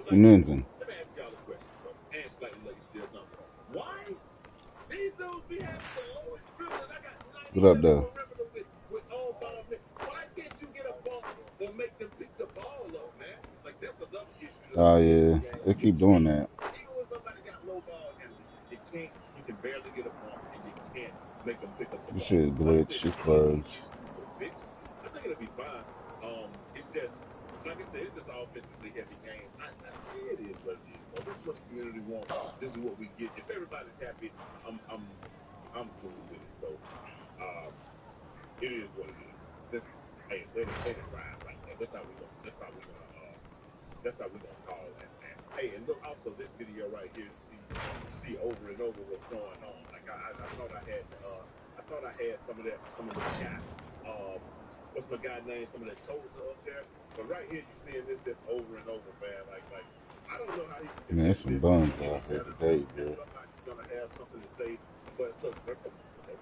Amazing. Let me ask y'all a question, bro. And slightly like you still don't. Why these dudes be having the lowest dribbling? I got 97 What up, though? perimeter with all ball men. Why can't you get a bump or make them pick the ball up, man? Like that's another issue that Oh I'm seeing in yeah, the game. they keep doing that. Even when somebody got low ball handling, you can barely get a bump and you can't make them pick up the This ball. shit glitch. It's bugs. I think it'll be fine. It's just like I said, it's just an offensively heavy game. It is what it is, bro. This is what the community wants. This is what we get. If everybody's happy, I'm cool with it. So, it is what it is. This, hey, let it ride like that. That's how we gonna call that, man. Hey, and look, also this video right here, you see over and over what's going on. Like I thought I had some of the guy. What's my guy name? Some of that Toza up there. But right here, you seeing this just over and over, man. Like I don't know how he can Man, there's contest some this bums any out here better. today, And bro. somebody's gonna have something to say. But look, bro, come on, bro.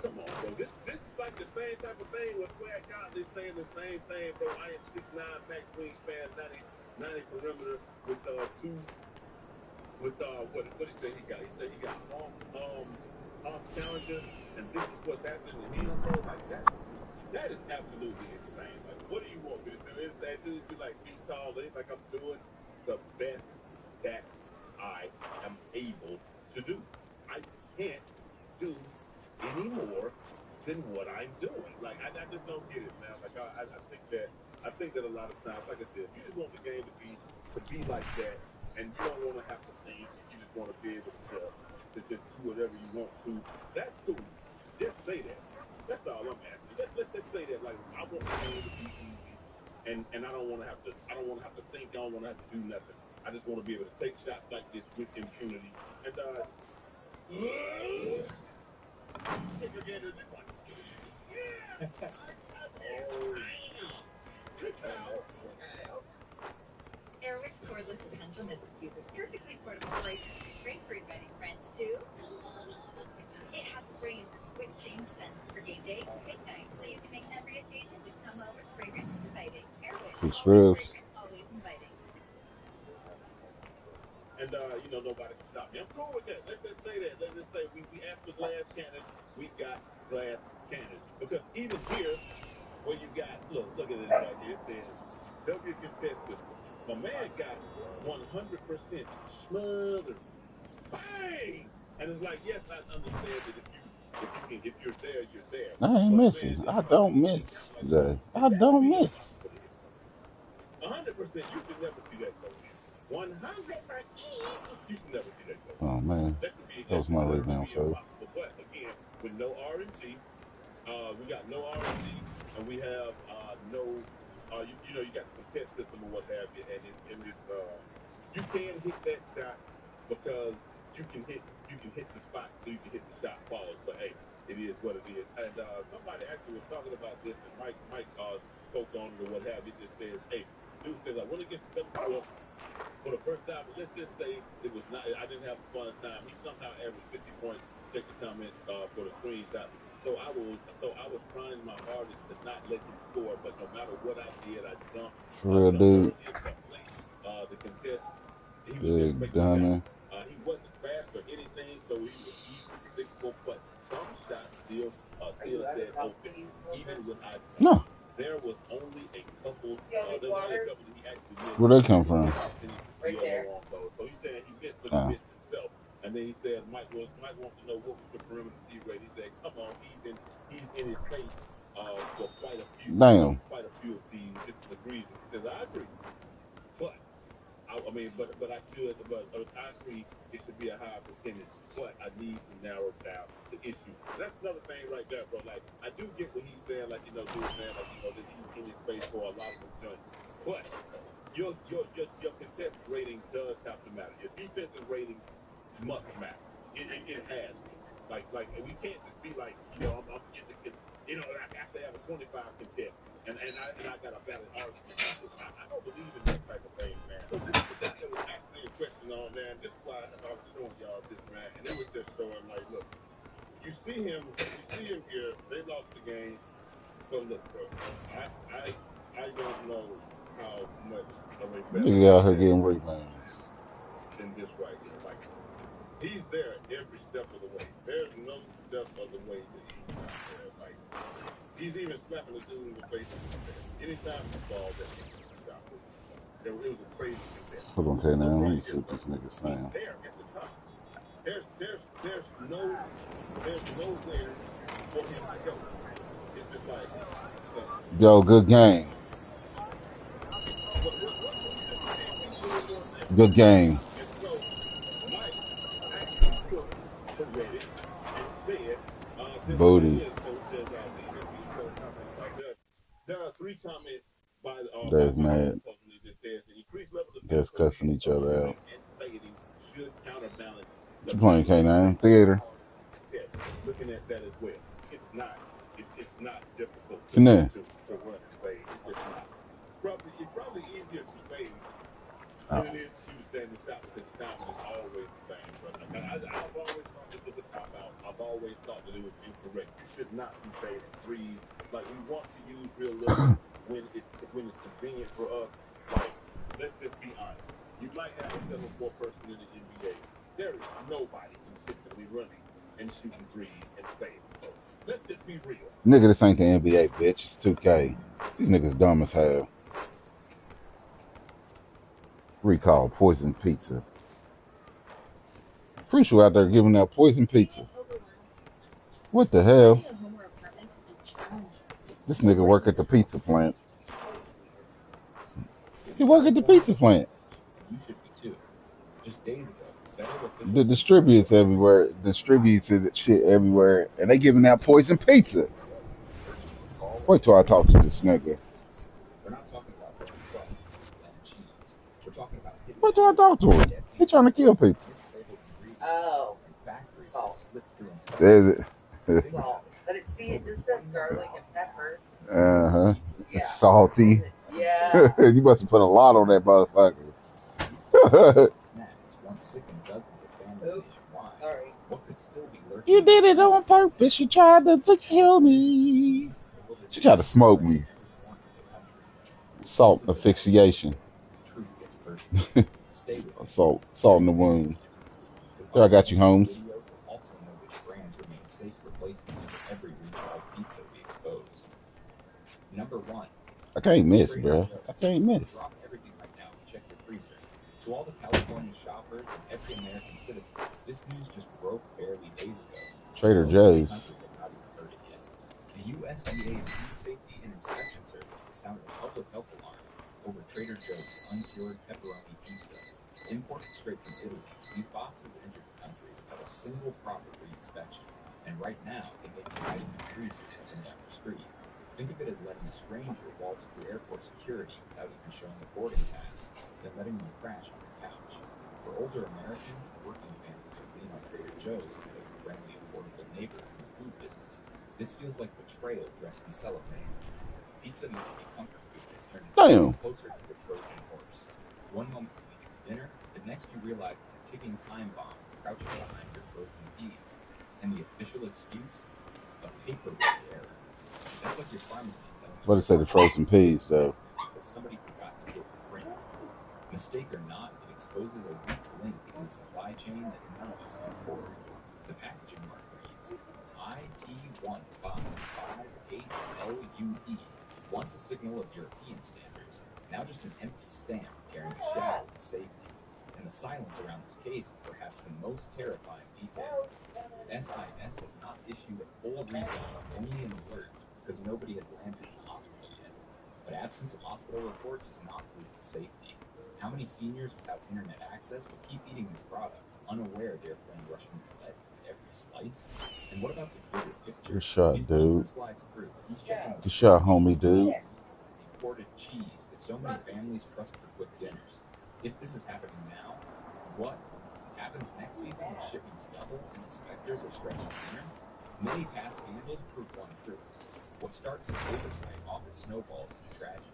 Come on, bro. This is like the same type of thing with Flat Conley saying the same thing, bro. I am 6'9", max wingspan, 90 perimeter with what he said he got. He said he got off challenger, and this is what's happening to him, bro. Like that is absolutely insane. Like, what do you want me to do? Is that dude be like me tall? It's like I'm doing the best that I am able to do. I can't do any more than what I'm doing. Like I just don't get it, man. Like I think that a lot of times, like I said, if you just want the game to be like that, and you don't want to have to think, and you just want to be able to just do whatever you want to, that's cool. Just say that. That's all I'm asking. Let's say that. Like I want the game to be easy, and I don't want to have to. I don't want to have to think. I don't want to have to do nothing. I just want to be able to take shots like this with impunity. And Airwick's cordless essential mist diffusers, perfectly portable fragrance, great for inviting friends too. It has a range of quick change scents for game day to date night, so you can make every occasion to come over fragrant and inviting. Airwick, always fragrant, always inviting. And nobody can stop me. I'm cool with that. Let's just say that. Let's just say we asked for glass cannon, we got glass cannon. Because even here, where you got look at this right here. It says W contest system. My man got 100% smothered. Bang! And it's like, yes, I understand that if you're there, you're there. I ain't But missing. man, I don't miss today. I don't miss. 100%, you should never see that go in. 100%, you should never see that go in. Oh man, That that was my should literally rebound be save. impossible. But again, with no RNG, we got no RNG, and we have no, you got the contest system or what have you, and it's you can hit that shot because you can hit the spot, so you can hit the shot falls. But hey, it is what it is. And somebody actually was talking about this, and Mike spoke on it or what have you. Just says, hey, dude says I went against the 74 for the first time, but let's just say it was not. I didn't have a fun time. He somehow averaged 50 points. Check the comments for the screenshot. So I was trying my hardest to not let him score, but no matter what I did, I jumped. For real, dude. The contest. He was just Big making shots. dummy. He wasn't fast or anything, so he was easily predictable. But some shots still said open, even when I jumped. No. There was only a couple. There was only a couple that he actually missed. Where they come from? Right there. So he said he missed, but he missed himself. And then he said Mike wants to know what was your perimeter D rate. He said, "Come on, he's in his face for quite a few. Damn. Quite a few of these. This is egregious." He says, "I agree, but I agree it should be a higher percentage, but I need to narrow down the issue." And that's another thing right there, bro. Like I do get what he's saying, like dude saying, like that he's in his space for a lot of them joints, but your contest rating does have to matter. Your defensive rating must matter. It has to. Like we can't just be like I'm getting I have to have a 25 contest and I got a valid argument. I don't believe in that type of thing, man. So this is the thing that was actually a question on, man. This is why I was showing y'all this, man, and it was just showing like, look, you see him here. They lost the game, but look, bro, I don't know how much of a better Nigga out here player getting rebounds. than this right here. Like, he's there every step of the way. There's no step of the way that he's not there. Like, he's even slapping the dude in the face when he's there. Anytime he falls, that makes him shot put. It was a crazy success. Hold on, okay, now Look let right me see here, what bro. this nigga He's saying. there at the top. There's nowhere for him to go. It's just like, Yo, good game. what just made me a little more nervous. Good game. And so Mike actually took to Reddit and said, this Booty. man says these are comments. There are three comments by That's my mad. post that just says the increased level of That's cussing difficulty each of other out. shooting and fading should counterbalance What the you playing, mental K9? impact Theater. success. Looking at that as well, it's not difficult Finesse. to run and fade. It's just not. It's probably easier to fade than Oh. it is to shoot a standing shot because the timing is always the same, bro. I've always thought this was a cop out. I've always thought that it was incorrect. You should not be fading threes. Like, we want to use realism when it's convenient for us. Like, let's just be honest. You might have a 7-4 person in the NBA. There is nobody consistently running and shooting threes and fading, bro. Let's just be real. Nigga, this ain't the NBA, bitch. It's 2K. These niggas dumb as hell. Recall poison pizza. Crucial out there giving out poison pizza. What the hell? This nigga work at the pizza plant. He work at the pizza plant. You should be too. Just days ago, The distributors everywhere, distributed shit everywhere, and they giving out poison pizza. Wait till I talk to this nigga. We're not talking about burnt crust and cheese. We're talking about Wait till I talk to him. He trying to kill people. Oh, factories salt. that slip through There's it. Salt. But it just says garlic and pepper. Uh-huh. Yeah. It's salty. Yeah. You must have put a lot on that motherfucker. snacks once sickened dozens of families nationwide. Sorry. What could still be lurking? You did it on purpose. You tried to kill me. She tried to smoke me. Salt asphyxiation. Truth gets personal. Stay with me. Salt in the wound. There, I got you, Holmes. We'll also know which brands remain safe replacements for every recalled pizza we expose. Number one. I can't miss, bro. I can't miss. Drop everything right now and check your freezer. To all the California shoppers and every American citizen, this news just broke barely days ago. Trader Joe's. Has not even heard it yet. The USDA's Food Safety and Inspection Service has sounded a public health alarm over Trader Joe's uncured pepperoni pizza. It's imported straight from Italy. These boxes entered the country without a single proper re-inspection, and right now they may be hiding in freezers up and down the street. Think of it as letting a stranger waltz through airport security without even showing a boarding pass, then letting them crash on your couch. For older Americans and working families who lean on Trader Joe's as their friendly, affordable neighbor in the food business, this feels like betrayal dressed in cellophane. Pizza meant to be comfort food has turned closer to the Trojan horse. One moment you think it's dinner, the next you realize it's a ticking time bomb crouching behind your frozen peas. And the official excuse? A paperweight error. That's like your pharmacy telling you. What did it say, the frozen peas, though? Because somebody forgot to put print. Mistake or not, it exposes a weak link in the supply chain that none of us can afford. The packaging mark reads IT15558LUE, once a signal of European standards, now just an empty stamp carrying a shadow of safety. And the silence around this case is perhaps the most terrifying detail. SIS has not issued a full recall, only an alert, because nobody has landed in the hospital yet. But absence of hospital reports is not proof of safety. How many seniors without internet access will keep eating this product, unaware they're playing Russian roulette with every slice? And what about the bigger picture? Good shot, dude. Slides through. He's checking Good shot, homie, dude. Imported cheese that so many families trust for quick dinners. If this is happening now, what happens next season when shipments double and inspectors are stretching dinner? Many past scandals prove one truth. What starts as oversight often snowballs into tragedy.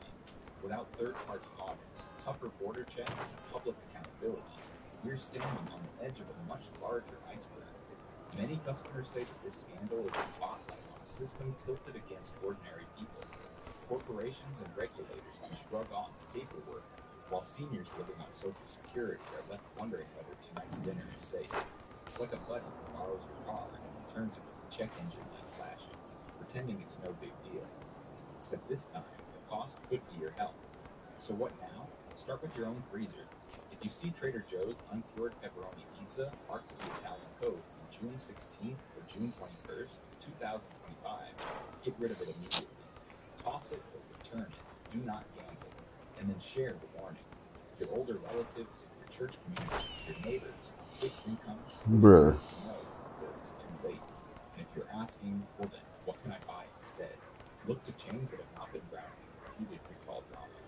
Without third-party audits, tougher border checks, and public accountability, we're standing on the edge of a much larger iceberg. Many customers say that this scandal is a spotlight on a system tilted against ordinary people. Corporations and regulators can shrug off paperwork, while seniors living on Social Security are left wondering whether tonight's dinner is safe. It's like a buddy who borrows your car and returns it with the check engine light flashing, pretending it's no big deal. Except this time, the cost could be your health. So what now? Start with your own freezer. If you see Trader Joe's uncured pepperoni pizza marked with the Italian code from June 16th or June 21st, 2025, get rid of it immediately. Toss it or return it. Do not gamble. And then share the warning. Your older relatives, your church community, your neighbors, fixed incomes, Bruh. deserve to know before it's too late. And if you're asking, well then, what can I buy instead? Look to chains that have not been drowning in repeated recall drama.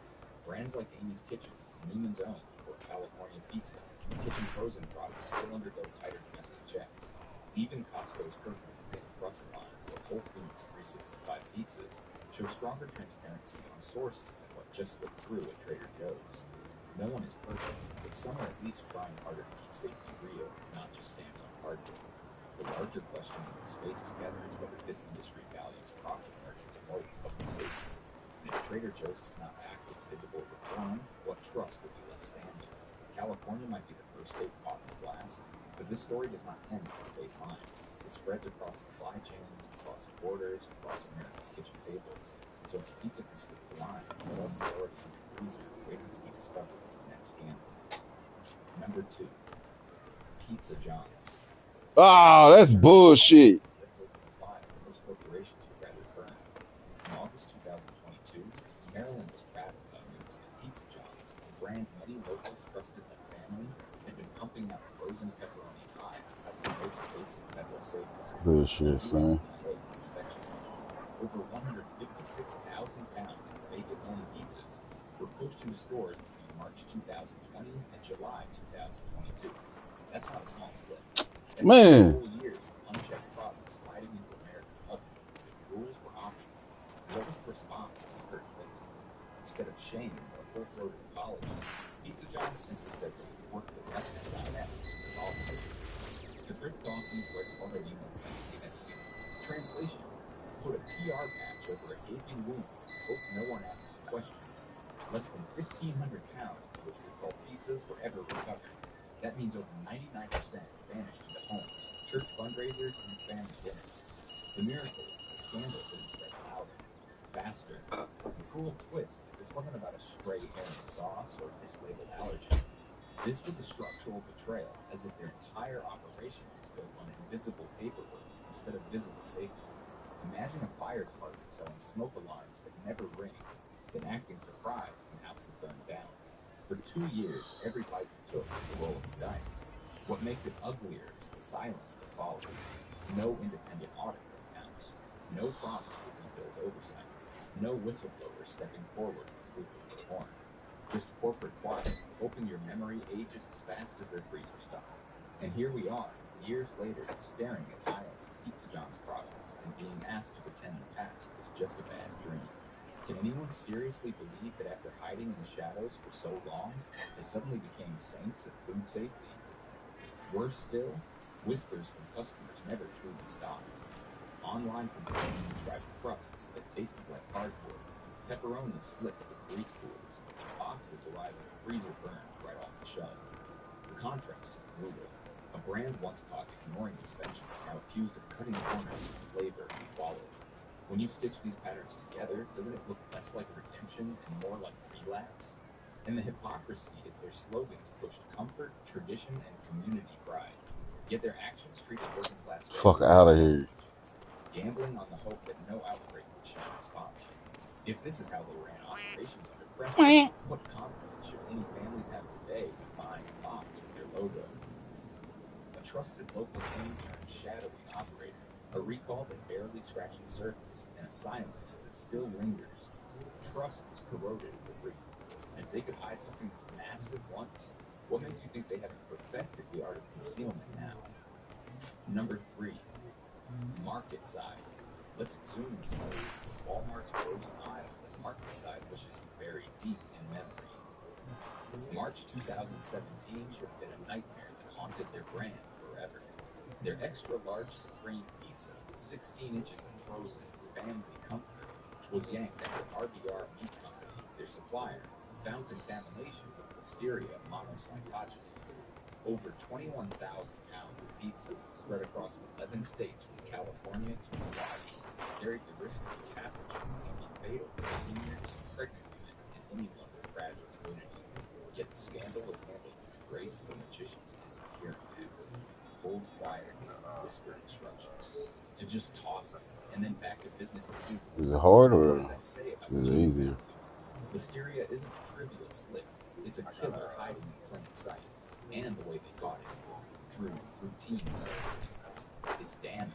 Brands like Amy's Kitchen, Newman's Own, or California Pizza, kitchen frozen products still undergo tighter domestic checks. Even Costco's perfectly thin crust line, or Whole Foods 365 pizzas, show stronger transparency on sourcing than what just slipped through at Trader Joe's. No one is perfect, but some are at least trying harder to keep safety real, not just stamped on cardboard. The larger question we must face together is whether this industry values profit margins more than public safety. And if Trader Joe's does not act with visible reform, what trust will be left standing? California might be the first state caught in the blast, but this story does not end at the state line. It spreads across supply chains, across borders, across America's kitchen tables. So if pizza can skip the line, what else is already in your freezer waiting to be discovered as the next scandal? Number 2, Pizza John's. Oh, that's bullshit. That hold the file most corporations would rather burn. In August 2022, Maryland was rattled by news that Pizza John's, a brand many locals trusted like family, had been pumping out frozen pepperoni pies without the most basic federal safeguard, Bullshit, the son. USDA inspection audit. Over 156,000 pounds of bacon-only pizzas were pushed into stores between March 2020 and July 2022. That's not a small slip. That's 2 Man. whole years of unchecked products sliding into America's ovens as if rules were optional. And what was the response when the curtain lifted? Instead of shame or a full-throated apology, Pizza John's simply said they would work with Ethics IS to resolve the issue. To Thrift Dawson's Where's Ahora Vino translation, put a PR patch over a gaping wound and hope no one asks questions. Less than 1,500 pounds of those recalled pizzas were ever recovered. That means over 99% vanished into homes, church fundraisers, and family dinners. The miracle is that the scandal didn't spread louder, faster. The cruel twist is this wasn't about a stray herring sauce or a mislabeled allergen. This was a structural betrayal, as if their entire operation was built on invisible paperwork instead of visible safety. Imagine a fire department selling smoke alarms that never ring, then acting surprised when houses burned down. For 2 years, every bite you took was a roll of the dice. What makes it uglier is the silence that follows. No independent audit was announced. No promise to rebuild oversight. No whistleblower stepping forward with proof of reform. Just corporate quiet, hoping your memory ages as fast as their freezer stock. And here we are, years later, staring at aisles of Pizza John's products and being asked to pretend the past was just a bad dream. Can anyone seriously believe that after hiding in the shadows for so long, they suddenly became saints of food safety? Worse still, whispers from customers never truly stopped. Online complaints described crusts that tasted like cardboard, pepperoni slicked with grease pools, and boxes arriving freezer burned right off the shelf. The contrast is brutal. A brand once caught ignoring inspections, now accused of cutting corners on flavor and quality. When you stitch these patterns together, doesn't it look less like redemption and more like relapse? And the hypocrisy is their slogans pushed comfort, tradition, and community pride. Yet their actions treated working class Fuck families out like of here. hostages, gambling on the hope that no outbreak would shine a spotlight. If this is how they ran operations under pressure, what confidence should any families have today when buying a box with their logo? A trusted local name turned shadowy operator, a recall that barely scratched the surface, and a silence that still lingers. Trust was corroded at the root. And if they could hide something this massive once, what makes you think they haven't perfected the art of concealment now? Number 3, market side. Let's exhume this narrative from Walmart's frozen aisle that market side wishes he buried deep in memory. March 2017 should have been a nightmare that haunted their brand forever. Their extra large supreme pizza with 16 inches of frozen family comfort was yanked after RBR Meat Company, their supplier, found contamination with Listeria monocytogenes. Over 21,000 pounds of pizza spread across 11 states from California to Hawaii carried the risk of a pathogen that can be fatal for seniors, pregnant women, and anyone with fragile immunity. Yet the scandal was handled with the grace of a magician's disappearing act. Pulled quietly, whispered instructions. To just toss it, and then back to business as usual. Is it hard What or does that say about is it cheese easier? values? Listeria isn't a trivial slip. It's a killer hiding in plain sight. And the way they caught it, through routine sampling, is damning.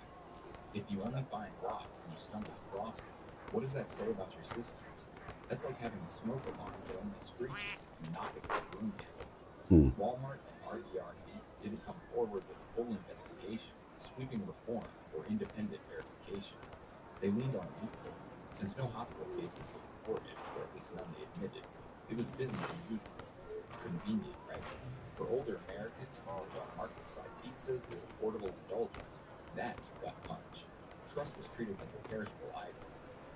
If you only find rot when you stumble across it, what does that say about your systems? That's like having a smoke alarm that only screeches if you knock it with a broom handle. Walmart and RBR Meat didn't come forward with a full investigation, sweeping reform, or independent verification. They leaned on a loophole. Since no hospital cases were reported, or at least none they admitted, it was business as usual. Convenient, right? For older Americans who lived on market-side pizzas as affordable indulgence, that's gut punch. Trust was treated like a perishable item,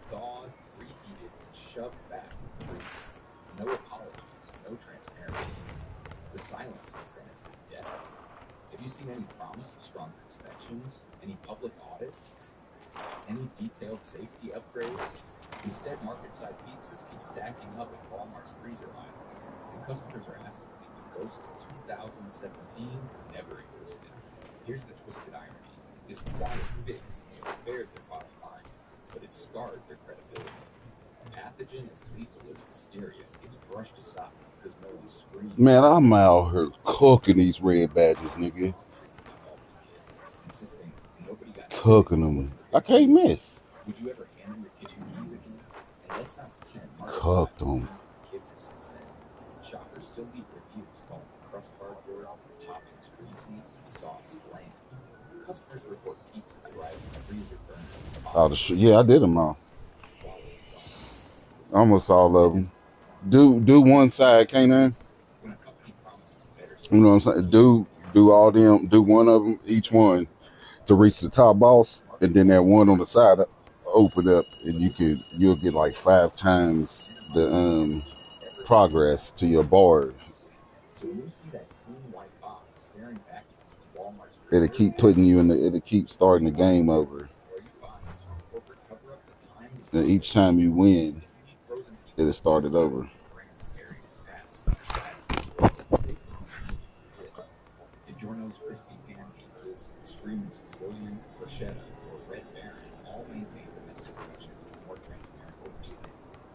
thawed, reheated, and shoved back in the freezer. No apologies, no transparency. The silence since then has been deafening. Have you seen any promise of stronger inspections? Any public audits? Any detailed safety upgrades? Instead, market-side pizzas keep stacking up in Walmart's freezer aisles, and customers are asked to believe the ghost of 2017 never existed. Here's the twisted irony. This quiet fix may have spared their bottom line, but it scarred their credibility. A pathogen as lethal as Listeria gets brushed aside because no one screams. Man, I'm out here cooking these red badges, nigga. Insisting nobody got Cooking them. I can't miss. Would you ever hand them your kitchen keys again? And let's not pretend Cooked market side has them. learned forgiveness since then. Shoppers still leave reviews calling the crust cardboard, the toppings greasy, the sauce bland. Customers report pizzas arriving freezer burned. Yeah, I did them all. Almost all of them. Do one side, can't I? When a company promises better You know what I'm saying? Do all them. Do one of them, each one, to reach the top boss, and then that one on the side open up, and you'll get like 5 times the progress to your board. So when you see that clean white box staring back at you from Walmart's It'll freezer, keep putting you in it'll keep starting the game over. or are you buying into a corporate cover-up to time these And each markets? time you win, If you need frozen pizza, it'll start it over. the brand buried its past. That's the slow, safety continues to exist. DiGiorno's crispy pan pizzas, Screamin' Sicilian, Freshetta, or Red Baron all maintain domestic production with more transparent oversight.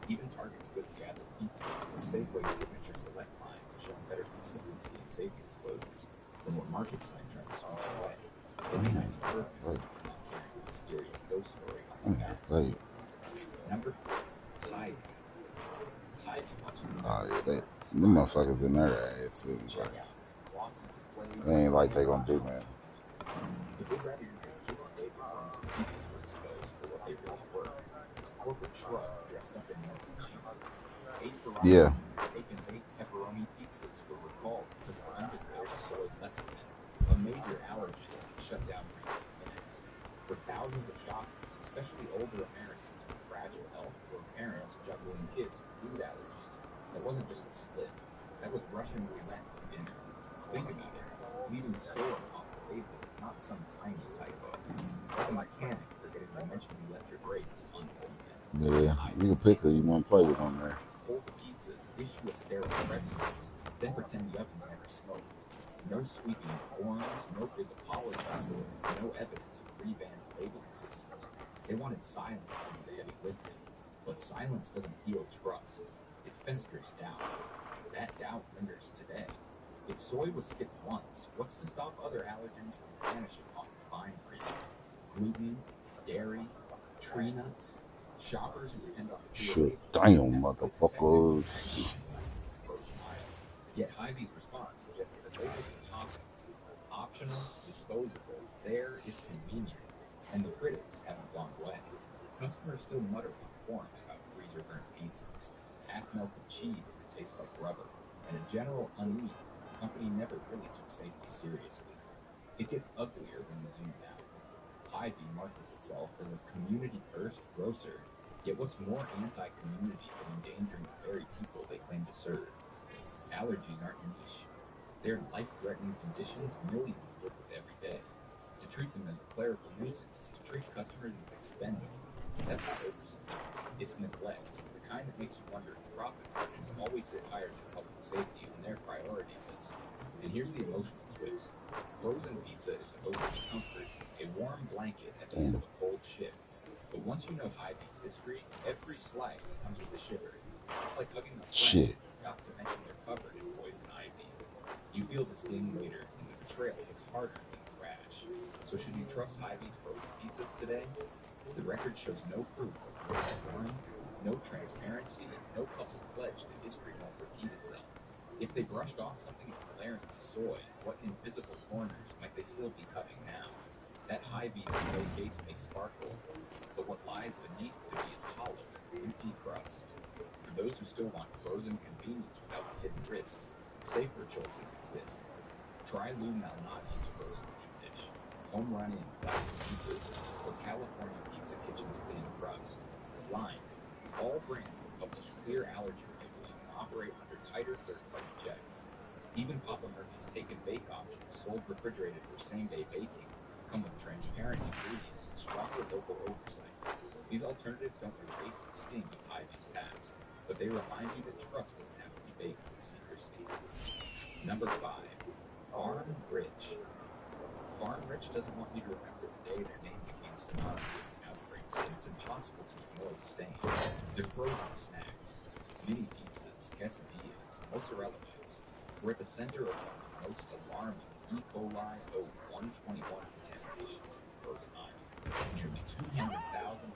Even Target's Good to Gather pizzas or Safeway's Signature Select line have shown better consistency in safety disclosures than what market side tried to sweep away. They may not be perfect, but they're not carrying the Listeria ghost story on their backs. Number 4, Hy-Vee. Hy-Vee wants you to remember Them motherfuckers in their ass. check out glossy displays. They ain't like they gonna do that. If they'd rather you believe the day the crumbs and pizzas were exposed for what they really were, a corporate shrug dressed up in melted cheese. 8 varieties Yeah. of bake and baked pepperoni pizzas were recalled because of undeclared soy lecithin, a major allergen that can shut down brains in minutes. For thousands of shoppers, especially older Americans with fragile health or parents juggling kids with food allergies, that wasn't just a slip. That was Russian roulette with dinner. Think about it. Leaving soy off the label is not some tiny typo. It's like a mechanic forgetting to mention you left your brakes unpointed. Yeah. You can pick who you want to play with on there. Hold the pizzas, issue a sterile press release, then pretend the ovens never smoked. No sweeping reforms, no big apology tour, no evidence of revamped labeling systems. They wanted silence to do the heavy lifting. But silence doesn't heal trust. It festers doubt. That doubt lingers today. If soy was skipped once, what's to stop other allergens from vanishing off the vine for you? Gluten, dairy, tree nuts. Shoppers who depend on the clear Shit, labels damn, have quit detecting motherfuckers. glassing in the frozen aisle. Yet Hy-Vee's response suggested that labels are toppings, optional, disposable, there if convenient. And the critics haven't gone away. Customers still mutter on forums about freezer-burnt pizzas, half-melted cheese that tastes like rubber, and a general unease that the company never really took safety seriously. It gets uglier when you zoom out. Hy-Vee markets itself as a community-first grocer, Yet what's more anti-community than endangering the very people they claim to serve? Allergies aren't niche. They're life-threatening conditions millions live with every day. To treat them as a clerical nuisance is to treat customers as expendable. That's not oversight. It's neglect, the kind that makes you wonder if profit margins always sit higher than public safety on their priority list. And here's the emotional twist. Frozen pizza is supposed to be comfort, a warm blanket at the end of a cold shift. But once you know Hy-Vee's history, every slice comes with a shiver. It's like hugging a friend Shit. and you forgot to mention they're covered in poison ivy. You feel the sting later, and the betrayal hits harder than the rash. So should you trust Hy-Vee's frozen pizzas today? The record shows no proof of frozen warm, no transparency, no public pledge that history won't repeat itself. If they brushed off something as glaring as soy, what invisible corners might they still be cutting now? That Hy-Vee display case may sparkle, but what lies beneath could be as hollow as an empty crust. For those who still want frozen convenience without the hidden risks, safer choices exist. Try Lou Malnati's frozen deep dish, Home Run Inn classic pizzas, or California Pizza Kitchen's thin crust. Line. All brands that publish clear allergy labeling and operate under tighter third-party checks. Even Papa Murphy's take and bake options, sold refrigerated for same-day baking, come with transparent ingredients and stronger local oversight. These alternatives don't erase the sting of Hy-Vee's past, but they remind you that trust doesn't have to be baked with secrecy. Number 5. Farm Rich. Farm Rich doesn't want you to remember the day their name became synonymous with an outbreak, but it's impossible to ignore the stain. They're frozen snacks, mini pizzas, quesadillas, mozzarella bites. We're at the center of one of the most alarming E. coli O121 contaminations in the frozen aisle. Nearly 200,000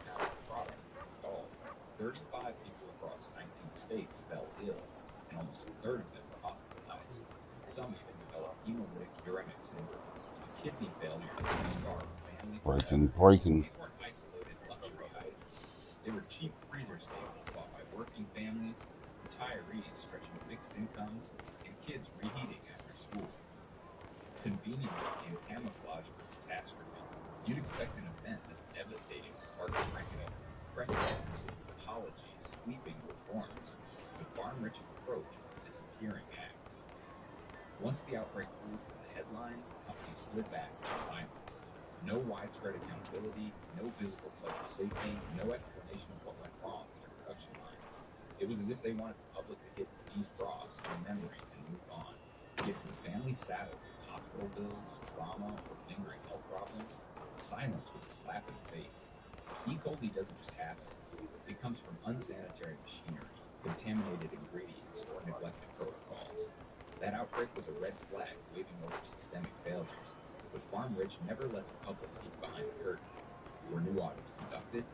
pounds of product were recalled. 35 people across 19 states fell ill, and almost a third of them were hospitalized. Some even developed hemolytic uremic syndrome, a kidney failure that could scar a family forever. Breaking. These weren't isolated luxury items. They were cheap freezer staples bought by working families, retirees stretching fixed incomes, and kids reheating after school. Convenience became camouflage for catastrophe. You'd expect an event this devastating to spark a reckoning, press conferences, apologies, sweeping reforms. But Farm Rich's approach was a disappearing act. Once the outbreak cooled from the headlines, the company slid back into silence. No widespread accountability, no visible pledge of safety, no explanation of what went wrong with their production lines. It was as if they wanted the public to hit defrost in memory and move on. Yet for the family saddled with hospital bills, trauma, or lingering health problems, silence was a slap in the face. E. coli doesn't just happen. It comes from unsanitary machinery, contaminated ingredients, or neglected protocols. That outbreak was a red flag waving over systemic failures, but Farm Rich never let the public peek behind the curtain. Were new audits conducted?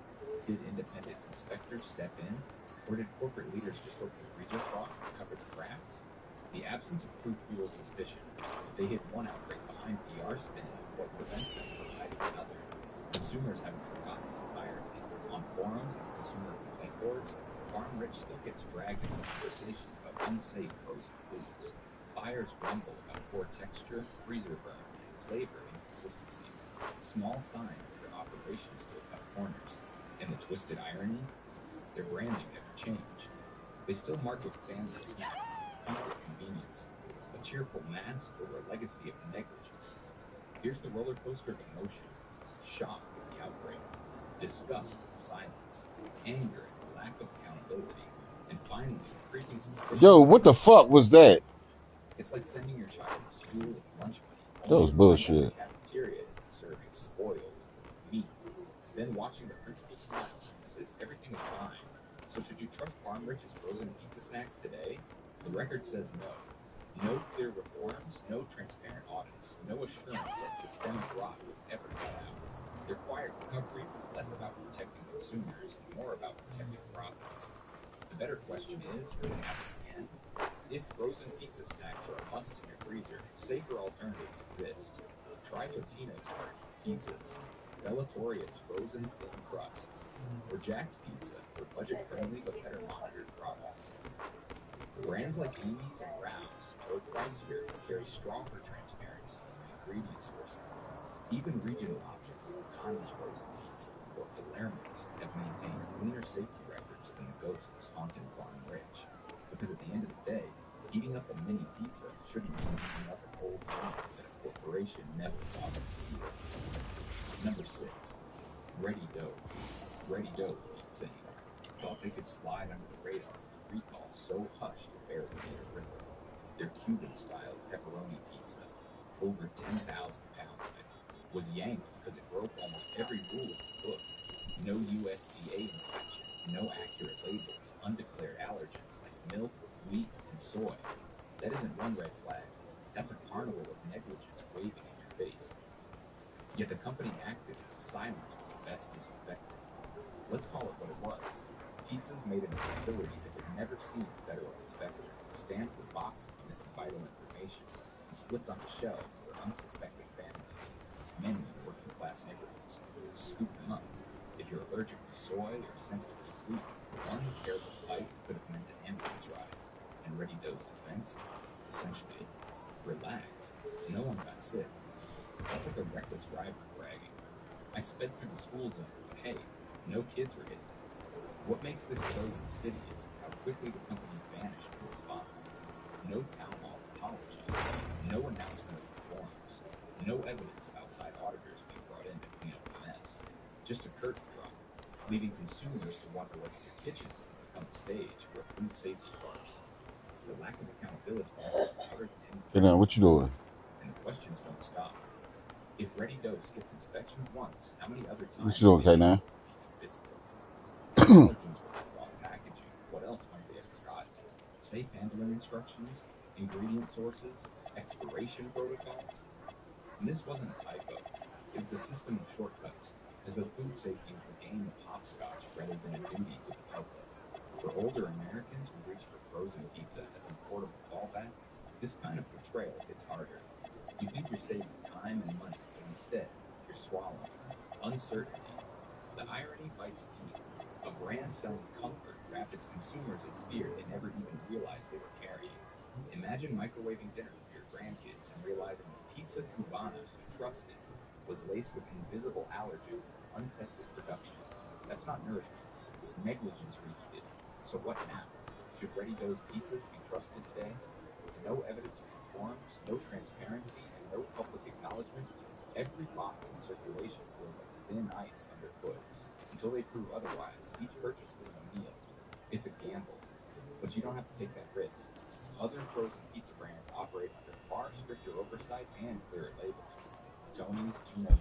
Did independent inspectors step in? Or did corporate leaders just hope the freezer frost would cover the cracks? The absence of proof fuels suspicion. If they hid one outbreak behind PR spin, what prevents them from hiding another? Consumers haven't forgotten entirely. On forums and consumer complaint boards, Farm Rich still gets dragged into conversations about unsafe frozen foods. Buyers grumble about poor texture, freezer burn, and flavor inconsistencies. Small signs that their operations still cut corners. And the twisted irony? Their branding never changed. They still market family snacks, comfort convenience, a cheerful mask over a legacy of negligence. Here's the roller coaster of emotion: shock at the outbreak, disgust at the silence, anger at the lack of accountability, and finally the creeping suspicion. Yo, what the fuck was that? It's like sending your child to school with lunch money, That only was to find out bullshit. the cafeteria has been serving spoiled meat. Then watching the principal smile as he says everything is fine. So should you trust Farm Rich's frozen pizza snacks today? The record says no. No clear reforms, no transparent audits, no assurance that systemic rot was ever cut out. Their quiet recovery was less about protecting consumers and more about protecting profits. The better question is, could it happen again? If frozen pizza snacks are a must in your freezer, safer alternatives exist. Try Totino's Party pizzas, Bellatoria's frozen thin crusts, or Jack's Pizza for budget-friendly but better monitored products. Brands like Amy's and Rouse, though pricier, carry stronger transparency and ingredient sourcing. Even regional options like Connie's frozen pizza, or Palermo's have maintained cleaner safety records than the ghosts haunting Farm Rich. Because at the end of the day, heating up a mini pizza shouldn't mean heating up an old home that a corporation never bothered to heal. Number 6. Ready Dough. Ready Dough Pizza Inc. thought they could slide under the radar with a recall so hushed it barely made a ripple. Their Cuban-style pepperoni pizza, over 10,000 pounds of it, was yanked because it broke almost every rule of the book. No USDA inspection, no accurate labels, undeclared allergens like milk, wheat, and soy. That isn't one red flag. That's a carnival of negligence waving in your face. Yet the company acted as if silence was the best disinfectant. Let's call it what it was. Pizzas made in a facility that had never seen a federal inspector, stamped with boxes missing vital information, and slipped onto shelves for unsuspecting families, many in working-class neighborhoods. Scoop them up. If you're allergic to soy or sensitive to gluten, one careless bite could have meant an ambulance ride. And Ready Dough's defense? Essentially, relax. No one got sick. That's like a reckless driver bragging. I sped through the school zone, but hey, no kids were hit. What makes this so insidious is how quickly the company vanished from the spotlight. No town hall apology, no announcement of reforms, no evidence of outside auditors being brought in to clean up the mess. Just a curtain drop, leaving consumers to wonder whether their kitchens have become a stage for a food safety farce. The lack of accountability is louder than any Hey, now, what you doing? and the questions don't stop. If Ready Dough skipped inspections once, how many other What times you doing, did they K9? repeat invisible? If allergens were left off packaging, what else might they have forgotten? Safe handling instructions, ingredient sources, expiration protocols? And this wasn't a typo. It was a system of shortcuts, as though food safety was a game of hopscotch rather than a duty to the public. For older Americans who reach for frozen pizza as an affordable fallback, this kind of betrayal hits harder. You think you're saving time and money, but instead, you're swallowing uncertainty. The irony bites deep. A brand selling comfort wrapped its consumers in fear they never even realized they were carrying. Imagine microwaving dinner for your grandkids and realizing the pizza cubana you trusted was laced with invisible allergens and untested production. That's not nourishment. It's negligence reheated. So what now? Should Ready Dough's pizzas be trusted today? With no evidence of reforms, no transparency, and no public acknowledgement, every box in circulation feels like thin ice underfoot. Until they prove otherwise, each purchase isn't a meal. It's a gamble. But you don't have to take that risk. Other frozen pizza brands operate under far stricter oversight and clearer labeling. Tony's, Geno's,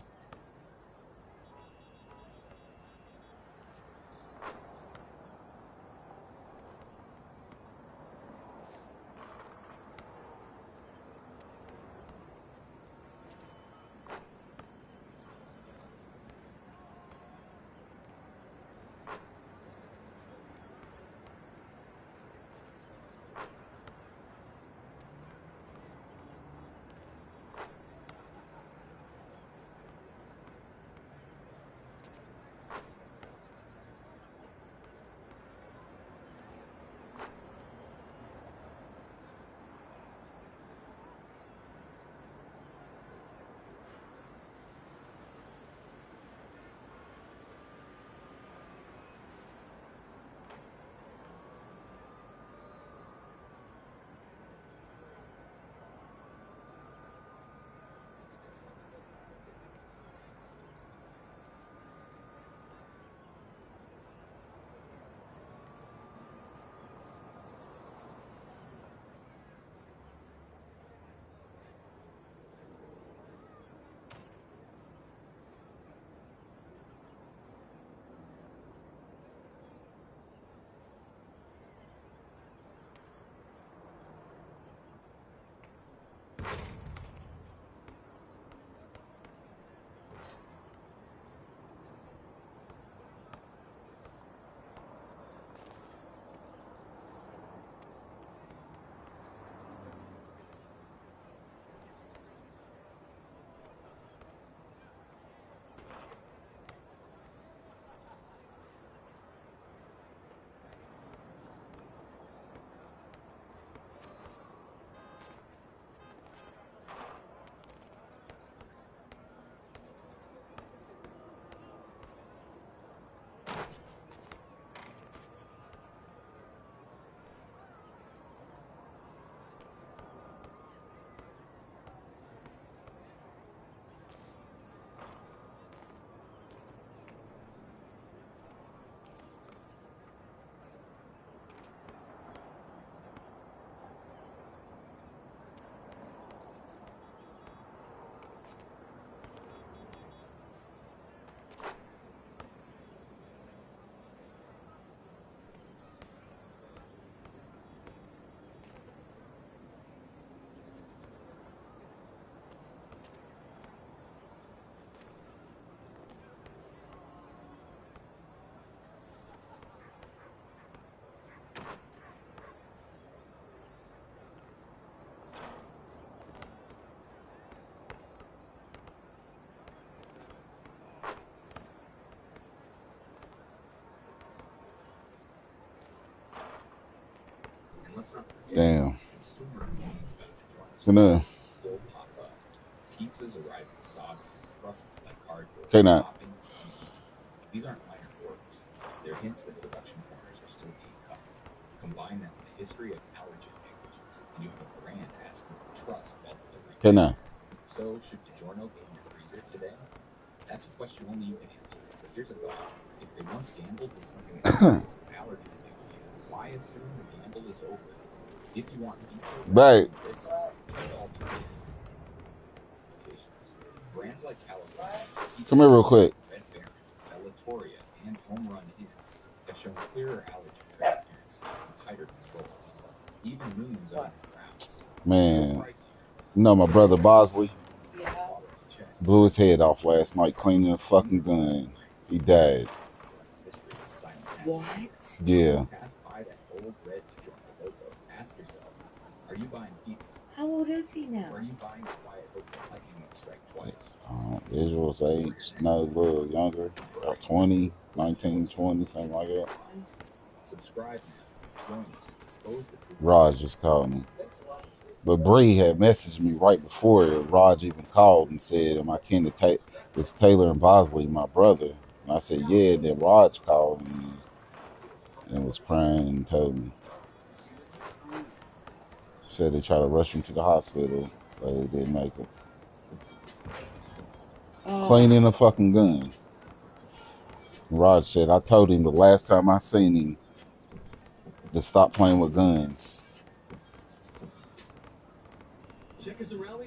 let's not forget, Damn. consumer complaints about DiGiorno's Gonna. quality still pop up. Pizzas arriving soggy, crusts like cardboard, Okay, now. toppings uneven. These aren't minor quirks. They're hints that production corners are still being cut. Combine that with a history of allergen negligence, and you have a brand asking for trust while delivering. Okay, now. So, should DiGiorno be in your freezer today? That's a question only you can answer. But here's a thought. If they once gambled with something as serious as allergen failure, why assume the gamble is over? If you want pizza Right. places, try the alternative. Brands like California, Come here real quick. Red Baron, Bellatoria, and Home Run Inn have shown clearer allergen transparency and tighter controls. Even Moon's Onion Browns. Man, you know my brother Bosley blew his head off last night cleaning a fucking gun. He died. What? Yeah. Pass by that old red DiGiorno logo. Ask yourself, are you buying pizza? How old is he now? Or are you buying the quiet hope that lightning won't strike twice? Israel's age, no, a little younger, about 20, 19, 20, something like that. Subscribe now. Join us. Expose the truth. Raj just called me. But Bree had messaged me right before Raj even called and said, am I kin to it's Taylor and Bosley, my brother? And I said, yeah. And then Raj called me and was crying and told me. Said they tried to rush him to the hospital, but they didn't make it. Cleaning a fucking gun. Raj said, I told him the last time I seen him to stop playing with guns.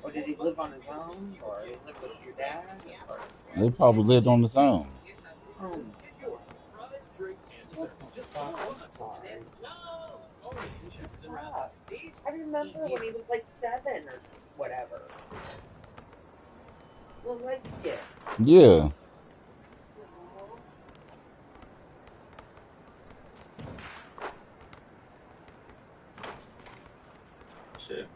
Or did he live on his own? Or he lived with your dad? Or... They probably lived on his own. Oh my God. What the fuck? I'm sorry. I remember when he was like 7 or whatever. Little light skin. Yeah. Shit.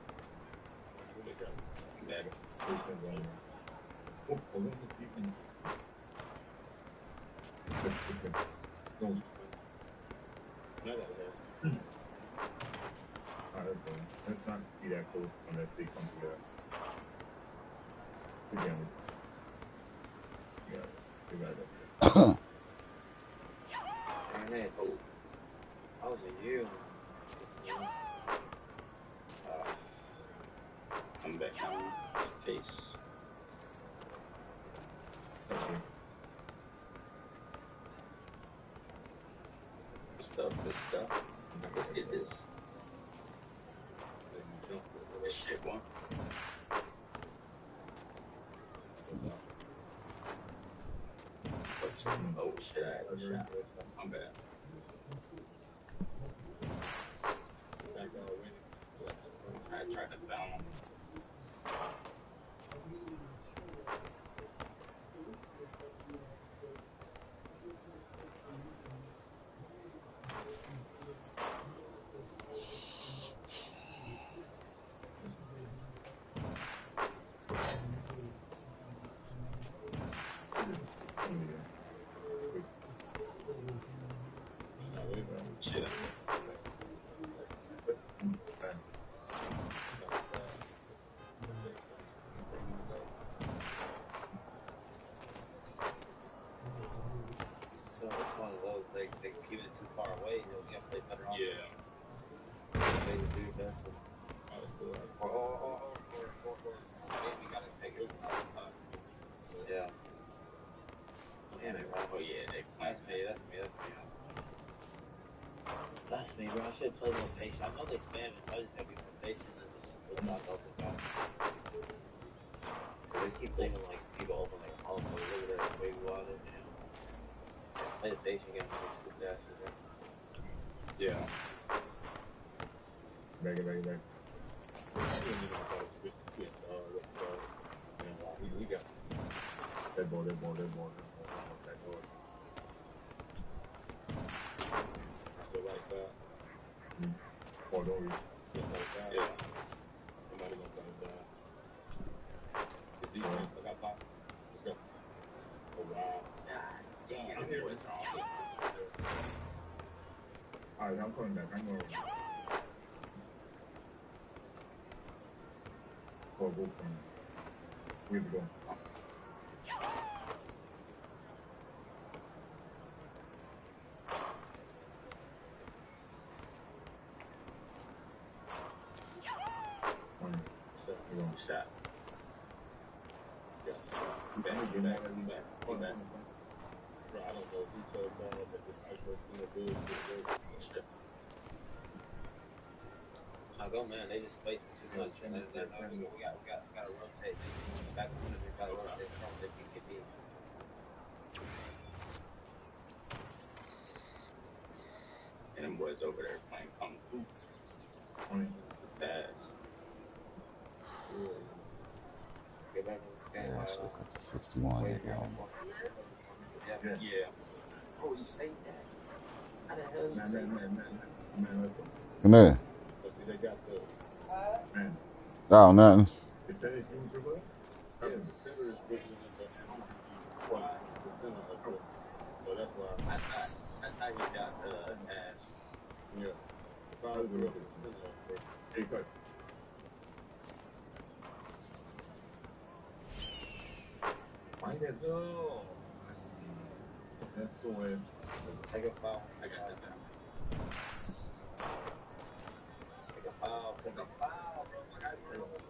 Let's not be that close unless they come together. Together. Yeah, together. Damn it. I was a you. Come back down. Peace. Okay. Good stuff. Let's get this. This shit one. Oh shit, I had a shot. I'm bad. I tried to film. Shit. So it's one of those, they keep it too far away, you'll get play better on. Yeah. They do that. So. Or maybe gotta take it. Yeah. Damn it, bro. Oh yeah, That's me, bro. I should play more patient. I know they Spanish, so I just gotta be more patient and just look back up and back. They keep leaving like people open like a house, so look at that baby water, man. Play the patient game with these stupid asses, man. Yeah. Back. We got That board. that door. The right side. Oh, don't reach. Just like that. Yeah. Somebody gonna come down. Is he I got pop? Let's go. Oh wow. God damn. I'm here. What's wrong? Alright, I'm coming back. I'm going. Go from where we go. Shot. Yeah. He back. Bro, I don't know if he chose ball, but this ISO still good. Shit. I go, man. They just spacing too much. We gotta rotate. Back on the gotta rotate front so they can get deep. And them boys over there playing kung fu. Fast. Get back in this game. Yeah, I should have put the 61 in there. Yeah. Oh, he saved that. How the hell you Man, saved let's go. Come here. But see, they got the Man. Oh, nothing. The center is shooting dribble? the center is dribbling in the wide the center of the. So that's why I thought he got ass. yeah. The foul was up in the center of the. Hey, cut. Why that go? That's the way. Take a foul. I got this down. Take a foul, bro. Like I don't know what the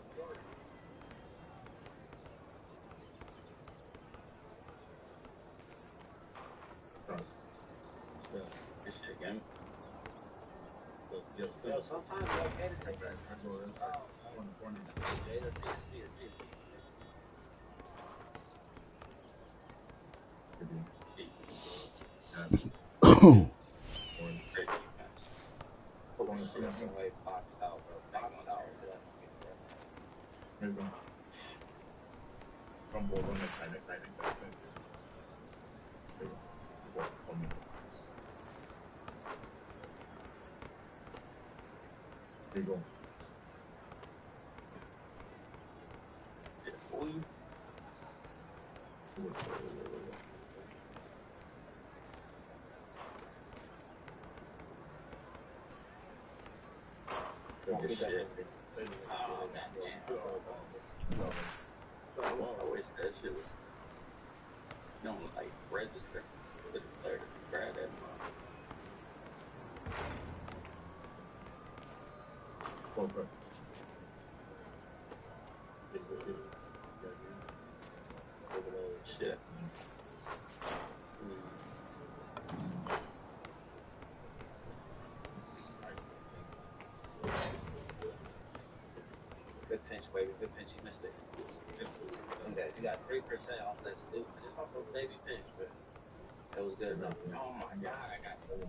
fuck. Yeah. This shit again. Yeah, Yo, sometimes it's okay to take that. Corner. Great defense. Oh shit, way boxed out, bro. Boxed out. Let's go. Come forward on next side. There you go. Come here. There you go. Yeah, boy. Good shit. Oh, I wish that shit was like register for the player to grab that money. Okay. Shit. Good pinch, baby. Good pinch. You missed it. You got 3% off that stupid. Just off a baby pinch, but that was good enough. Oh my god, I got it.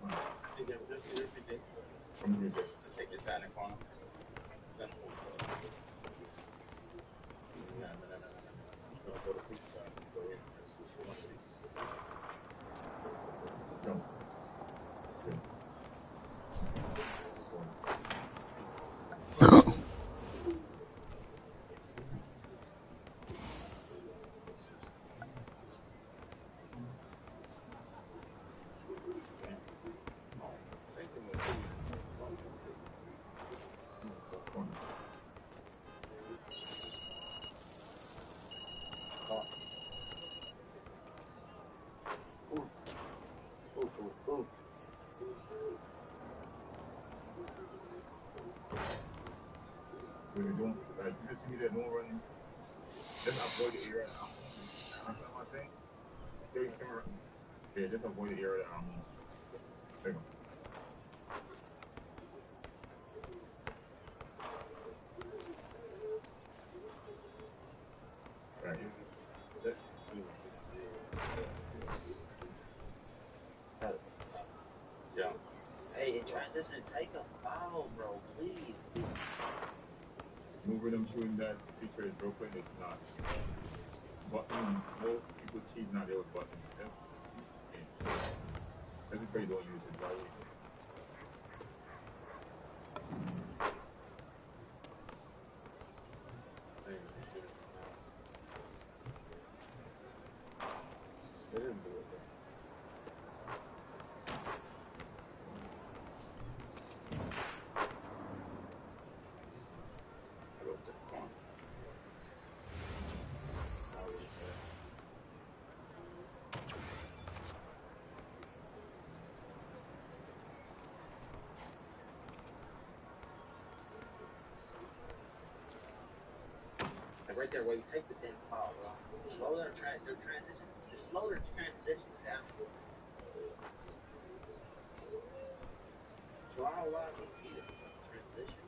I think that was everything. I'll take this guy in the corner. Ooh. What are you doing? Like, you just see me there, no running. Just avoid the area that I'm on. That's what I'm saying. Yeah, just avoid the area that I'm on. There you go. Right. Jump. Hey, in transition, take a foul, bro, please. Move rhythm shooting that feature is broken. It's not. Button, most people cheat now, they would button. That's because you don't use it. Why you? They didn't do it. right there where you take the damn foul, bro. Slow their transition. Just slow their transition down. So I don't allow them to beat us in transition.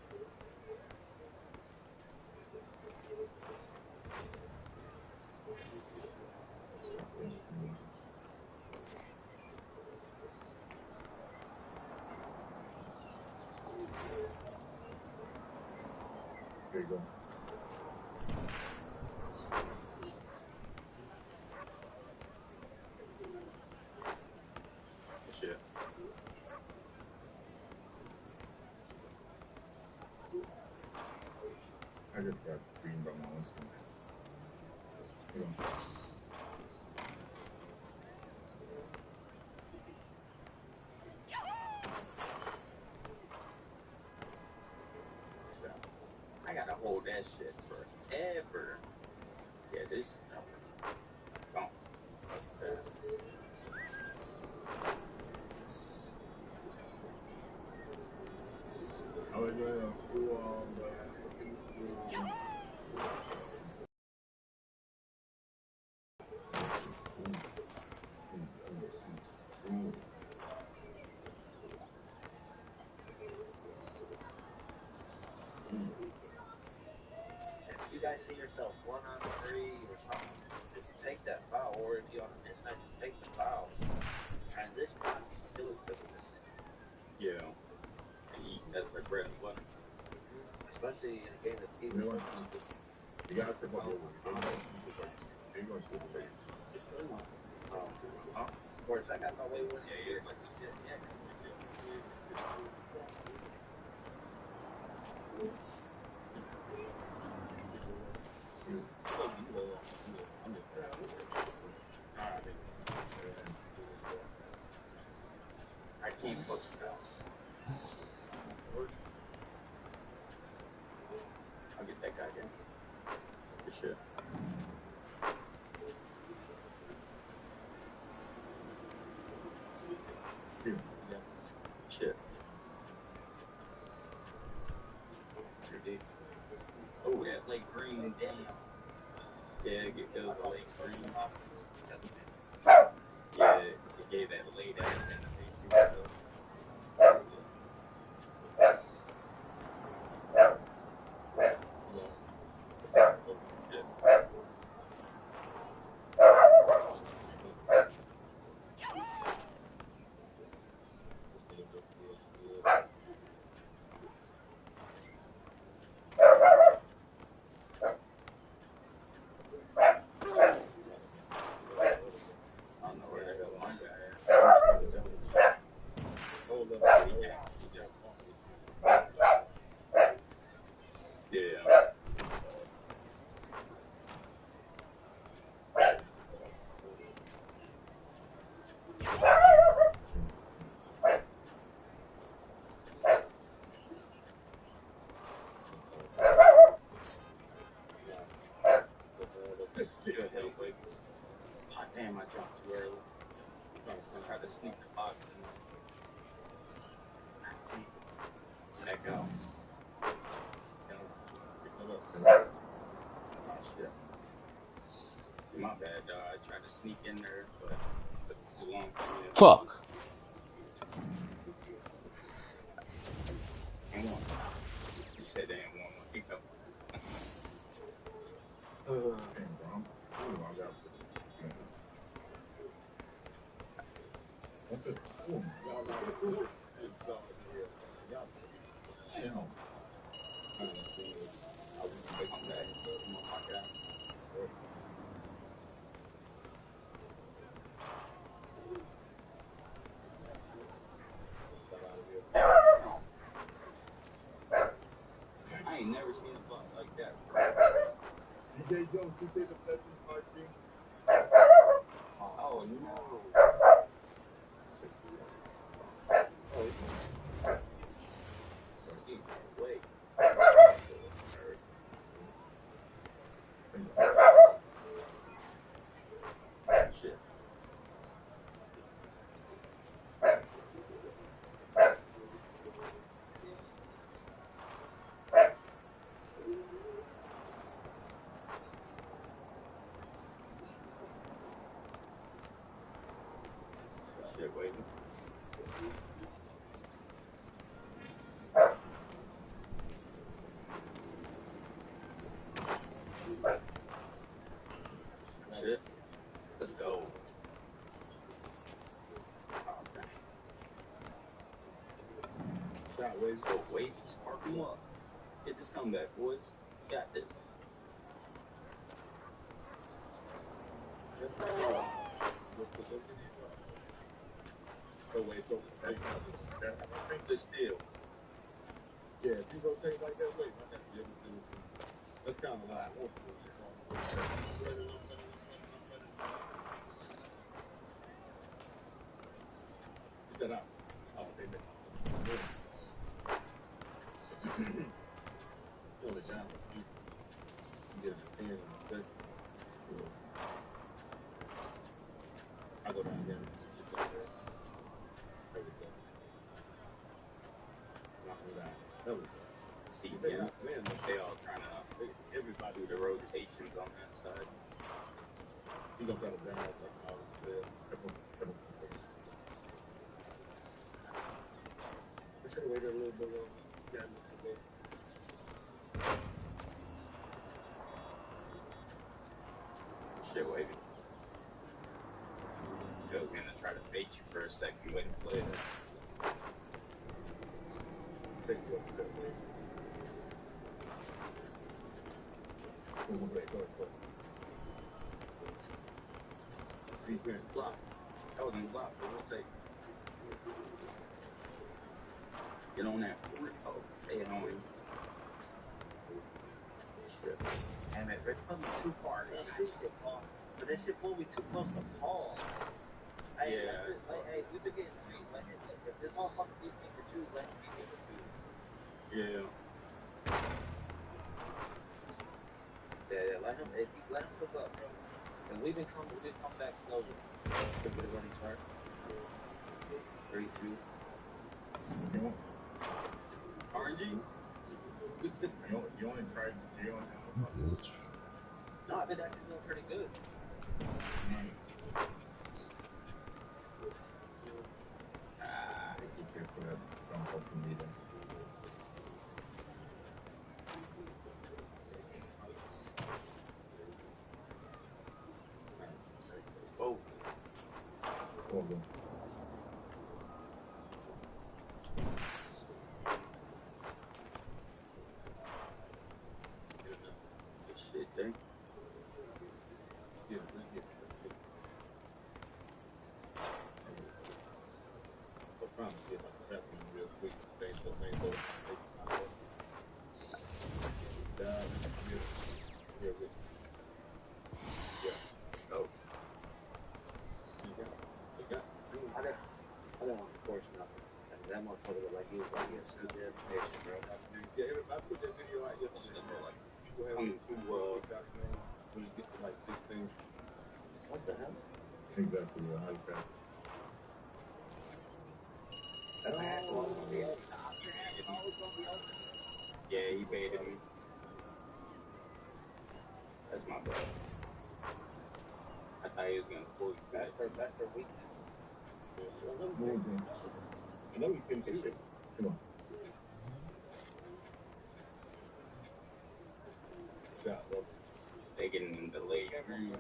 There you go. Shit. I just got screened by my own screen. Hold on. So I gotta hold that shit forever. Yeah, this is number. Don't. I was going to If you guys see yourself 1-on-3 or something, just take that foul. Or if you're on a mismatch, just take the foul. Transition honestly kill us because of it. Yeah. That's their bread and butter. Especially in a game that's easy. You gotta step up your way. They're going to switch space. It's still not. Of course, I got the way with it. Yeah. I can't fucking go. I'll get that guy again. For sure. Here. Yeah. Shit. Oh, that late green, damn. Yeah, it was a late green. Yeah, it gave that late ass animation. I don't know where the hell my guy is. Hold up. Yeah. Damn, I jumped too early. I tried to sneak the box in there. Echo. Oh, shit. My bad, dog. I tried to sneak in there, but it took too long for me to... Fuck. And one. You said they ain't one. Hiccup. Damn, bro. I got what's it? Oh, damn. I was going to come back, but I'm on my guy. I ain't never seen a block like that. DJ Jones, you say the blessings, RG? Oh, no. Wait. Shit. Shit, wait. Shit. Let's go. Oh, dang. Shot ways. Oh, wait. Spark him up. Let's get this comeback, boys. We got this. Go wait, go. That's But still. Yeah, if you rotate like that, wait, might not be able to do it too. That's kind of what I want to do. I'm running. Get that out. Oh, they let you on the down. You get a 10 in a second. I go down there. Get that there. There we go. Knock him down. There we go. See, They're yeah. not playing like They all trying to everybody do the rotations on that side. He's gonna try to down us like all there. I should have waited a little bit longer. Yeah, a little bit. Shit, waiting. Joe's gonna try to bait you for a second. Way to play that. Take it up that way. Go. Defense. Block. That was in block, but we'll take it. Get on that free. Oh, stay on him. Shit. Damn it, Rick put me too far. But that shit pulled me too close to Paul. Hey, hey, we've been getting threes. Let him, if this motherfucker beats me for twos, let him beat me for twos. Yeah. Yeah, let him cook up, bro. And we've been coming back slowly. Could get a running start. 3-2. RNG? You only tried to do on Bitch. No, I've been actually doing pretty good. Be careful that don't help the meter. Oh. Over. Good shit, Jay. Let's get it. I was trying to see if I can trap him real quick. Things go. Dive in the middle. Here with me. Yeah. Let's go. You got it. I didn't want to force nothing. And that motherfucker looked like he was about to get stupid information, bro. Yeah, I put that video out yesterday. Like, People have issues with that game when you get to like 16. What the hell? Exactly, yeah, high pass. That's the hash always gonna be open. The option hash is always gonna be open. yeah, he baited me. That's my bad. I thought he was gonna pull you. That's their weakness. I know you can shoot it. Come on. Shot, bro. They getting in delayed greens.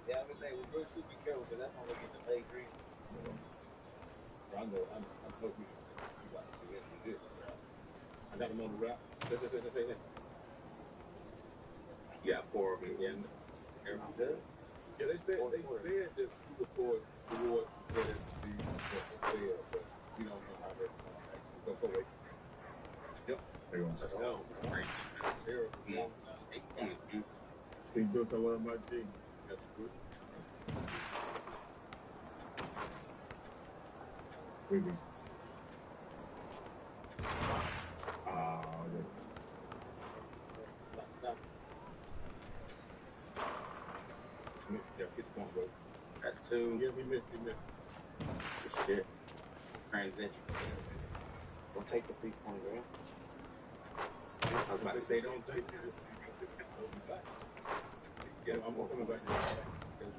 Yeah, I was gonna say, with real shoot, be careful, because that motherfucker get delayed green. I know he got to get in this route. I got him on the route. Hey. You got 4 of them again. I'm good. Yeah, they said that we were towards the said but we don't know how that's going to actually go away. Yep. Let's go. Great defense. Come on. 8 points, man. Can you tell someone about G? That's good. Really? Stop. Yeah, get the point, bro. Got 2. Yeah, he missed. Good shit. Transition. Don't take the free point, bro. I was about to say, don't take it. Yeah, I'm coming back here. Good.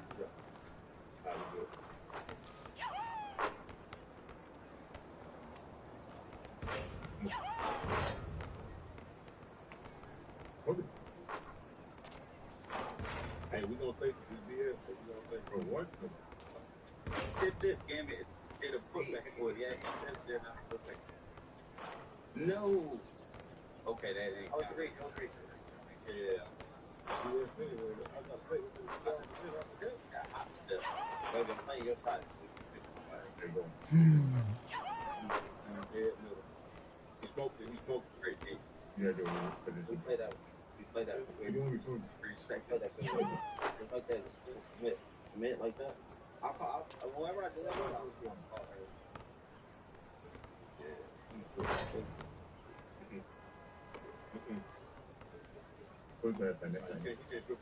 Okay. Hey, we gonna take the DS, or we gonna take For what? Tip dip game it did a putback. Well, yeah, he tipped it. I was like, no. Okay, that ain't. Oh, it's a race. Yeah. DS anyway? I was about to say, it's $2, I forgot. Yeah, hot tip. Baby, I'm playing your side this week. There you go. Dead middle. He smoked it. He smoked it. Great day. Yeah, dude. We play that. We play that. You only told 3 seconds. Just like that. Just commit like that. I'll call. Whenever I do that, I'll call her. Put that next He time. can't do it.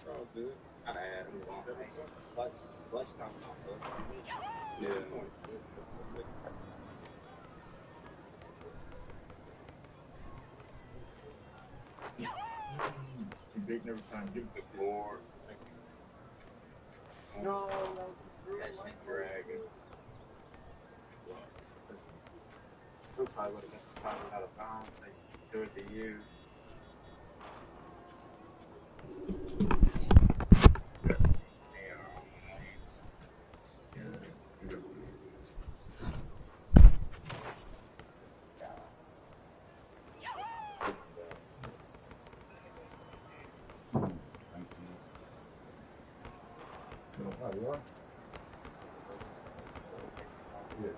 Oh, good. Gotta add him. Clutch coming off, so Yeah. Big every time. Give it the floor. no, that shit dragging. Drew probably would have probably out of bounds. They threw it to you. Oh, you are? Yeah.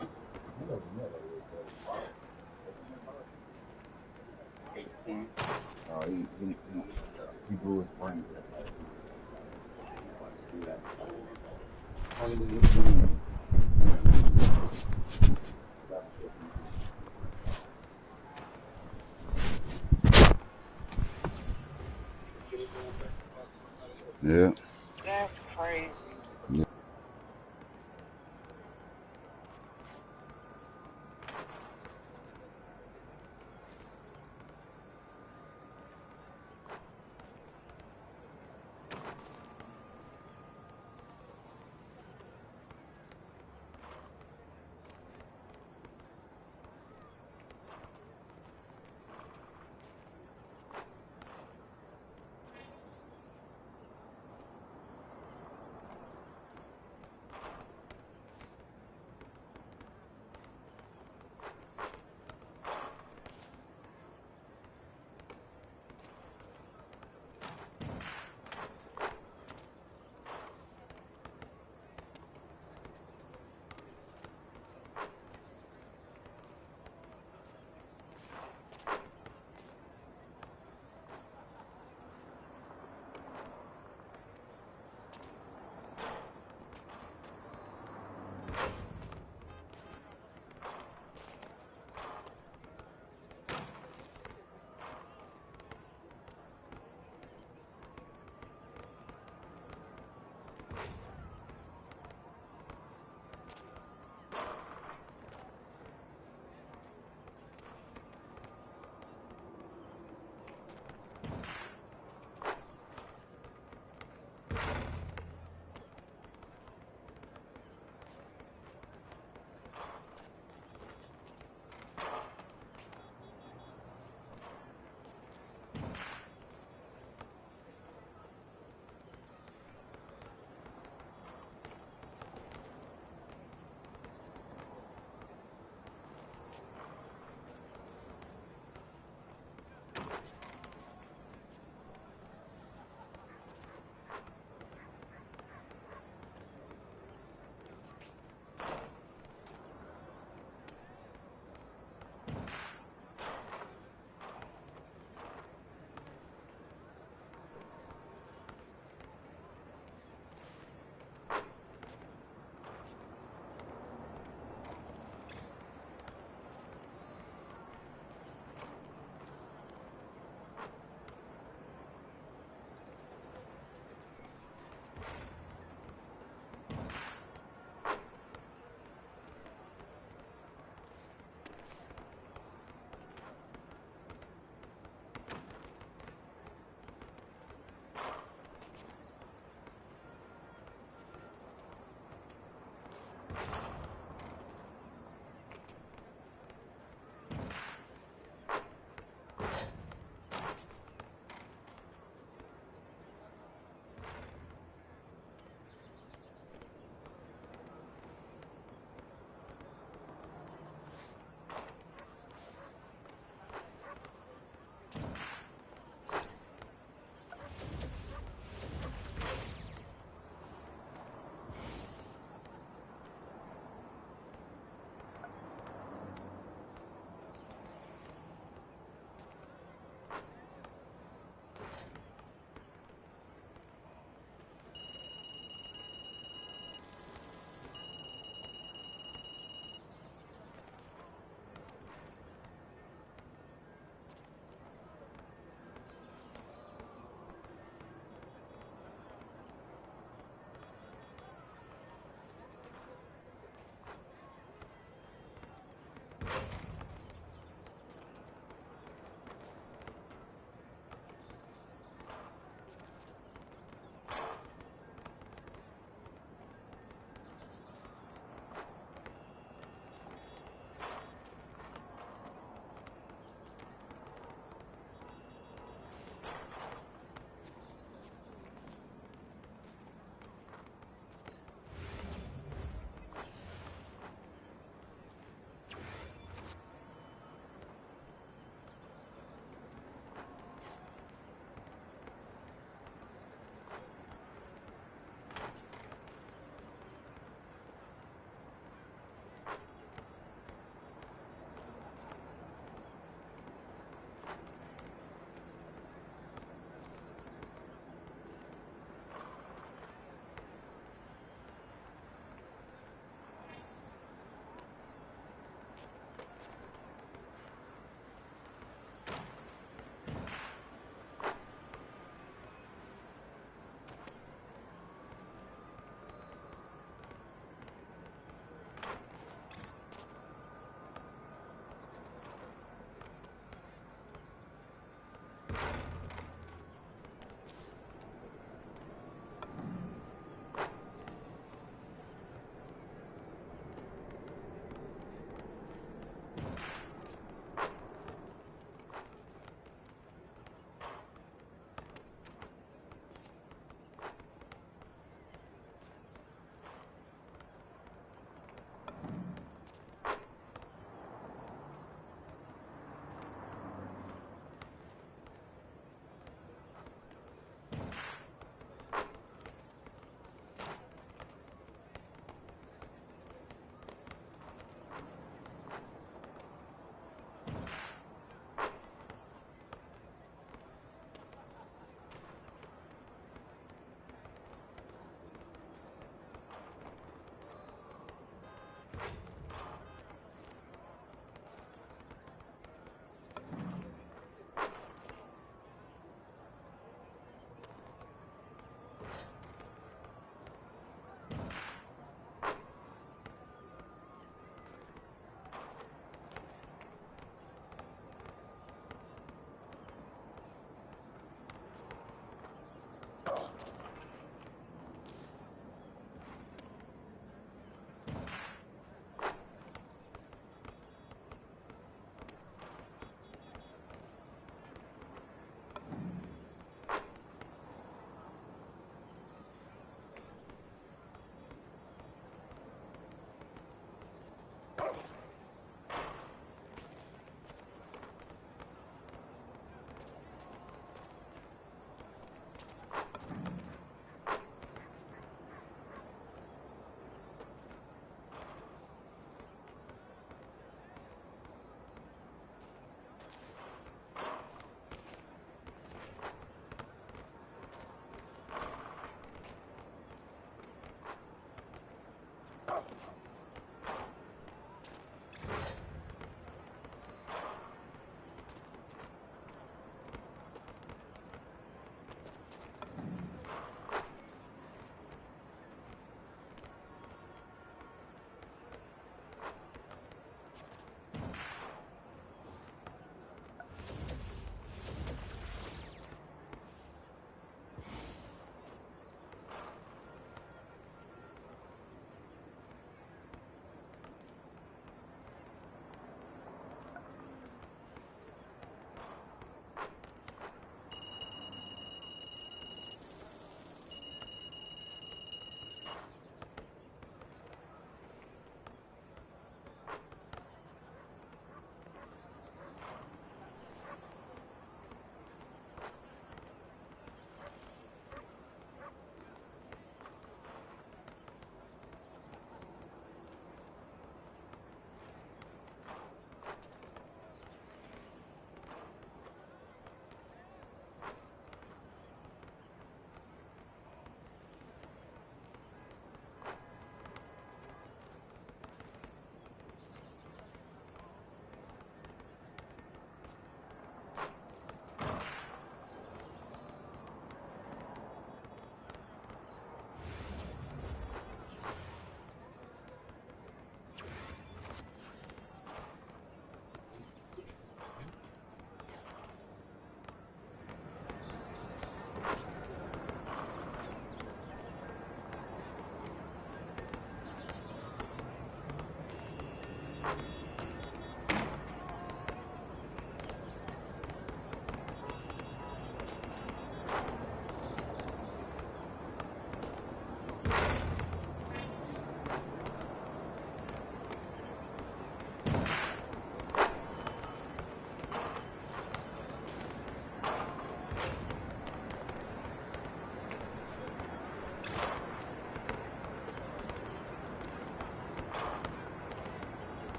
You never met that little brother. He blew his brains out last week. Yeah. Only with this team. Yeah. That's crazy. Yeah.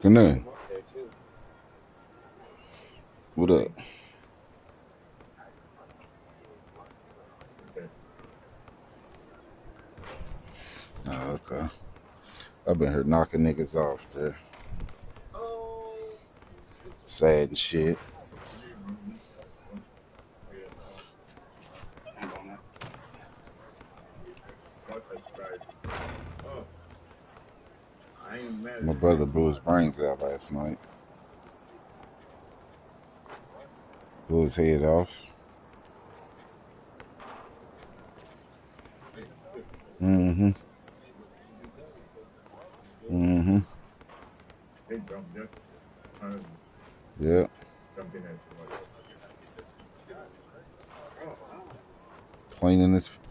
Good night. I'm up there too. What up? Oh, okay. I've been here knocking niggas off there. Sad and shit. I ain't even mad at My it. brother blew his brains out last night. Blew his head off. Mm-hmm. Mm-hmm. They jumped yesterday. Yeah. Jumped in at somebody else. Oh wow.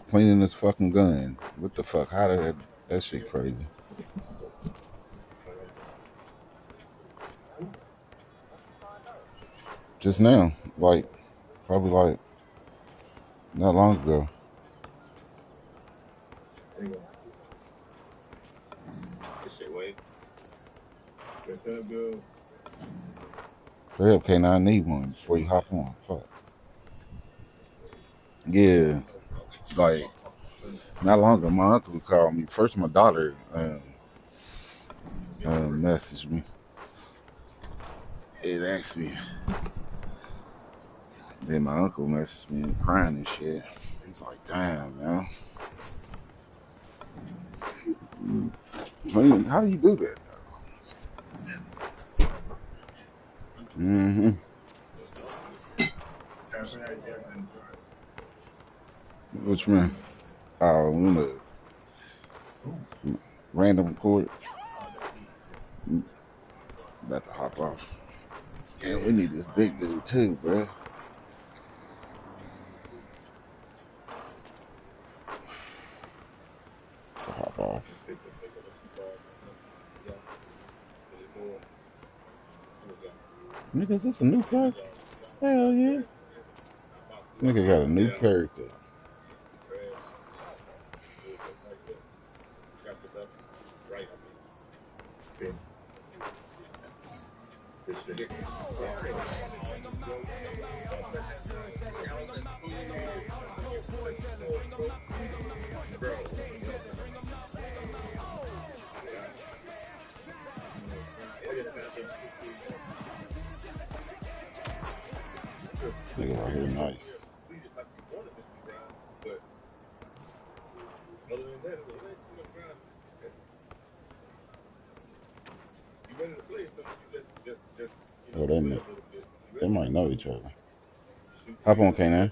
Cleaning his fucking gun. What the fuck? How did that shit crazy? Just now. Probably not long ago. There you go. This shit wave. What's up, girl? Hurry up, K9. I need one before you hop on. Fuck. Yeah. Like, not long ago, my uncle called me. First, my daughter messaged me. It asked me. Then my uncle messaged me crying and shit. He's like, damn, man. How do you do that, though? Mm-hmm. Which one? Oh, we want to random record. About to hop off. And we need this big dude, too, bro. To hop off. Nigga, is this a new character? Hell yeah. This nigga got a new character. This shit. Nigga right here, nice. Other than that, it ain't too much ground. You ready to play something? You just Oh, play a little bit. they might know each other. Hop on, K9.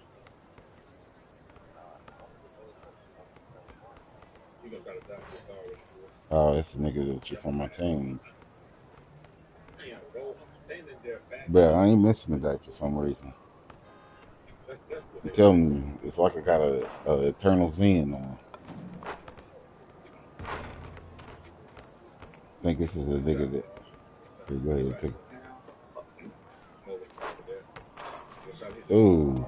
You gonna try to dock this already? Oh, that's the nigga that's just on my team. Damn, bro, I'm standing there back. But I ain't missing the guy for some reason. That's what I'm they telling you, it's like I got a Eternal Zen on. I think this is a nigga that. Here, go ahead and take. Ooh.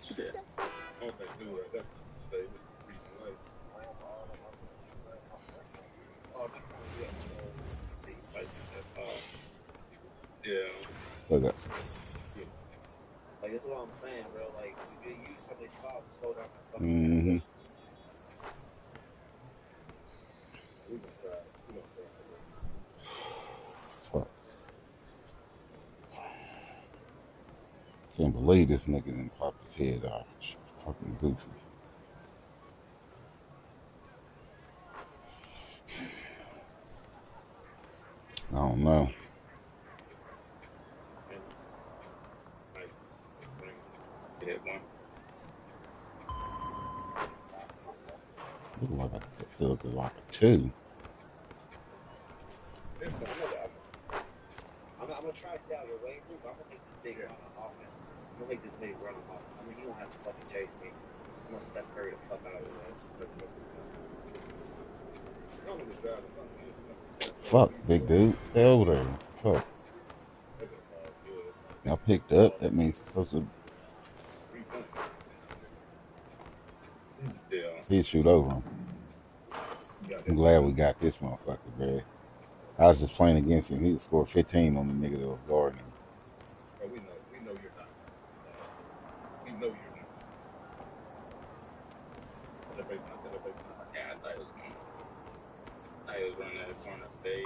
Shit. Okay, dude, right? That's what you say. This is reason life. Oh, this one, yeah. See, like, yeah. Okay. Like that's what I'm saying, bro. Like if you use some of these files to slow down that fucking Mm-hmm. animation. We gonna try. We gonna try. Fuck. Can't believe this nigga didn't pop his head off. Shit, fucking goofy. I don't know. And nice. You hit one. Look like a two. I'm gonna try to stay out of your way, bro. But I'm gonna make this big run on offense. I'm gonna make this big run on offense. I mean, he don't have to fucking chase me. I'm gonna Steph Curry the fuck out of his ass. Fuck, big dude. Stay over there. Fuck. I picked up. That means it's supposed to. Yeah. He'd shoot over him. I'm glad we got this motherfucker, man. I was just playing against him. He scored 15 on the nigga that was guarding him. Bro, we know you're not. We know you're not. Celebrate now. Yeah, I thought it was going. I thought he was running that corner fade.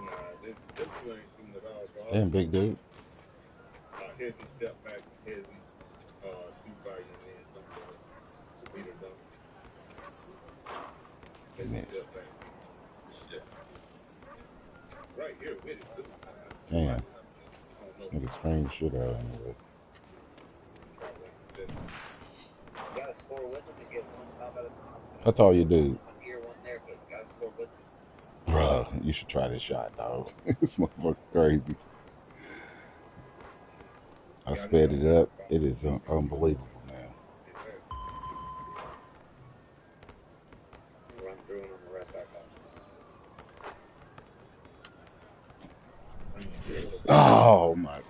Nah, this two ain't shooting at all, bro. Damn, big dude. Here's his step back, here's his shoot by you, and then some beater dunk. Here's his Missed. step back. Shit. Right here with it, too. Damn. I don't know. This nigga screamed the shit out of him. Try one possession. You gotta score with them and get one stop at a time. That's all you do. One here, one there, but you gotta score with them. Bruh, you should try this shot, dog. This motherfucker crazy. I sped it up. It is unbelievable now. Run through and I'm gonna right back out. Oh my.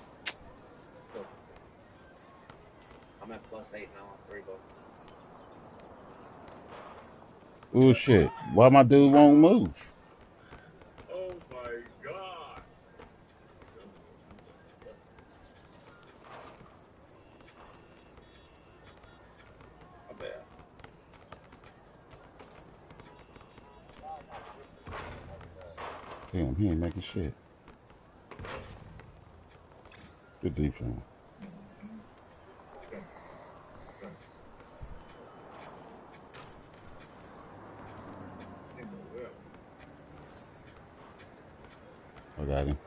I'm at +8 now on 3 ball. Oh shit. Why my dude won't move? Oh my god. My bad. Damn, he ain't making shit. Good defense. I got him.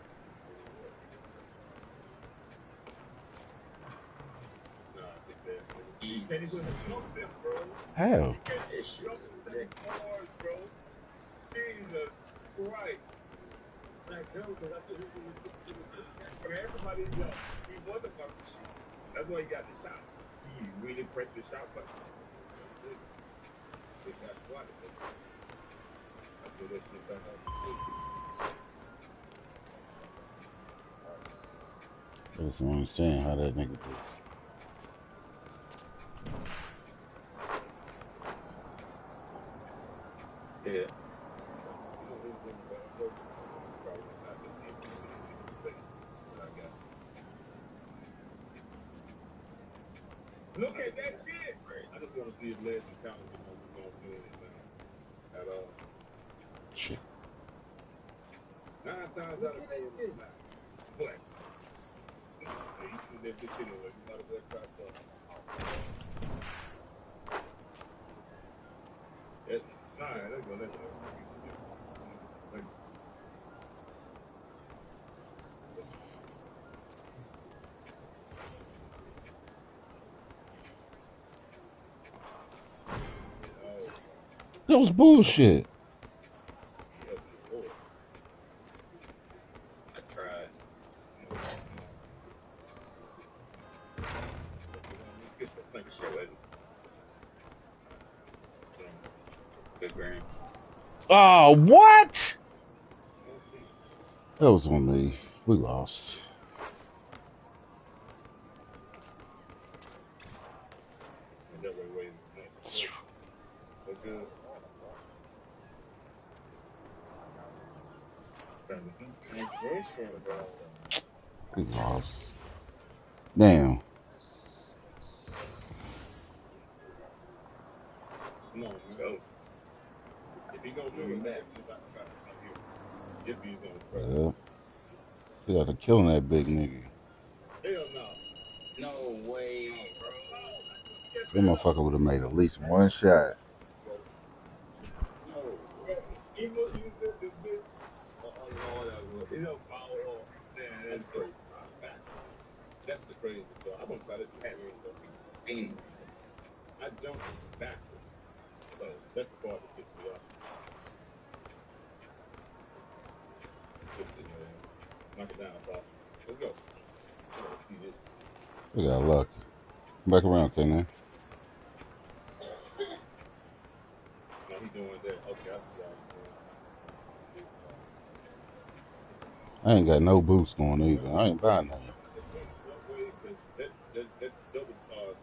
You can't even jump them, bro. How? You can't even jump them bars, bro. Jesus Christ. Like, no, because I thought he was everybody jump. He wasn't about to shoot. That's why he got the shots. He really pressed the shot button. It got swatted. I threw that shit back out the foot. I just don't understand how that nigga just. Yeah. Look at that shit! I just want to see if Les and Talent gonna do anything at all. Shit. 9 times out of 10, it's not. But you shoot that bitch anyway. You might as well try something. All right, let's go. That was bullshit. I tried. Shit with good green. Oh, what? That was on me. We lost. Transition, bro. We lost. Damn. Come on, let's go. If he gonna do it, man, he's about to try to come here. If he's gonna try. Yeah. We got to killing that big nigga. Hell no. No way, bro. That motherfucker would have made at least one shot. No way. Even though you did the bitch, whatever, it don't fall off. Man, that's crazy. That's the crazy part. I'm gonna try this again, though. I jumped backwards. So that's the part that pissed me off. Knock it down, boss. Let's go. Let's see this. We got lucky. Back around, K9. No, he doing that. Okay, I see how he's doing. I ain't got no boost going either. I ain't buying nothing. That double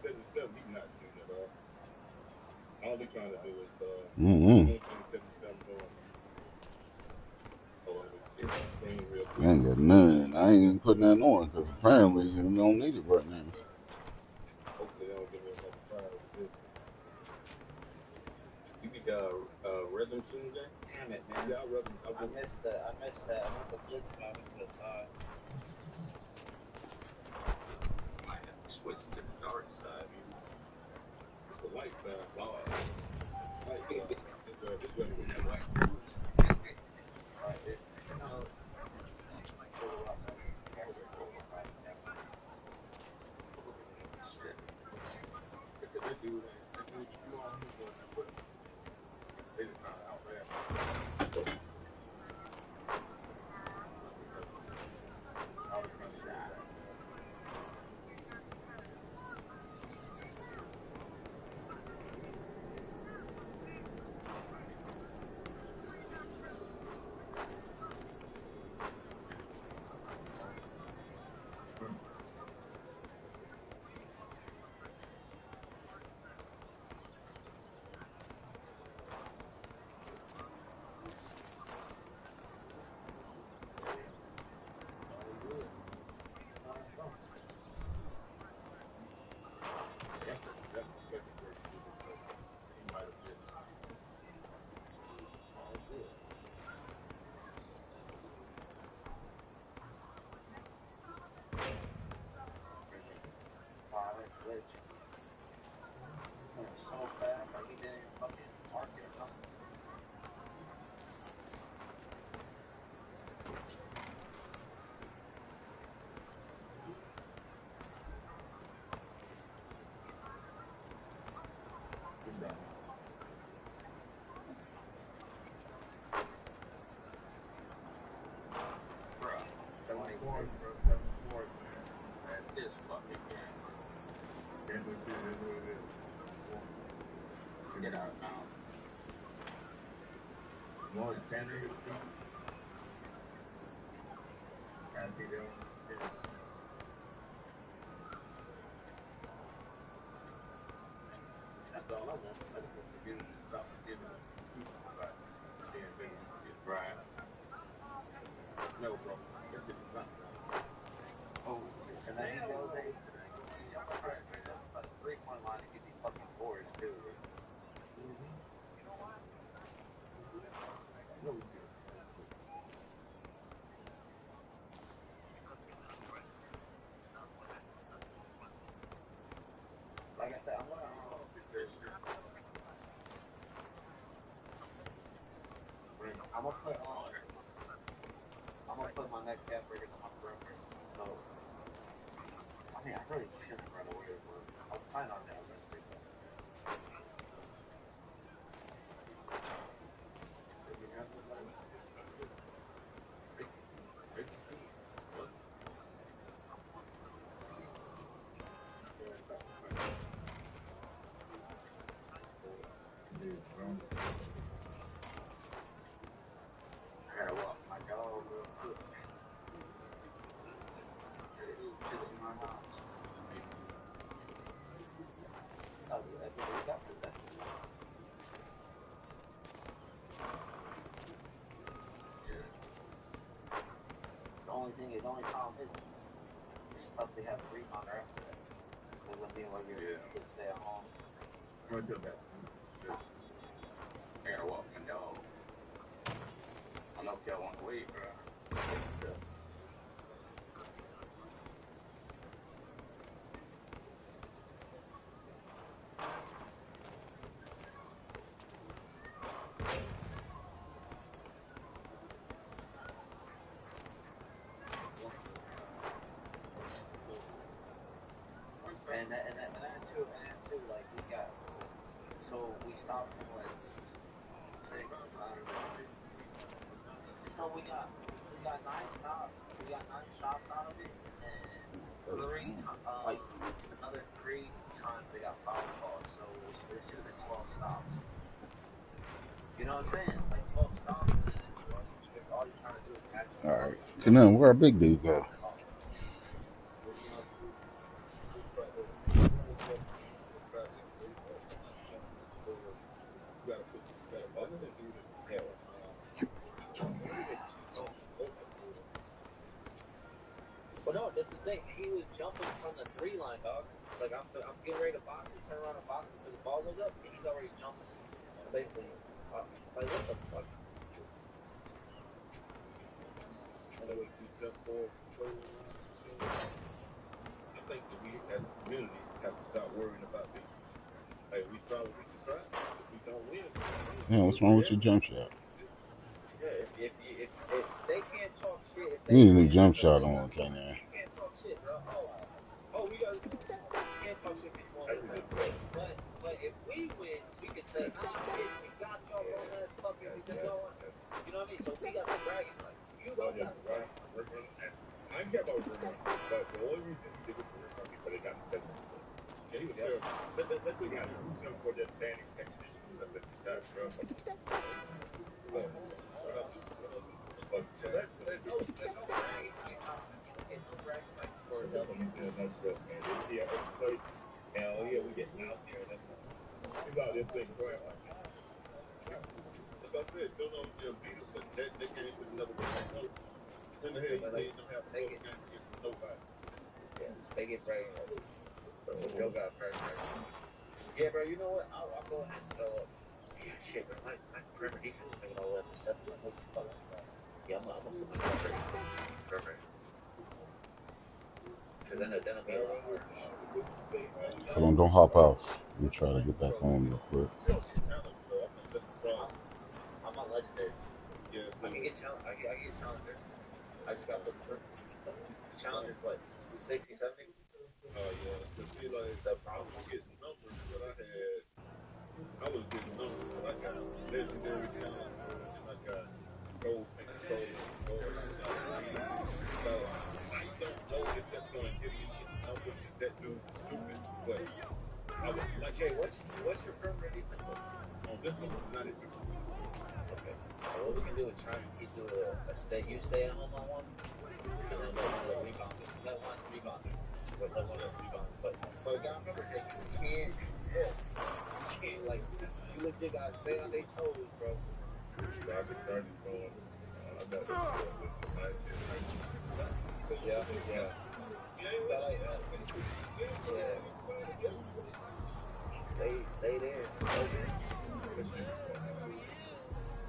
77, he's not shooting at all. All they're trying to do is 77 doing. Oh, None. I ain't even putting that on because apparently you don't need it right now. Hopefully they don't give me another prize with this. You be rhythm shooting game? Damn it, man. Yeah, I missed that. I went to blitz, but I went to the side. Might have to switch to the dark side. It's the light side. Light side. It's ready with That me. white noise. Right. You know, there's a lot better than basketball. Shit. Because that dude, you on his but they just trying to outlast me. I was trying to get it back. That's the second worst shooter, but he might have missed. All good. That glitch. Went so fast, like he didn't even fucking mark it or nothing. Good shot. Bruh. 7 26. points, bro. 7 points, man. This fucking game, bro. Can't do shit. That's what it is. 7 points. Get out of bounds. More standing with the feet. I think they don't do shit. That's all I want. I just want to get him to stop giving excuses about being better than this. Right. No, bro. That shit is not going. Oh, And then he hell goes, no. he jumps for the 3-point line to give you fucking boards too, bro. Mm-hmm. No shit. Like I said, Get that shit. I'm gonna put my next gap breakers on my perimeter. So I mean, I really shouldn't run away, but I'll plan on that eventually. But If you have nobody to get that shit, make the shoot. Fuck it. Yeah, stop complaining. Yeah, bro. I gotta walk my dog real quick. It's pissing my house. I'll do that. You got to do that. The only problem is it's tough to have a rebounder after that. Because I mean, like you could stay at home. I'm gonna tell that. Shit. I gotta walk my dog. I don't know if y'all want to wait, bro. Yeah. And that too, like we stopped them what 6, 9. So we got 9 stops. We got 9 stops out of it, and then another 3 times they got foul calls. So it should have been 12 stops. You know what I'm saying? Like 12 stops, and then all you're trying to do is match up All right. points. Come on, where our big dude go? What you gonna have to do? Just try to you almost got to try to wait up. Or you gotta bump that dude in the head. Both the dude. like I'm getting ready to box and turn around and box him because the ball goes up and he's already jumping. So basically, like what the fuck? Anyway, 2 step forward, close around. I think that we, as a community, have to stop worrying about being. Hey, we try what we can try. If we don't win, we don't win. Yeah, what's wrong with your jump shot? Yeah, if they can't talk shit, if You they need a new win, jump because shot they on, got, K9. you can't talk shit, bro. Oh, we got, you can't talk shit because you won this time. But if we win, we can say, bitch, we got y'all on that fucking because y'all, you know what I mean? So we got the bragging rights. You don't got the bragging rights. I didn't care about Rim Run, but the only reason he did it for Rim Run because they got the 7 on foot. Yeah, he was terrible. Let's He look got at it. 2 7 for just standing exhibition with a missing shot, bro. Come on. What else? But So there's no bragging rights. You don't get no bragging rights for a look at W. him in a nutshell, man. They see our play, and oh yeah, we getting out there. That's all. He's out there playing crap like that. That's what I said. Don't know if they'll beat us, but that game should have never been that close. When the hell you seen them have a close game against nobody? Yeah, they get bragging rights. So Joe got bragging rights. Yeah, bro. You know what? I'll go ahead and throw up. Yeah, shit, bro. My perimeter defense is making all the way up to 7. Holy fuck. Yeah, I'm gonna put my perimeter. Because then it'll be a lot harder. Don't hop out. Let me try to get back on real quick. I'm on legendary. Yeah, I can get challenge. I can get challenger. I just got to put the perimeter defense up. Challenger's what? 60, 70? yeah. Cause see, like I was getting numbers, but I was getting numbers, but I got legendary challenger and I got gold paint controller and gold like green. So I don't know if that's gonna give me any numbers if that dude is stupid, but I would like. Jay, what's your perimeter defense look? On this one, 92. Okay. So what we can do is try to keep do a stay. You stay at home on one, and then let one of the rebounders. Let one rebounder. But let one of the rebounders. But gotta remember, Jay, you can't like you legit gotta stay on their toes, bro. So I've been trying to go on. I got this for my shit, right? Yeah. Stay there.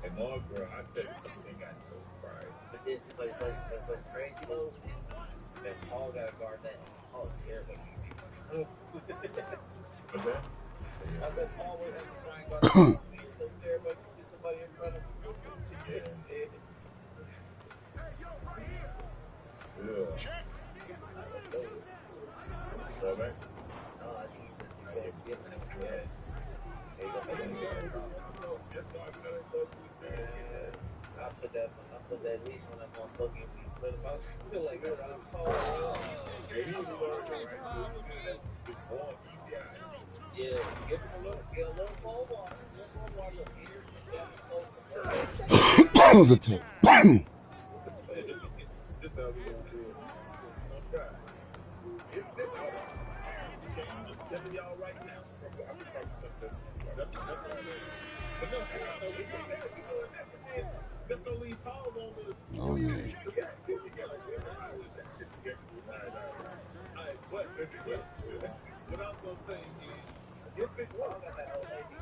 And Mark, bro, I tell you something, they got no pride. But what's crazy though is that Paul got to guard that. Paul terrible at keeping people. What's that? I said Paul would have to try and guard that. He's so terrible at keeping somebody in front of him. Yeah. Let's go. Ball back? No, I think he said he's going to get him. Yeah. There you go. I put that leash on that motherfucker and we put him out. Like, I'm Paul. And he was already right. So he did that with ball easy out. Yeah, get a little more water. A little more water. Look, here, it's got to flow. The tape. This how we gonna do it. We gonna try. If this works, I'm telling y'all right now. That's what I'm saying. But no, we doing that. We doing that. But then that's gonna leave Paul on the. Oh yeah. But what I was gonna say is, if it works,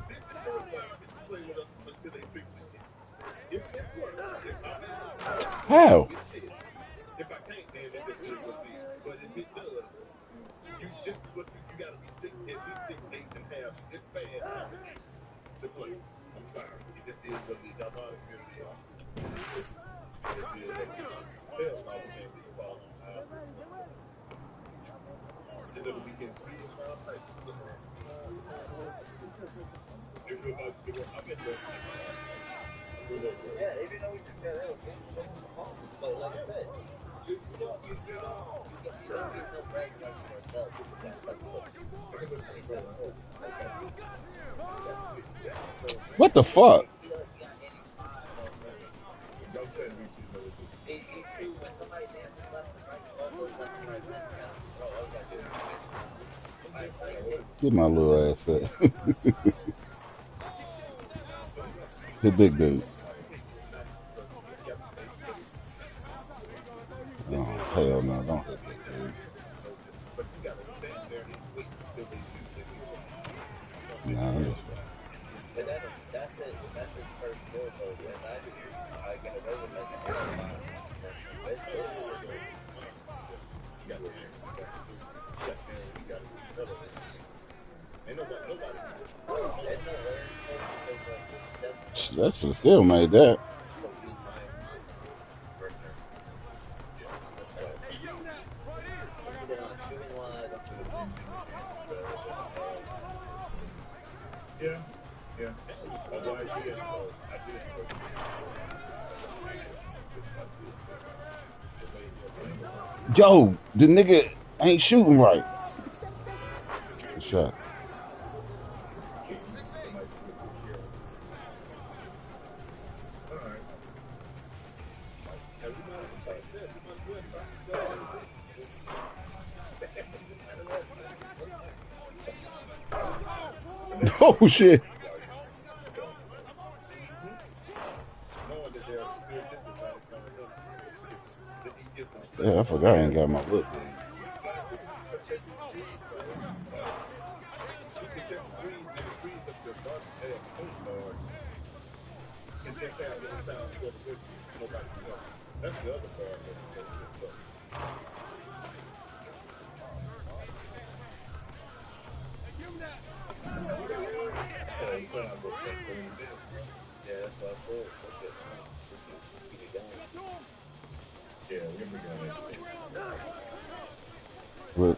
this is gonna learn to play with us until they fix the shit. If this works, if I'm able to How? with this, if I can't, then it just is what it is. But if it does, this is what you got to be at least 6'8" and have this fast combination to play. I'm sorry, it just is what it is. Y'all know how the community is. It just is. Hell no, we can't leave Paul on high. This other weekend, trees and all types of stuff. Yeah, even though we took that L, but like I said, you don't get no bragging rights for a dub. That's 7 foot. I mean 7 foot. What the fuck? He got 85 though, bro. He too, when somebody dances left and right, all goes left and right, left and right. Bro, all you gotta do is Get my little ass up. The big dude. Oh, hell no, don't hit that dude. But you got to stand there and wait. nobody can just There's no wearing code because like them That should still made that. so use my partner. That's why. Don't put it on shooting wise. Don't put it on defense. But it's just Yeah. Yeah. Although I did enjoy Yo, the nigga ain't shooting right. Good shot. Alright. everybody like that. Everybody good. Oh shit. Knowing that they're good disadvantage on him, that he gets on Yeah, I forgot I ain't got my look. he contested threes, and the threes that the garbage had the point guard, and just have it inside for the good. Nobody can help. That's the other part that's messed up. yeah, that's what I said. Okay. Keep it going. Yeah, we're gonna be going But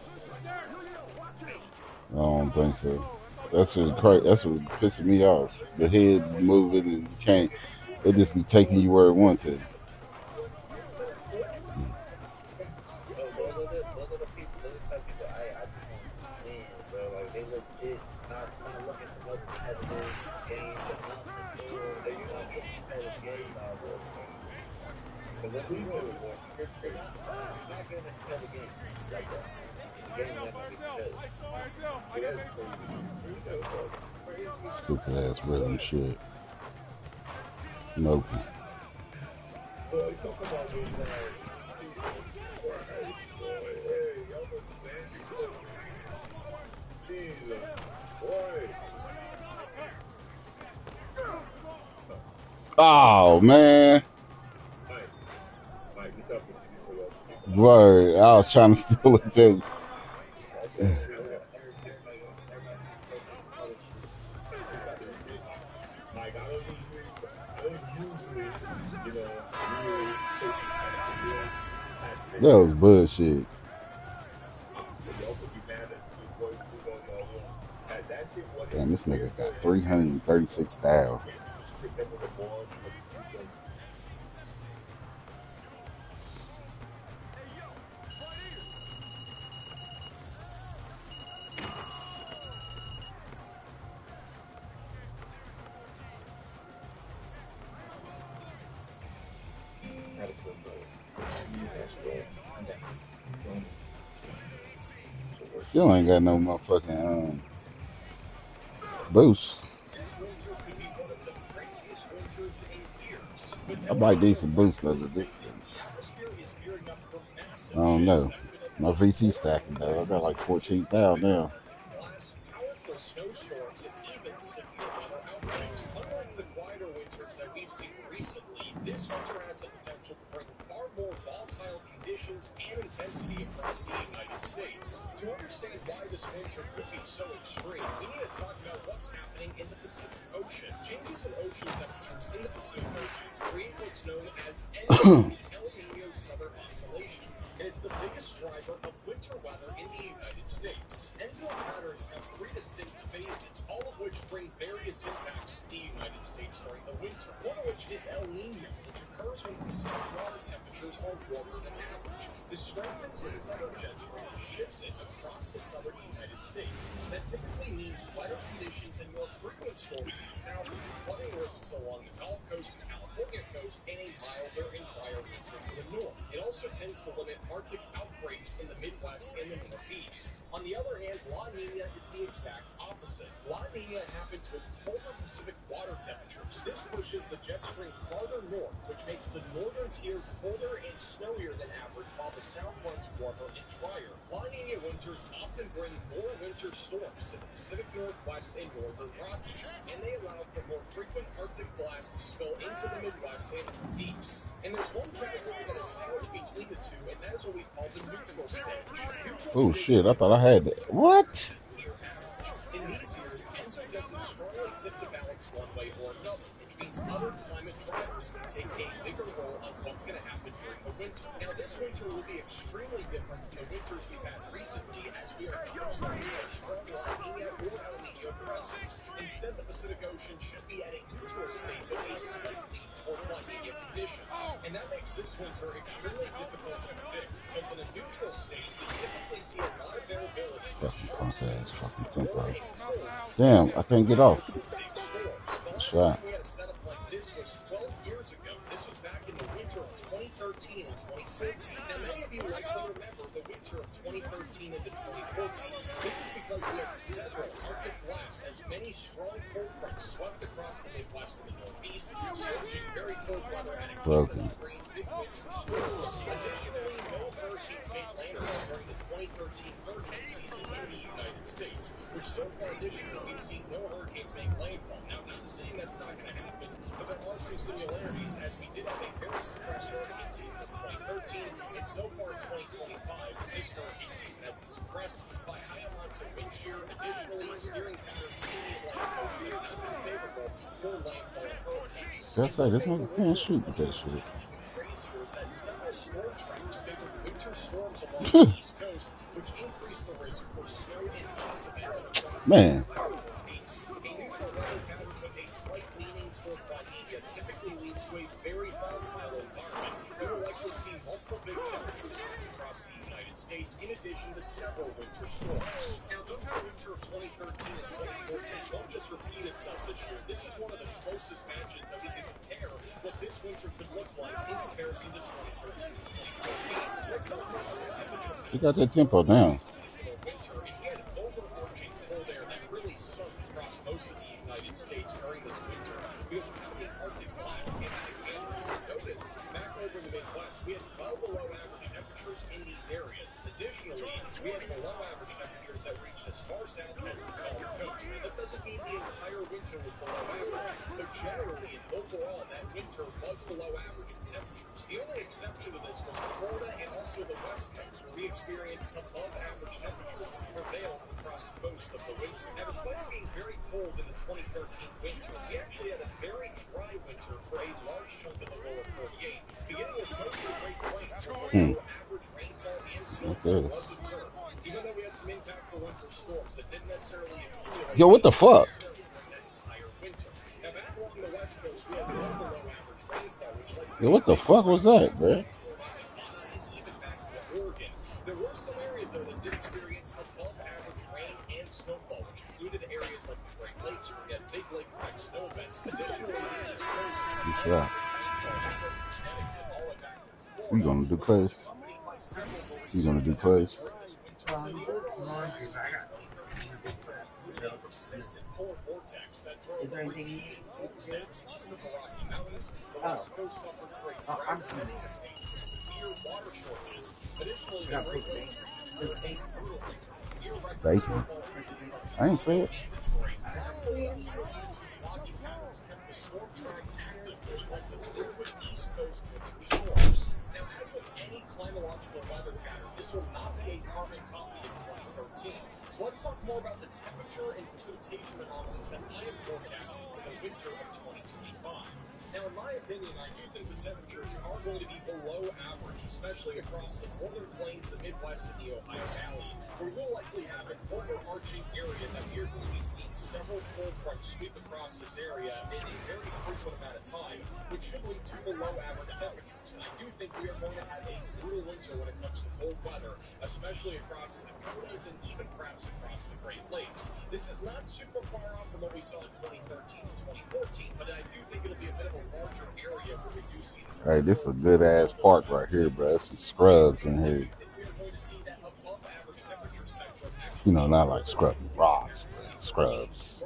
I don't think so. That's what crazy. That's what pissing me off. The head moving and you can't. It just be taking you where it wants to. Yo, those are the people. Those are the type of people I just want to win, bro. Like they legit not trying to look at no competitive games or nothing. They want to play the game out of it. Because if we win, you're not getting a competitive game like that. The game not gonna be competitive. Stupid ass rhythm shit. Nope. Boy, talk about this guy. Hey, y'all understand? Jesus, boy. Oh man. Mike, this opportunity for y'all to get the Word. I was trying to steal it too. That's what everybody focus on other shit. Mike, I don't usually, really take That was bullshit. y'all could be mad at me for what y'all want. That shit wasn't Damn, this nigga got 336,000. strict them with the ball for these people. Still ain't got no motherfucking boost. I might need some boost under this thing. I don't know. My VC stacking though. I got like 14,000 now. Powerful snowstorms and even severe weather outbreaks. Unlike the quieter winters that we've seen recently, this winter has the potential to bring far more volatile conditions and intensity across the United States. To understand why this winter could be so extreme, we need to talk about what's happening in the Pacific Ocean. Changes in ocean temperatures in the Pacific Ocean create what's known as El Nino Southern Oscillation, and it's the biggest driver of winter weather in the United States. Enzo patterns have three distinct phases, all of which bring various impacts to the United States during the winter. One of which is El Nino, which occurs when Pacific water temperatures are warmer than average. This strengthens the southern jet stream and shifts it across the southern United States. That typically means wetter conditions and more frequent storms in the south, with flooding risks along the Gulf Coast and California coast, and a milder and drier winter for the north. It also tends to limit Arctic outbreaks in the Midwest and the Northeast. On the other hand, La Nina is the exact opposite. La Nina happens with colder Pacific water temperatures. This pushes the jet stream farther north, which makes the northern tier colder and snowier than average, while the south runs warmer and drier. La Nina winters often bring more winter storms to the Pacific Northwest and northern Rockies, and they allow for more frequent Arctic blasts to spill into the Midwest and Northeast. And there's one category that is sandwiched between the two, and that is what we call the neutral stage. Oh shit, I thought I had that. What? In In these years, Enzo doesn't strongly tip the balance one way or another, which means other climate drivers can take a bigger role on what's going to happen during the winter. Now, this winter will be extremely different from the winters we've had recently, as we are not expecting a strong La Nina or El Nino presence. Instead, the Pacific Ocean should be at a neutral state with a slight lean towards La Nina conditions. And that makes this winter extremely difficult to predict, because in a neutral state, we typically see a lot of variability with sharp seas Fucking or tempo. a cold. Damn, I can't get off. Big storms. The last Shot. time we had a setup like this was 12 years ago. This was back in the winter of 2013 and 2014. Now, many of you likely remember the winter of 2013 into 2014. This is because we had several Arctic blasts, as many strong cold fronts swept across the Midwest and the Northeast, surging very cold weather and Broken. bringing big winter storms. Additionally, no hurricanes made landfall during the 2013 hurricane season in the United States, which so far this year we've seen no hurricanes make landfall. Now, I'm not saying that's not going to happen, but there are some similarities, as we did have a very suppressed hurricane season in 2013, and so far in 2025, this hurricane season has been suppressed by high amounts of wind shear. Additionally, steering patterns in the Atlantic Ocean have not been favorable for landfall hurricanes. Just say this nigga can't shoot with that shit. Crazier is that several storm tracks favored winter storms along the East Coast, which increase the risk for snow and ice events across the entire Northeast. A neutral weather pattern with a slight leaning towards La Nina typically leads to a very volatile environment. We will likely see multiple big temperature swings across the United States, in addition to several winter storms. Now, though the winter of 2013 and 2014 won't just repeat itself this year, this is one of the closest matches that we can compare what this winter could look like in comparison to 2013 and 2014. So let's talk about the temperature. You got that tempo down. Winter, and we had an overarching cold air that really sunk across most of the United States during this winter because of how many Arctic blasts came out of Canada. Notice, back over in the Midwest, we had well below average temperatures in these areas. Additionally, we had below average temperatures that reached as far south as the Gulf Coast. Now, that doesn't mean the entire winter was below average, but generally and overall, that winter was below average for temperatures. The only exception to this was Florida and also the West Coast, where we experienced above average temperatures which prevailed across most of the winter. Now, despite it being very cold in the 2013 winter, we actually had a very dry winter for a large chunk of the lower 48, beginning with most of the Great Plains, where average rainfall and snowfall was observed, even though we had some impact for winter storms that didn't necessarily accumulate. Yo, what the fuck? That entire winter. Now, back along the West Coast, we had well below average rainfall, which led to Yo, what the fuck was that, bro? even back to Oregon. There were some areas though that did experience above average rain and snowfall, which included areas like the Great Lakes, where we had big lake effect snow events. Additionally, the East Coast, we gonna do class. We gonna do class. Polar vortex that drove Is there anything you need? cold snaps east of the Rocky Mountains. The West Coast suffered great drought, sending the states with severe water shortages. Additionally, the Great Lakes region endured a brutal winter. Bacon. I ain't say it. Lastly, Rocky Mountains kept the storm track active, which led to frequent East Coast winter storms. Now, as with any climatological weather pattern, this will not be a carbon copy of 2013. So let's talk more about the temperature and precipitation anomalies that I am forecasting for the winter of 2025. Now, in my opinion, I do think the temperatures are going to be below average, especially across the northern plains, the Midwest, and the Ohio Valley, where we'll likely have an overarching area that we are going to be seeing several cold fronts sweep across this area in a very frequent amount of time, which should lead to below average temperatures. And I do think we are going to have a brutal winter when it comes to cold weather, especially across the Dakotas and even perhaps across the Great Lakes. This is not super far off from what we saw in 2013 and 2014, but I do think it'll be a bit of a larger area where we do see the Hey, this is a good ass park right here, bro. There's some scrubs in here. You know, not like scrubbing rocks, but scrubs.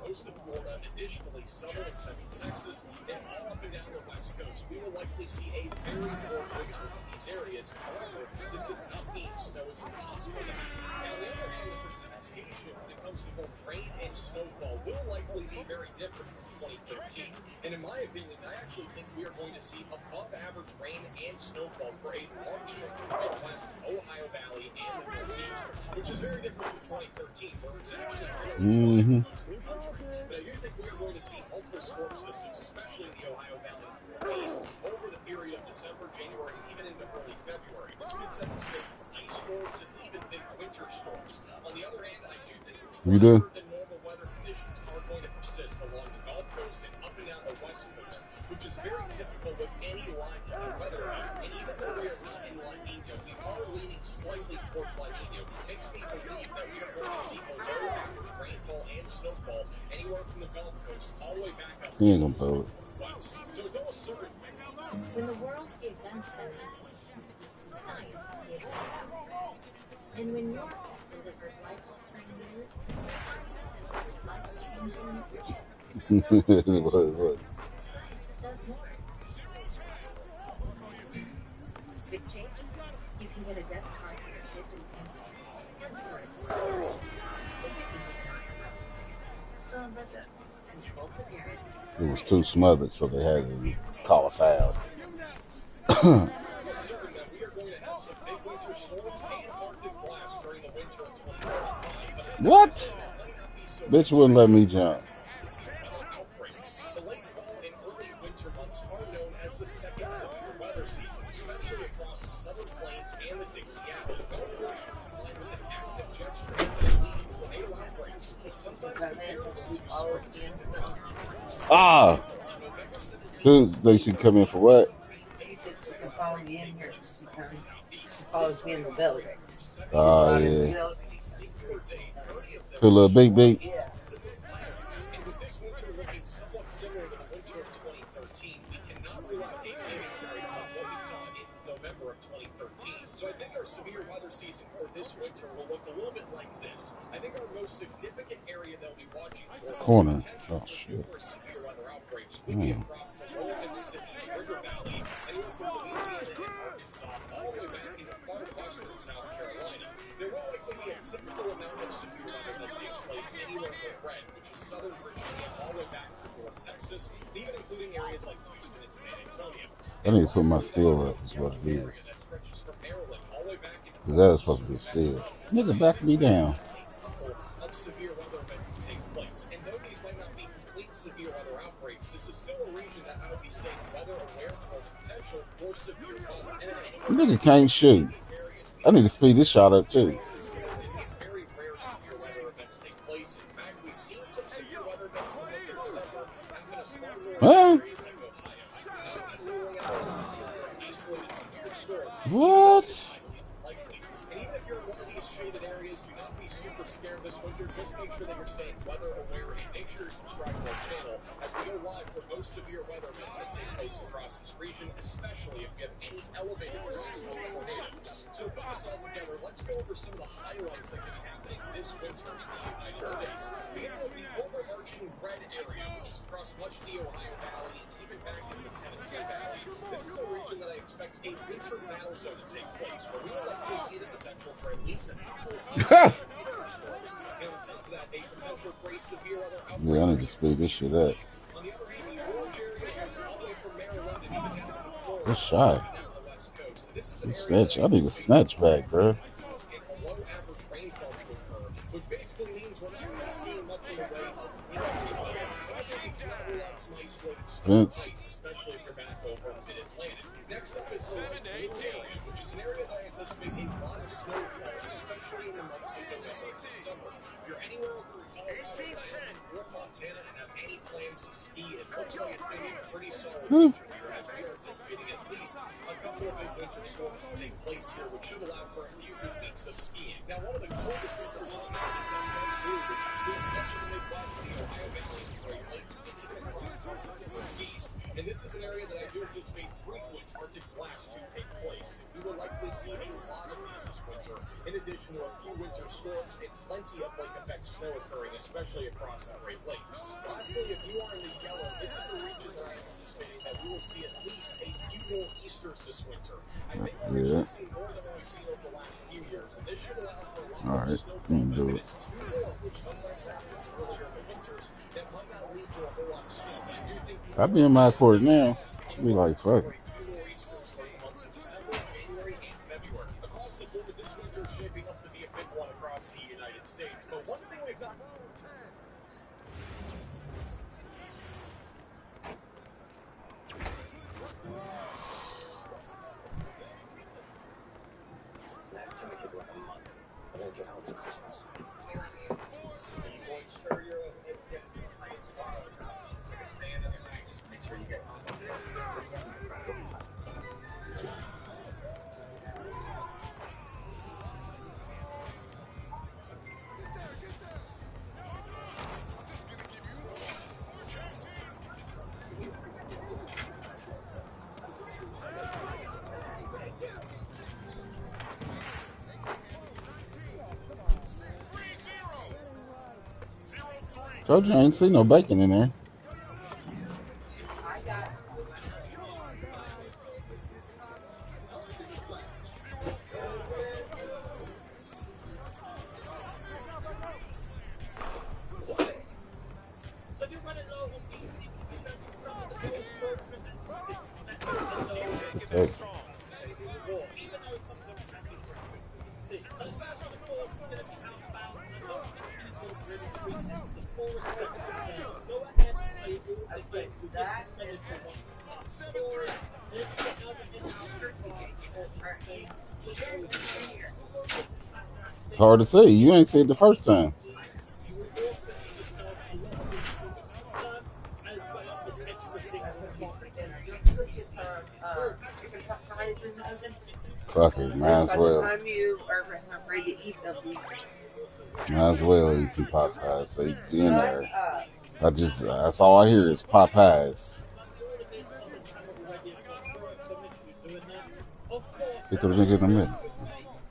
Most of Florida, additionally, southern and central Texas, and all up and down the West Coast, we will likely see a very cold winter in these areas. However, this does not mean snow is impossible to happen. Now, on the other hand, the precipitation when it comes to both rain and snowfall will likely be very different from 2013. 2013. And in my opinion, I actually think we are going to see above average rain and snowfall for a large chunk of the Midwest, Ohio Valley, and the Northeast, which is very different from 2013, where it was actually fairly dry for most of the country. But I do think we are going to see multiple storm systems, especially in the Ohio Valley and the Northeast, over the period of December, January, and even into early February. This could set the stage for ice storms and even big winter storms. On the other hand, I do think drier than normal weather conditions are going to persist along the Gulf Coast and up and down the West Coast, which is very typical with any La Nina weather pattern. And even though we are not in La Nina, we are leaning slightly towards La Nina, which makes me believe that we are going to see below average rainfall and snowfall anywhere from the Gulf Coast all the way back up to the West. So it's almost certain. When the world gave them 7 minutes, science gave them answers. And when your pet delivered life-altering news, life-changing nutrition. What? Science does more. With Chase, you can get a debit card for your kids and family. And towards still on budget. Controlled for parents. It was too smothered, so they had to call a foul. Certain that we are going to have some big winter storms and Arctic blasts during the winter of 2025. What? Bitch wouldn't let me jump. The late fall and early winter months are known as the second severe weather season, especially across the southern plains and the Dixie Valley. Gulf pressure combined with an active jet stream can unleash tornado outbreaks, sometimes comparable to they should come in for what? Follow me in here because he follows me in the building. Oh, yeah. Put a little big. Yeah. And with this winter looking somewhat similar to the winter of 2013, we cannot rule out a pivot period of what we saw in November of 2013. So I think our severe weather season for this winter will look a little bit like this. I think our most significant area they'll be watching for potential for severe weather outbreaks will be across the lower Mississippi and River Valley, anywhere from Louisiana and Arkansas all the way back into far western South Carolina. There will likely be a typical amount of severe weather that takes place anywhere but red, which is southern Virginia all the way back to North Texas, even including areas like Houston and San Antonio. I need to put my steel up, is what it is. Because that was supposed to be steel. Nigga, back me down. Severe weather events to take place. And though these might not be complete severe weather outbreaks, this is still a region that I would be staying weather aware for the potential for severe weather. Nigga can't shoot. I need to speed this shot up too. Very rare severe weather events take place. In fact, we've seen some severe weather events in the December happen as far north areas like Ohio. Not ruling out potential for isolated severe storms. What? And even if you're in one of these shaded areas, do not be super scared this winter. Just make sure that you're staying weather aware and make sure you're subscribed to our channel as we go live for most severe weather events that take place across this region, especially if we have any elevated risks of tornadoes. So to put this all together, let's go over some of the highlights that are going to be happening this winter in the United States. We have the overarching red area, which is across much of the Ohio Valley and even back into the Tennessee Valley. This is a region that I expect a winter battle zone to take place, where we will likely see the potential for at least a couple of winter storms. And on top of that, a potential for a severe weather outbreak. Yeah, I need to speed this shit up. On the other hand, the orange area goes all the way from Maryland and even down to Florida. Good shot. Snatch. I need a snatch back, bro. Below average rainfall to occur, which basically means we're not really seeing much in the way of winter rainfall. However, we cannot rule out some isolated storm ice, especially if you're back over in the Mid-Atlantic. Next up is the light blue area, which is an area that I anticipate a lot of snowfall, especially in the months of November and December. If you're anywhere over in Colorado, North Montana, and have any plans to ski, it looks like it's going to be a pretty solid winter here, as we are anticipating at least a couple of big winter storms to take place here, which should allow for a few good weeks of skiing. Now, one of the coldest winters on the map is that light blue, which includes much of the Midwest, the Ohio Valley, the Great Lakes, and even across parts of the Northeast. And this is an area that I do anticipate frequent Arctic blasts to take place. And we will likely see a lot of these this winter, in addition to a few winter storms and plenty of lake effect snow occurring, especially across the Great Lakes. Lastly, if you are in the yellow, this is the region where I'm anticipating that we will see at least a few nor'easters this winter. I think we're actually seeing more than what we've seen over the last few years, and this should allow for a lot more snowfall. It is too warm, which sometimes happens earlier in the winters, that might not lead to a whole lot of snow. But I do think I'd be in my court now. I'd be like, fuck it. Nor'easters for the months of December, January, and February. Across the board, this winter is shaping up to be a big one across the United States. But one thing we've got. Next time it's like a month. I didn't get home for Christmas. Are you going sure you're okay with getting to the plane tomorrow or not? So I can stay another night just to make sure you get home okay. You'll be fine. Told you I ain't see no bacon in there. I got So if you're running low on BC, we send you some of the most broken and consistent methods that know Okay. war, even though some of them can be frustrating to see. But the first one, of course, is going to be outbound, and I don't think anyone really treat them with the full respect that deserves. Go ahead and play all the games. We get suspended for one half scoring, and then you get another in-house for Spain. Hard to say. You ain't see it the first time. You will also give yourself a lot of resources to turn, as well as extra things on top for that dinner. you Don't you put your chicken fries in the oven? Fuck it. Might And as by the well. time you are ready to eat, they'll be Might as well eat some pot pies. So you be in shut there. up. That's all I hear is pot pies. all of this on the channel already, I'm not sure, so make sure you're doing that. Of course, Hit the nigga in the middle.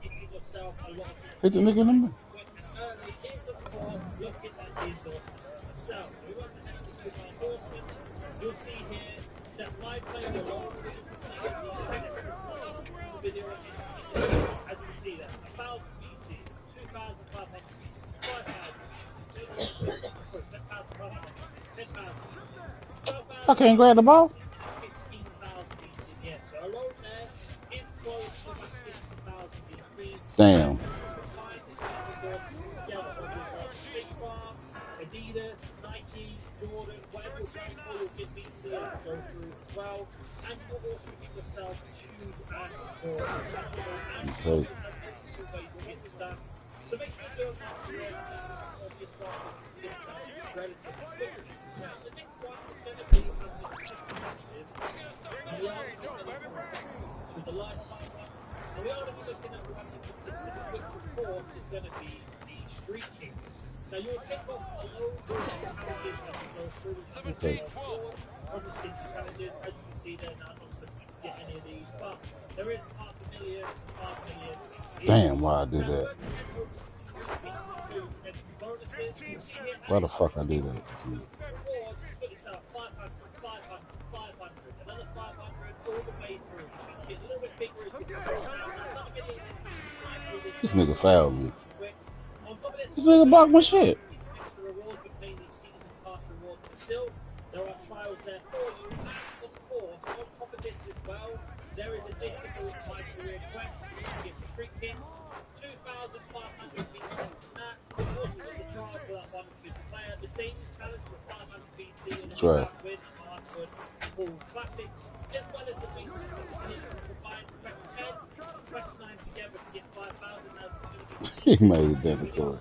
getting yourself a lot of Hit the nigga in the middle. quick and early is, of course, looking at the endorsements themselves. So we want to head over to our endorsements. You'll see here that my playing alone the video as you can see there, 1,000 BC, 2,500 BC, 5,000 BC, 10,500 BC, 10,000 BC, 12,000 I can't grab the ball. 15,000 BC. Yeah, so alone there is close to about 50,000 BC. Damn. Adidas, Nike, Jordan, whatever you're going for, you'll get BC as you go through as well. And you will also get yourself shoes and boards. Okay. So make sure you're doing that on this one relatively quickly. So the next one is going to be some of the matches. And we are to the lifetime ones. And we are going to be looking at one in particular, which of course is going to be the Street King. Now you'll take off a load of challenges as we go through the boards on the city challenges. As you can see, they're not looking to get any of these, but there is 500,000 to 500,000. Damn, why I do that? Why the fuck I do that? Another 500 all the way through. Get a little bit bigger as you go down. This nigga fouled me. On top of this, This nigga blocked my shit. extra rewards, but mainly season pass rewards. But still, there are trials there for you. And of course, on top of this as well, there is additional My Career Quest. You can get the Street Kings, 2,500 BC from that. Of course, you got the trial for that 150 player. The daily challenge for 500 BC and the win and hardwood full classics, as well as the weekly combined press 10, press 9 together to get 5,000. He made it mandatory.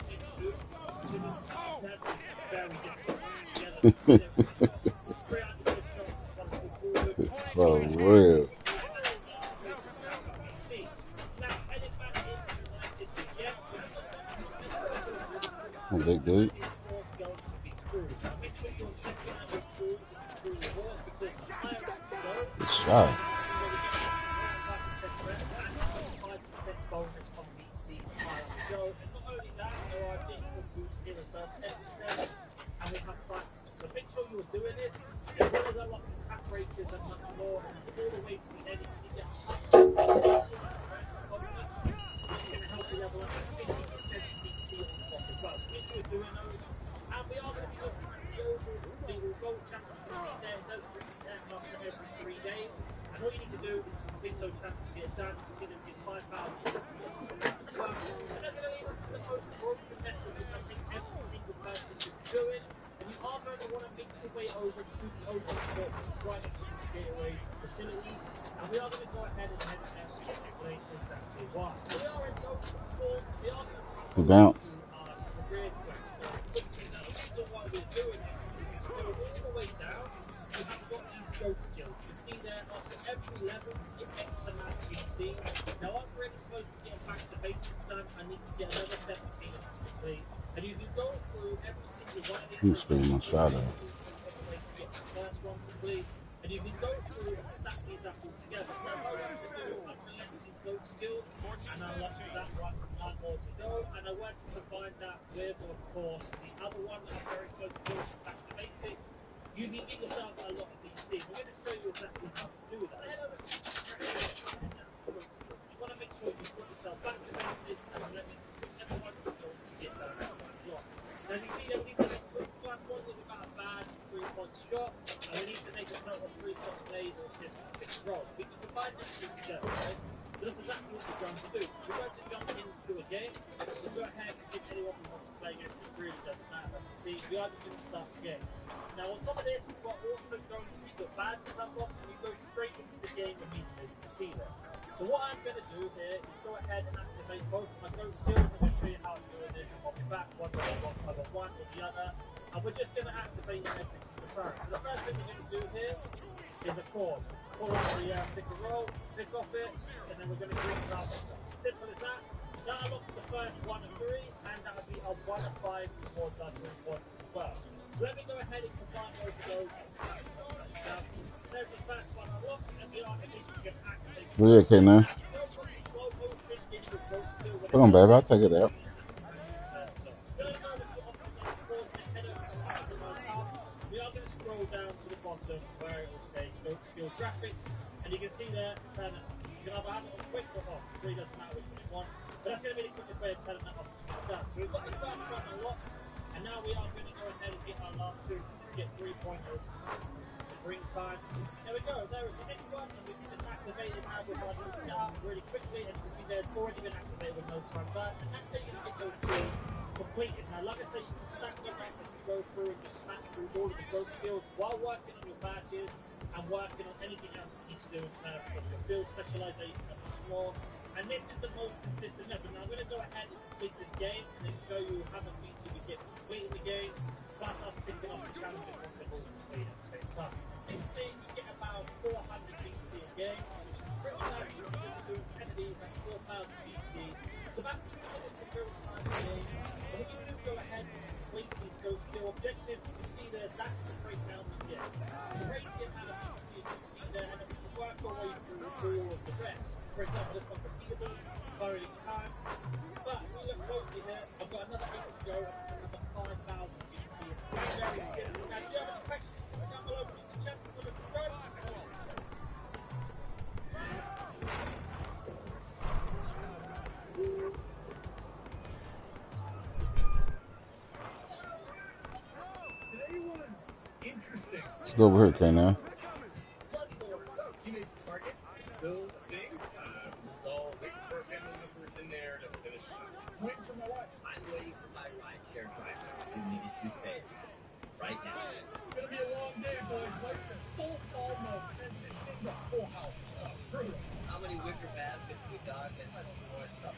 For real. Big dude. Good shot. Bonus on BC's pile to go. And not only that, there are additional boosts here as well. 10%, and we have 5%. So make sure you're doing this, as well as unlocking pack breakers and much more. And all the way to the end, you get 100% bonus, which can help you level up to 50% BC on top as well. So make sure you're doing those. And we are going to be looking at the overall World Championship. You can see there, it does your way over to the open court, which is right next to the gateway facility. And we are going to go ahead and head there and explain exactly why. We are in no form. We are going to pop He over bounced. to our careers quest very quickly. Now, the reason why we're doing this is if you scroll all the way down, we have got these GOAT skills. You can see there, after every level, you get X amount of BC. Now, I'm really close to getting back to basics time. I need to get another 17 of this complete. And you can go through every single one of these He's processes screaming my all shot the way out. through to the way to get the first one complete. And you can go through and stack these up all together. So if I want to do unrelenting GOAT skills, and I'll up to that one, 9 more to go. And I want to combine that with, of course, the other one that I'm very close to, which is back to basics. You can get yourself a lot of BC. We're going to show you exactly how to do that. Head over to GOAT skills. You want to make sure you put yourself back to basics and remember whichever one you're going to get done at 1 o'clock. As you see, we need to make 3 points with about a bad 3-point shot, and we need to make a total of 3 shots made or assists to pick and roll. We can combine these two together, right? So this is exactly what we're going to do. So we're going to jump into a game. We'll go ahead and pick anyone we want to play against. It really doesn't matter as a team. We are going to start the game. Now, on top of this, we've got also going to get your badges unlocked, and you go straight into the game immediately, as you can see there. So what I'm going to do here is go ahead and activate both of my GOAT skills. I'm going to show you how I'm doing it. I'll be back one by one, either one or the other. And we're just going to activate them every single time. So the first thing we're going to do here is, of course, pull out the pick and roll, pick off it, and then we're going to bring it up. Simple as that. That unlocks the first 1 of 3, and that will be a 1 of 5 towards our 3-point as well. So let me go ahead and combine both of those. Now, there's the first one unlocked, and we are immediately going to activate it. Where you at, now? Slow motion in your GOAT skill. Come on, baby. I'll take it out. We are going to scroll down to the bottom where it will say GOAT skill graphics, and you can see there, turn it. You can either have it on quick or off. It really doesn't matter which one you want. But that's going to be the quickest way of turning that off to get it done. So we've got the first one unlocked, and now we are going to go ahead and get our last 2 to get 3-pointers. Ring time. There we go. There is the next one, and we can just activate it now with our new setup really quickly. And you can see there's already been activated with no time done. And that's how you can get those 2 completed. Now, like I say, you can stack them up as you go through and just smash through all of the GOAT skills while working on your badges and working on anything else you need to do in terms of your field specialization and much more. And this is the most consistent method. Now, I'm going to go ahead and complete this game and then show you how much BC we get completing the game, plus us ticking off the challenges once they've all completed at the same time. You can see you get about 400 BC a game, which is pretty nice. You're going to do 10 of these, that's 4,000 BC. It's about 2 minutes of real time a game. And when you do go ahead and complete these GOAT skill objectives, you can see there, that's the breakdown we get. The crazy amount of BC you can see there, and then we can work our way through all of the rest. For example, this one's repeatable, fire each time. But if we look closely here, I've got another 8 to go, and it's another 5,000 BC. Very simple. Now, if you have any questions, put down below. You can chat with us. Go. Today was interesting. Let's go over here, okay, now. Teenage Target still a thing. We're still waiting for family members in there to finish. Waiting for my wife. I'm waiting for my rideshare driver to do his toothpaste right now. It's gonna be a long day, boys. Wife's in full fall mode, transitioning to Full House. Brutal. How many wicker baskets are we talking? More stuff.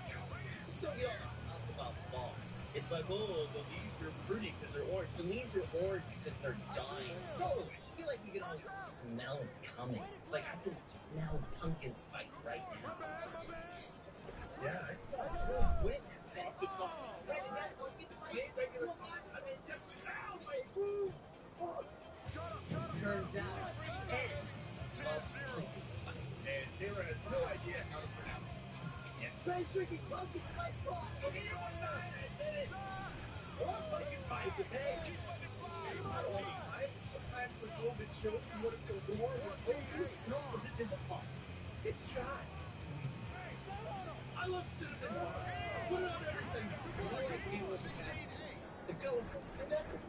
So you don't talk about fall. It's like, oh, the leaves are pretty because they're orange. The leaves are orange because they're dying. Go! I feel like you can always smell it coming. It's like I can smell pumpkin spice right now. Yeah, I smell it too. Wait, off the top. Wait, is that pumpkin spice? Regular pot? I mean, turns out, and pumpkin spice. And Sarah has no idea how to pronounce it. Try drinking pumpkin spice pot. Okay, you want that? Or pumpkin spice, okay? Sometimes let's hold it shows you what it's going to do. No, this isn't fun. It's chai. I love cinnamon. Put it on everything. The go and everything.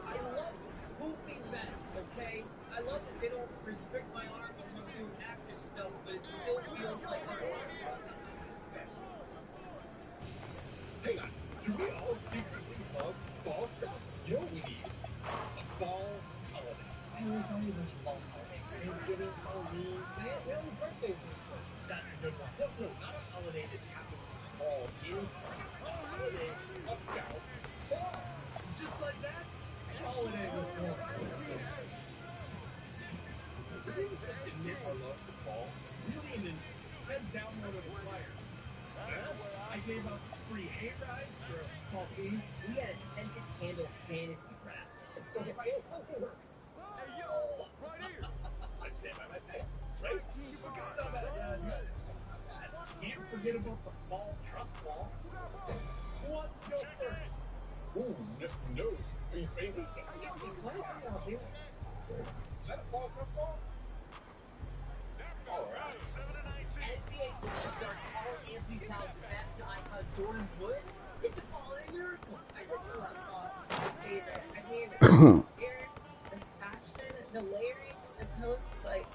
I love goofy mess, okay? I love that they don't restrict my arms from doing active stuff, but it still feels like Hang on. Do we all secretly love ball stuff? You know what we gave out free hayrides for a small fee. We had a scented candle fantasy draft. Oh, I stand by my pay, right? It's not bad. Yeah, it's good. Not bad. Can't forget about the fall trust ball. Who wants to go first? Ooh, no. Are you crazy? Excuse me, what are y'all doing? Is that a fall trust ball? All right. NBA superstar Carl Anthony Towns fashion icon Jordan Wood is the holiday miracle. I just love balls. My favorite. I mean, the spirit, the fashion, the layering, the coats, like,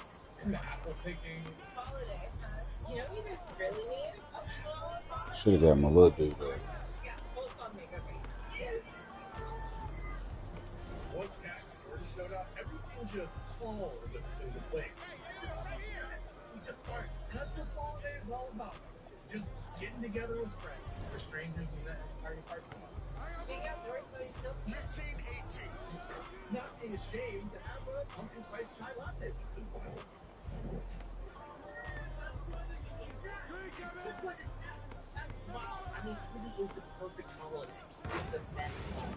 Some apple picking. holiday, huh? You know what you guys really need? A blow-up bar. Should have got my little dude though. Yeah, full on makeup. Once Cat and Jordan showed up, everything just falls into place. We just learned. That's what fall day is all about. Just getting together with friends. For strangers in that party park. You got doors, but you still can't. 15-18. Not being ashamed to have a pumpkin spice chai latte once in a while. Wow, I mean, it really is the perfect holiday. It's the best one.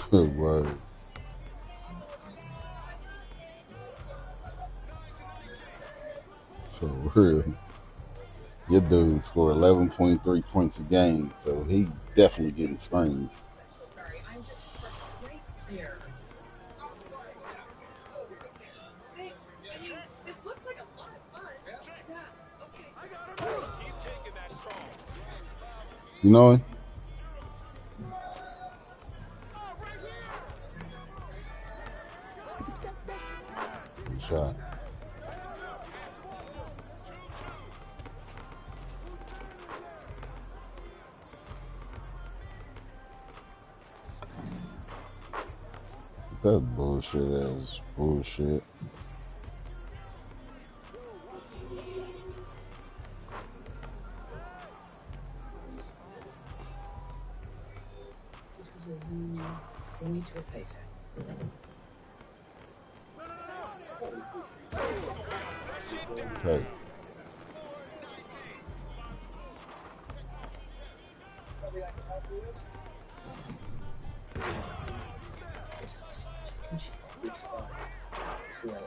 Good word. For real. Your dude scored 11.3 points a game, so he definitely getting screens. Sorry, I'm just right there. Thanks. I mean, this looks like a lot of fun. Yeah, okay. Keep taking that strong. You know him? Good shot. That's bullshit ass bullshit. This was we need to replace her. Okay. This is and she is fun. Slow.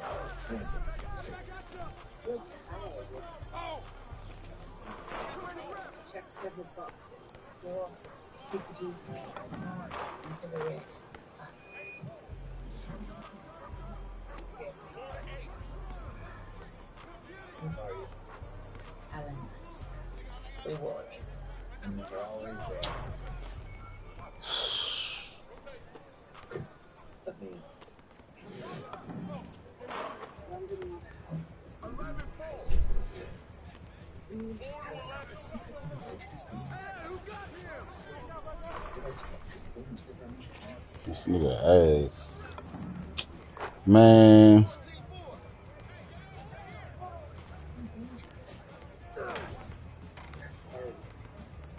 Check several boxes. More CPG. Into the red. Alan Musk. We watch. And we're always there. But me. This nigga ass. Man.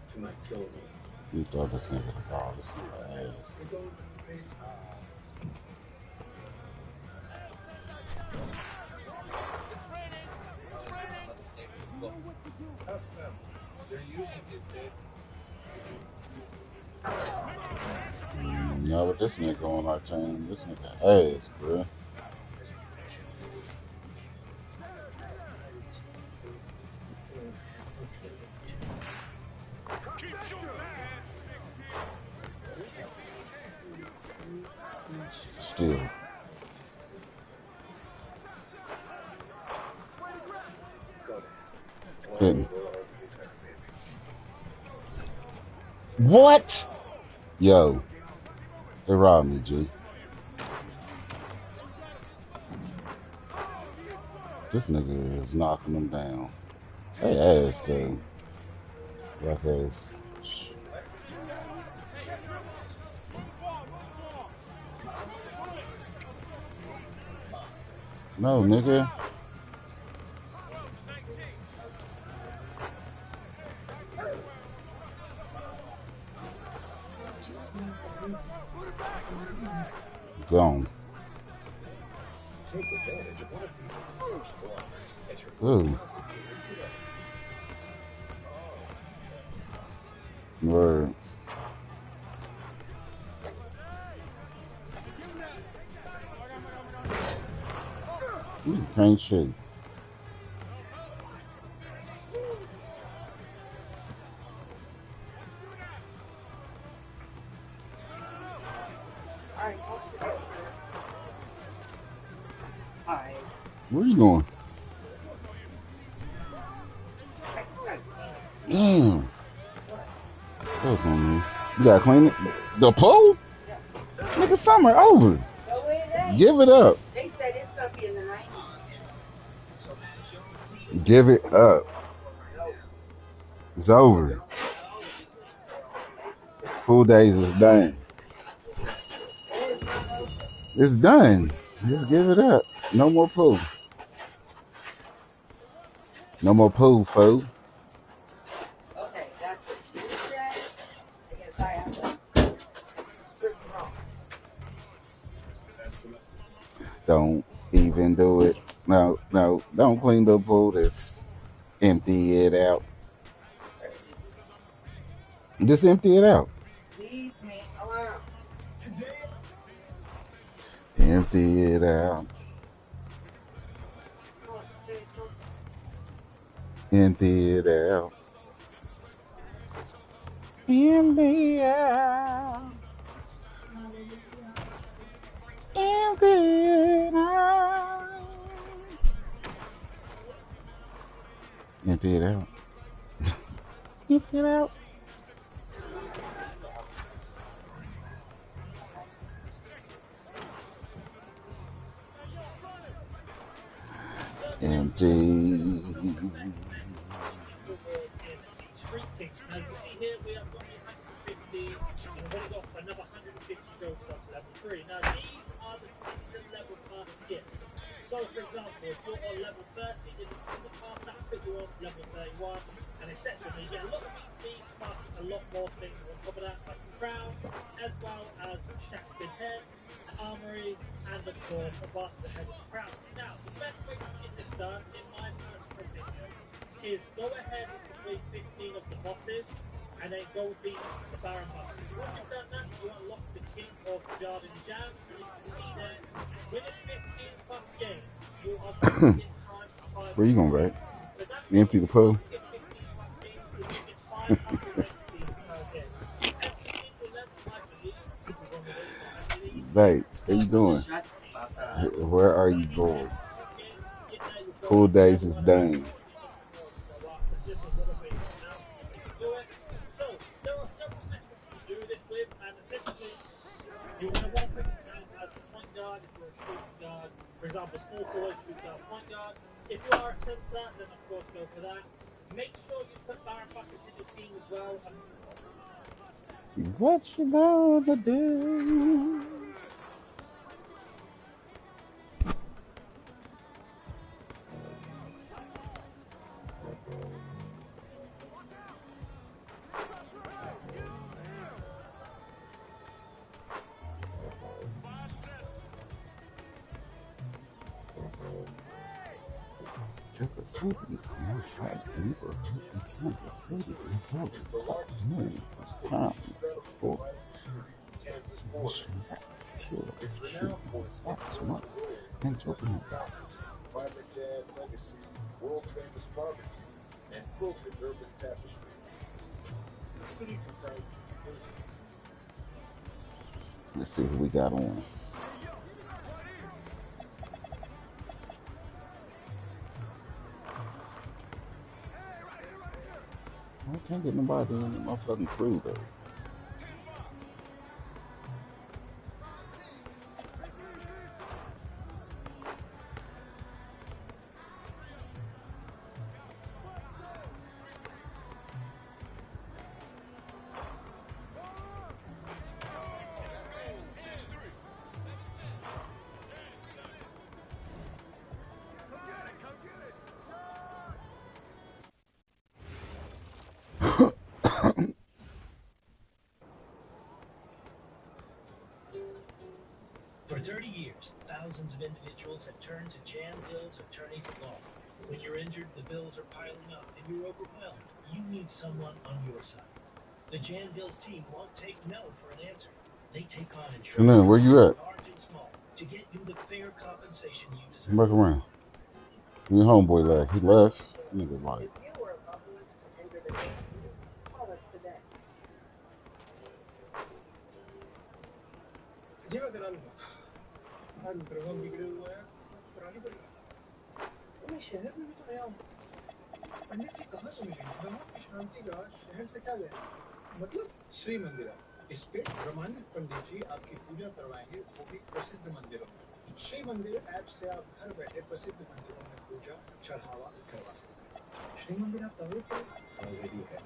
To not kill me. You thought this nigga would call this nigga ass. We're going to the base. Ask them. They're using it, Dave. Now with this nigga on our team, this nigga ass, bro. Still. Hit. What? Yo. They robbed me, G. This nigga is knocking them down. They ass, though. Black ass. No, nigga. Gone. Take advantage of one of these exceptional offers at your Ooh. Plaza dealer today. Word. You can't shoot. Alright. Where you going? Damn. That was on me. You gotta clean it. The pool? Nigga, summer over. No way it ain't. Give it up. They said it's gonna be in the 90s. Give it up. No. It's over. Pool days is done. It's done. Just give it up. No more pool. No more pool, fool. Okay, that's what you said. I guess I have to prove you wrong. Don't even do it. No, don't clean the pool. Just empty it out. Just empty it out. Leave me alone. Empty it out. Empty it out. Empty it out. Empty it out. Empty it out. Empty it out. Empty. Street Kings. Now you see here we have got 150 and we've only got another 150 to go to level 3. Now these are the season level pass skips. So for example, if you're on level 30 in the season pass, that put you on level 31 and etc. And you get a lot of VC plus a lot more things on top of that, like the crown, as well as Shaq's big head, armory, and of course a basket head of the crown. Now the best way to get this done, in my personal opinion, is go ahead and complete 15 of the bosses and then go beat the Baron bosses. Once you've done that, you unlock the King of Garden Jam, and you can see there, within 15 plus games, you are going to get time to 5. Where you going, right? So that You empty the pool? get 15 plus games, you get 500 XP per game. Every single level, I believe, is on the way, I believe. Babe, where you going? Shut the fuck up. Where are you going? Pool days is done. So there are several methods to do this with, and essentially you're going to want to put yourself as a point guard if you're a shooting guard. For example, small forward, shoot guard, point guard. If you are a center, then of course go for that. Make sure you put Baron buckets in your team as well. What you gonna do? Kansas City, Northside neighborhood in Kansas City is over £5 for It's renowned for its $6 and talking about vibrant jazz legacy, world famous barbecue, and quilted urban tapestry. The city comprises let's see who we got on. I can't get nobody in my fucking crew though. 30 years, thousands of individuals have turned to Jan Dill's attorneys at law. When you're injured, the bills are piling up, and you're overwhelmed. You need someone on your side. The Jan Dill's team won't take no for an answer. They take on insurance Where you companies at? large and small to get you the fair compensation you deserve. Come back around. Your homeboy left. He left. Nigga like. If you or a loved one have entered a tragedy, call us today. अजीब करा लूंगा आज ग्रह बिगड़े हुए हैं करानी पड़ेगी तो मैं शहर में भी तो नया हूँ पंडित जी कहाँ से मिलेंगे ग्रहों की शांति का शहर से क्या लेना मतलब श्री मंदिरा इस पे ब्रह्मांडित पंडित जी आपकी पूजा करवाएंगे वो भी प्रसिद्ध मंदिरों में श्री मंदिर ऐप से आप घर बैठे प्रसिद्ध मंदिरों में पूजा चढ़ावा करवा सकते हैं श्री मंदिर आप डाउनलोड करें ऑलरेडी है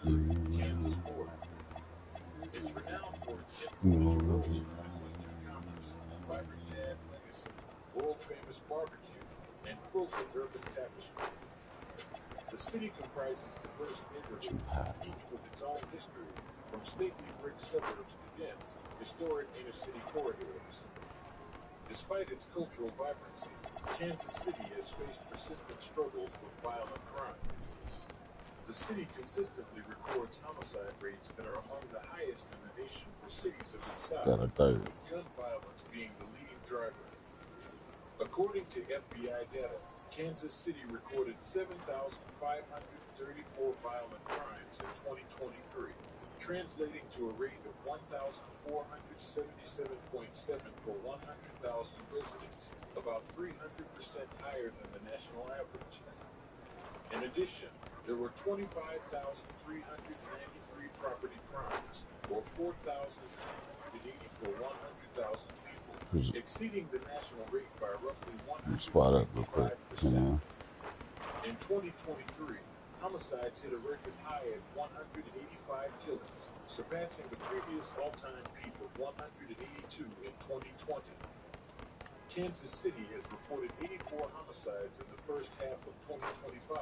Kansas Port. It's renowned for its influential role in Western commerce, vibrant jazz legacy, world-famous barbecue, and quilted urban tapestry. The city comprises diverse neighborhoods, each with its own history, from stately brick suburbs to dense, historic inner-city corridors. Despite its cultural vibrancy, Kansas City has faced persistent struggles with violent crime. The city consistently records homicide rates that are among the highest in the nation for cities of its size, with gun violence being the leading driver. According to FBI data, Kansas City recorded 7,534 violent crimes in 2023, translating to a rate of 1,477.7 per 100,000 residents, about 300% higher than the national average. In addition, there were 25,393 property crimes, or 4,980 per 100,000 people, exceeding the national rate by roughly 155%. In 2023, homicides hit a record high at 185 killings, surpassing the previous all-time peak of 182 in 2020. Kansas City has reported 84 homicides in the first half of 2025,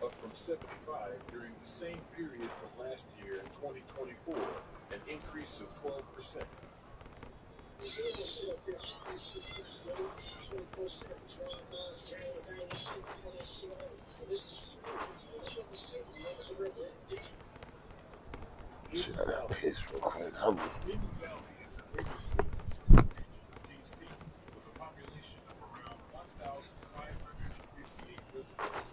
up from 75 during the same period from last year in 2024, an increase of 12%. Hidden Valley. Hidden Valley is a neighborhood in the central region of D.C. with a population of around 1,558 residents.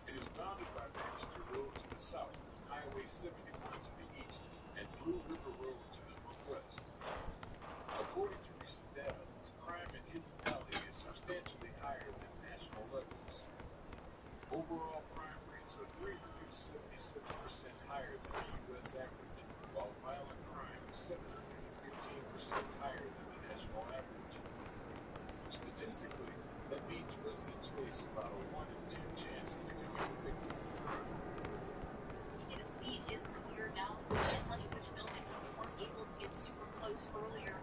It is bounded by Bannister Road to the south, Highway 71 to the east, and Blue River Road to the northwest. According to recent data, crime in Hidden Valley is substantially higher than national levels. Overall crime rates are 377% higher than the U.S. average, while violent crime is 715% higher than the national average. Statistically, that means residents face about a 1 in 10 chance of becoming a victim of crime. See, the scene is clear now. I can't tell you which building because we weren't able to get super close earlier.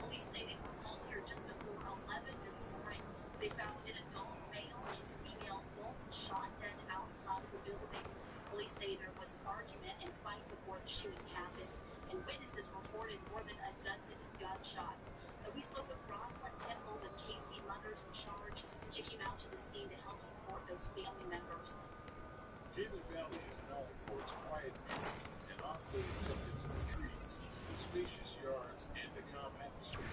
Police say they were called here just before 11 this morning. They found an adult male and female both shot dead outside the building. Police say there was an argument and fight before the shooting happened, and witnesses reported more than a dozen gunshots. And we spoke with Rosalind Temple, the Casey mother's in charge, and she came out to the scene to help support those family members. Hidden Valley is known for its quiet beauty, an enclave tucked into the trees, with spacious yards and a calm atmosphere.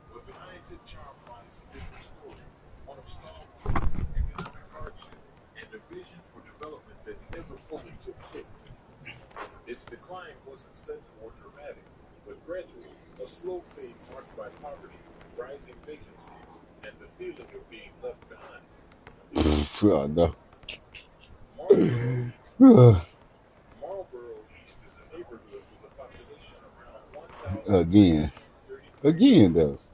But behind the charm lies a different story, one of stalwart, economic hardship, and a vision for development that never fully took shape. Its decline wasn't sudden or dramatic, but gradual, a slow fade marked by poverty, rising vacancies, and the feeling of being left behind. No. Marlboro East is a neighborhood with a population around 1,333 Again, though. residents.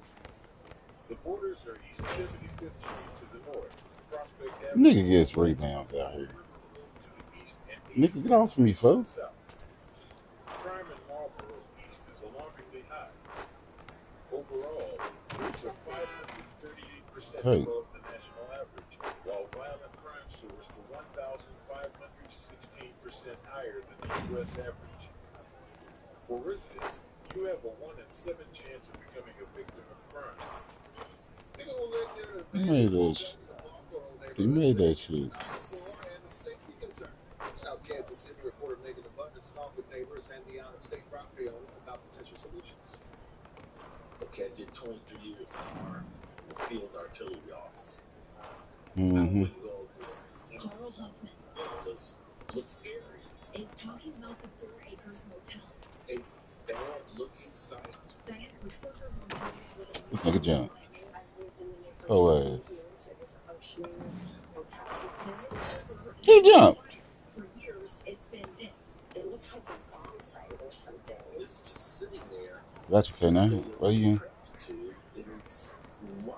The borders are East 75th Street to the north, Prospect Nigga Avenue gets right to rebounds out here. River Road to the east, and Nigga, get 85th off me, Street to the folks. south. Crime in Marlboro East is alarmingly high. Overall, rates are 538% Hey, above the national average, while violent crime soars to 1,516% higher than the U.S. average. For residents, you have a 1 in 7 chance of becoming a victim of crime. They gonna let their he made abandoned that hotels shit. in the Marlboro He neighborhood made say that it's shit. an eyesore and a safety concern. South Kansas City reported making abundance talk with neighbors and the out-of-state property owner about potential solutions. Okay, I did 23 years in the field artillery office. I wouldn't go over there. Carl Huffman. Does look scary. Is talking about the 4 Acres Motel. A bad-looking site. Diane Kutzberger remembers what it This used to nigga look jump. like. I've lived in the neighborhood Oh for 10 ass. years, and it's a functioning motel. There was never He even a jumped. fire. For years, it's been this. It looks like a bomb site or something. It's just sitting there. Gotcha, The K9. state of Where you? decrepitude is why?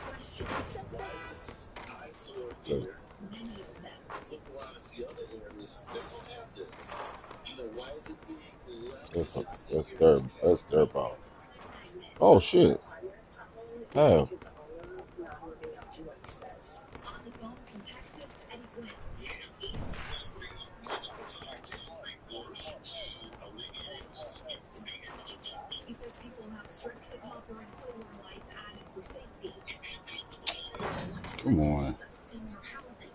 Questions. Why is this eyesore So, here? Many of them. Look around and see other areas. They don't have this. You know, why is it being left that's to just sit that's here their and decay? that's their ball. It's a crime magnet. Oh shit. How? With the owner not living up to what he says. On the phone from Texas, Eddie Gwynn. He says people have stripped the copper and solar lights added for safety. Come on. Senior housing.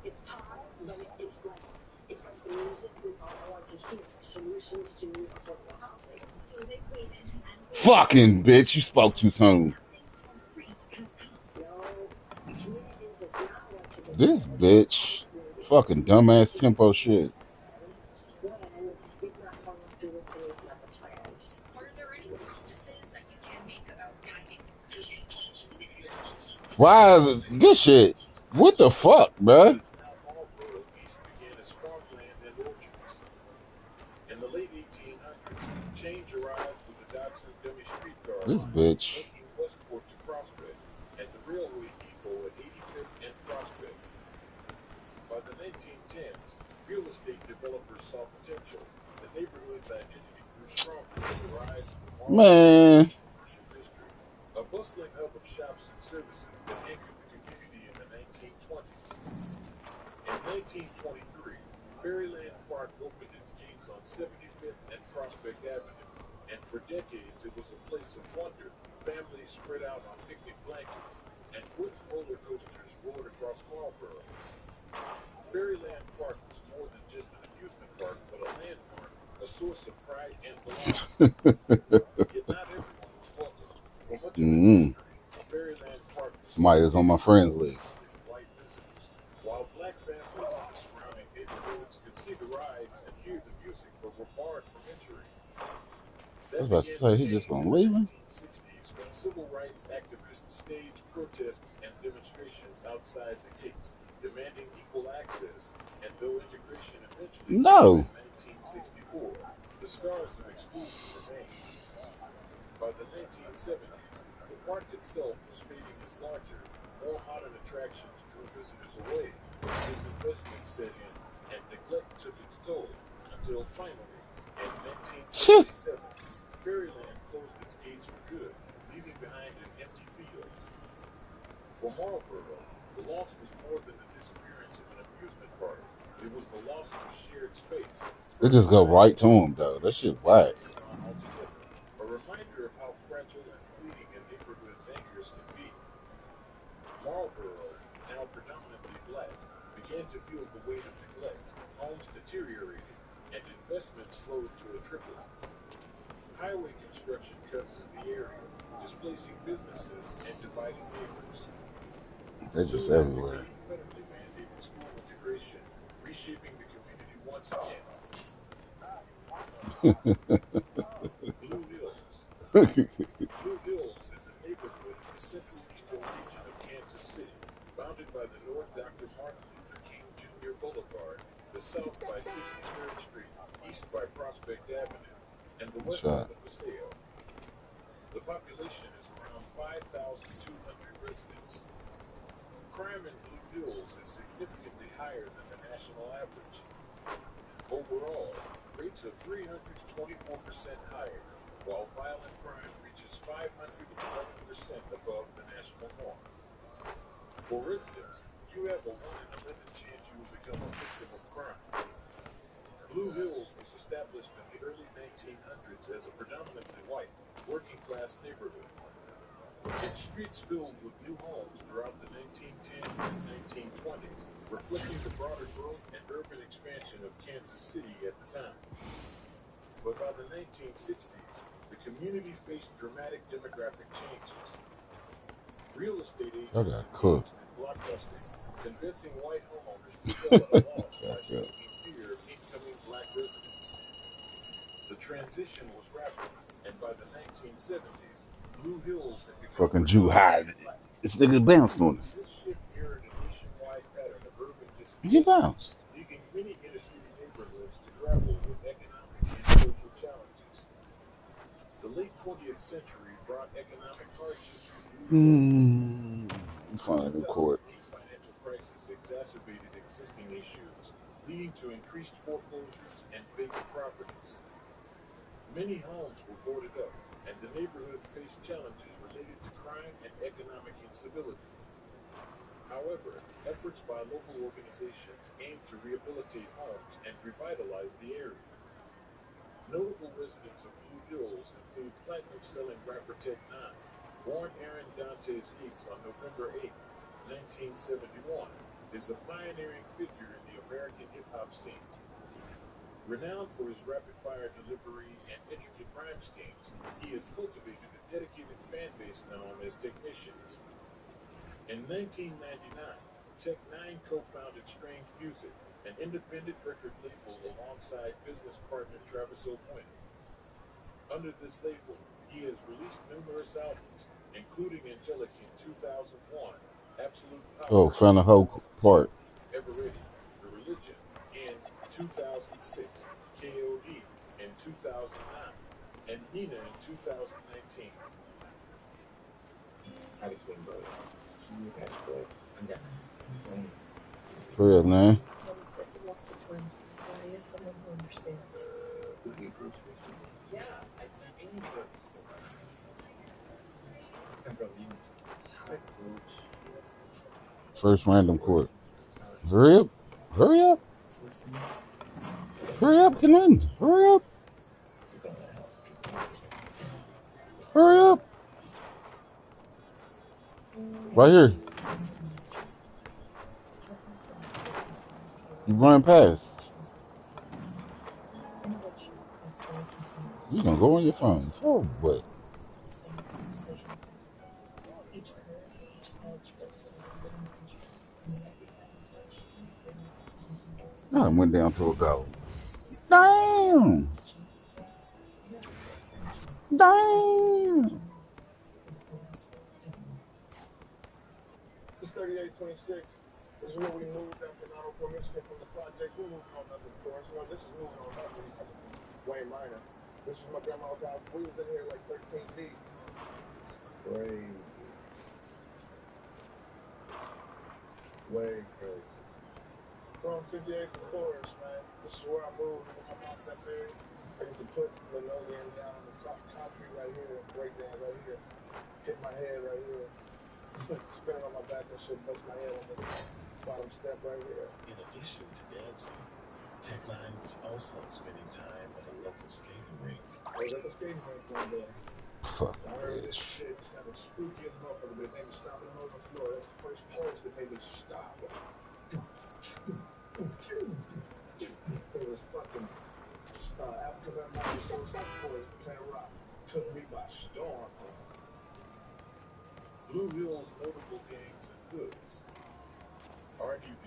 It's time, but it's like the music we all want to hear. Solutions to affordable housing. So they waited and waited. Fucking bitch, you spoke too soon. Nothing concrete has come. No, the community does not want to listen. This bitch. Fucking dumbass tempo shit. When we've not followed through with any of the other plans. Are there any promises that you can make about timing? Why is it good shit? What the fuck, bruh? It's now Marlboro East began as farmland and orchards. In the late 1800s, change arrived with the Dodson Dummy streetcar This line, bitch. linking Westport to Prospect, and the railway depot at 85th and Prospect. By the 1910s, real estate developers saw potential. The neighborhood's identity grew stronger with the rise of the Marlboro Man. commercial district, a bustling hub of shops and services that anchored the community in the 1920s. In 1923, Fairyland Park opened its gates on 75th and Prospect Avenue, and for decades it was a place of wonder. Families spread out on picnic blankets, and wooden roller coasters roared across Marlboro. Fairyland Park was more than just an amusement park, but a landmark, a source of pride and belonging. Yet not everyone was welcome. For much of its history, Fairyland Park was Somebody is on my friends list. predominantly white visitors, while black families in the surrounding neighborhoods could see the rides and hear the music, but were barred from entering. I was That about to began to say, he just change gonna in the leave him? 1960s when civil rights activists staged protests and demonstrations outside the gates, demanding equal access, and though integration eventually came No. in 1964, the scars of exclusion remained. By the 1970s, the park itself was fading as larger, more modern attractions drew visitors away. Disinvestment set in, and neglect took its toll, until finally, in 1977, Fairyland closed its gates for good, leaving behind an empty field. For Marlboro, the loss was more than the disappearance of an amusement park. It was the loss of a shared space. They just go right to him though. That shit whack. Gone altogether. A reminder of how fragile and fleeting a neighborhood's anchors can be. Marlboro, now predominantly black, began to feel the weight of neglect. Homes deteriorated, and investment slowed to a trickle. Highway construction cut through the area, displacing businesses and dividing neighbors. They're just Soon after everywhere. came federally mandated school integration, reshaping the community once again. Blue Hills. Blue Hills is a neighborhood in the central eastern region of Kansas City, bounded by the north Dr. Martin Luther King Jr. Boulevard, the south by 63rd Street, east by Prospect Avenue, and the west by Shot. the Paseo. The population is around 5,200 residents. Crime in Blue Hills is significantly higher than the national average. Overall, rates are 324% higher, while violent crime reaches 511% above the national norm. For residents, you have a 1 in 11 chance you will become a victim of crime. Blue Hills was established in the early 1900s as a predominantly white, working-class neighborhood. Its streets filled with new homes throughout the 1910s and 1920s, reflecting the broader growth and urban expansion of Kansas City at the time. But by the 1960s, the community faced dramatic demographic changes. Real estate agents engaged in blockbusting, convincing white homeowners to sell at a loss by stoking fear of incoming black residents. The transition was rapid, and by the 1970s, Blue Hills had become Fucking Jew high. predominantly black. This nigga bounced on us. This shift mirrored a nationwide pattern of urban He displacement, bounced. leaving many inner-city neighborhoods to grapple with economic and social challenges. The late 20th century brought economic hardships to Blue Hills. The 2008 financial crisis exacerbated existing issues, leading to increased foreclosures and vacant properties. Many homes were boarded up, and the neighborhood faced challenges related to crime and economic instability. However, efforts by local organizations aimed to rehabilitate homes and revitalize the area. Notable residents of Blue Hills include platinum-selling rapper Tech Nine, born Aaron Dantes Yeats on November 8, 1971, is a pioneering figure in the American hip-hop scene. Renowned for his rapid-fire delivery and intricate rhyme schemes, he has cultivated a dedicated fan base known as Technicians. In 1999, Tech Nine co-founded Strange Music, an independent record label alongside business partner Travis O'Quinn. Under this label, he has released numerous albums, including Angelic in 2001, Absolute Power in Found a whole 2002, part. Ever Ready, The Religion in 2006, KOD in 2009, and Nina in 2019. Howdy, twin brother. You guys split. I'm Dennis. Wayne. For real, man. Mommy said you lost a twin. Why is someone who understands? Who get groceries with me? Yeah, I mainly go to the store. My brother, you need to. Hi, coach. First random court. Hurry up. Hurry up. Hurry up, Kenan. Hurry up. Hurry up. Right here. You running past. You gonna go on your phone. So what? Each curve, each edge represented a living creature, and with every final touch, I done went down to a goal. Damn. Damn. This 3826. This is where we moved after 904 Michigan from the project. We moving on up, of course. You know, this is moving on up when you're coming from Wayne Minor. This was my grandma's house. We was in here like 13 deep. It's crazy. Way crazy. From 58 to Forest, man. This is where I moved when my mom got married. I used to put linoleum down on the concrete right here and break down right here. Hit my head right here. Spinning on my back and shit, bust my head on this bottom step right here. In addition to dancing, Tech Nine was also spending time at a local skating rink. I was at the skating rink one day. Fuck, I heard this bitch. shit. It sounded spooky as a motherfucker, but it made me stop in the middle of the floor. That's the first pulse that made me stop. It was fucking African American Suicide Force, Planet Rock. Took me by storm. Blue Hills' notable gangs and hoods. RDV.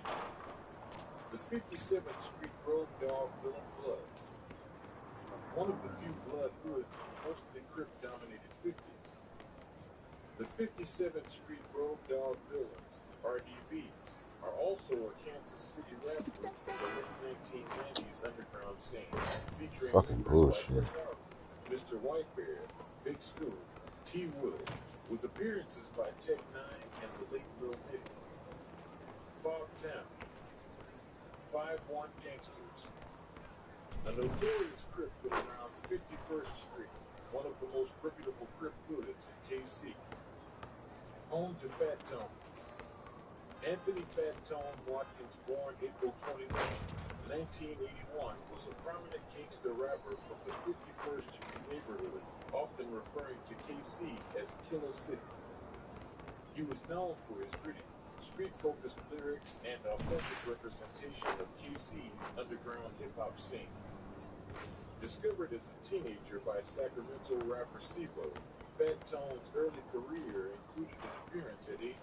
The 57th Street Road Dog Villain Bloods. One of the few blood hoods in the mostly Crip-dominated 50s. The 57th Street Road Dog Villains, RDVs, are also a Kansas City rap group from the late 1990s underground scene, featuring Fucking members like bullshit. Rick Harley, Mr. Whitebeard, Big Scoop, T. Will, with appearances by Tech Nine and the late Lil Nitty. Fogtown, 5-1 Gangsters, a notorious Crip hood around 51st Street, one of the most reputable Crip hoods in KC. Home to Fat Tone. Anthony Fat Tone Watkins, born April 29, 1981, was a prominent gangster rapper from the 51st Street neighborhood, often referring to KC as Killer City. He was known for his gritty, street-focused lyrics and authentic representation of KC's underground hip-hop scene. Discovered as a teenager by Sacramento rapper CeeLo, Fat Tone's early career included an appearance at age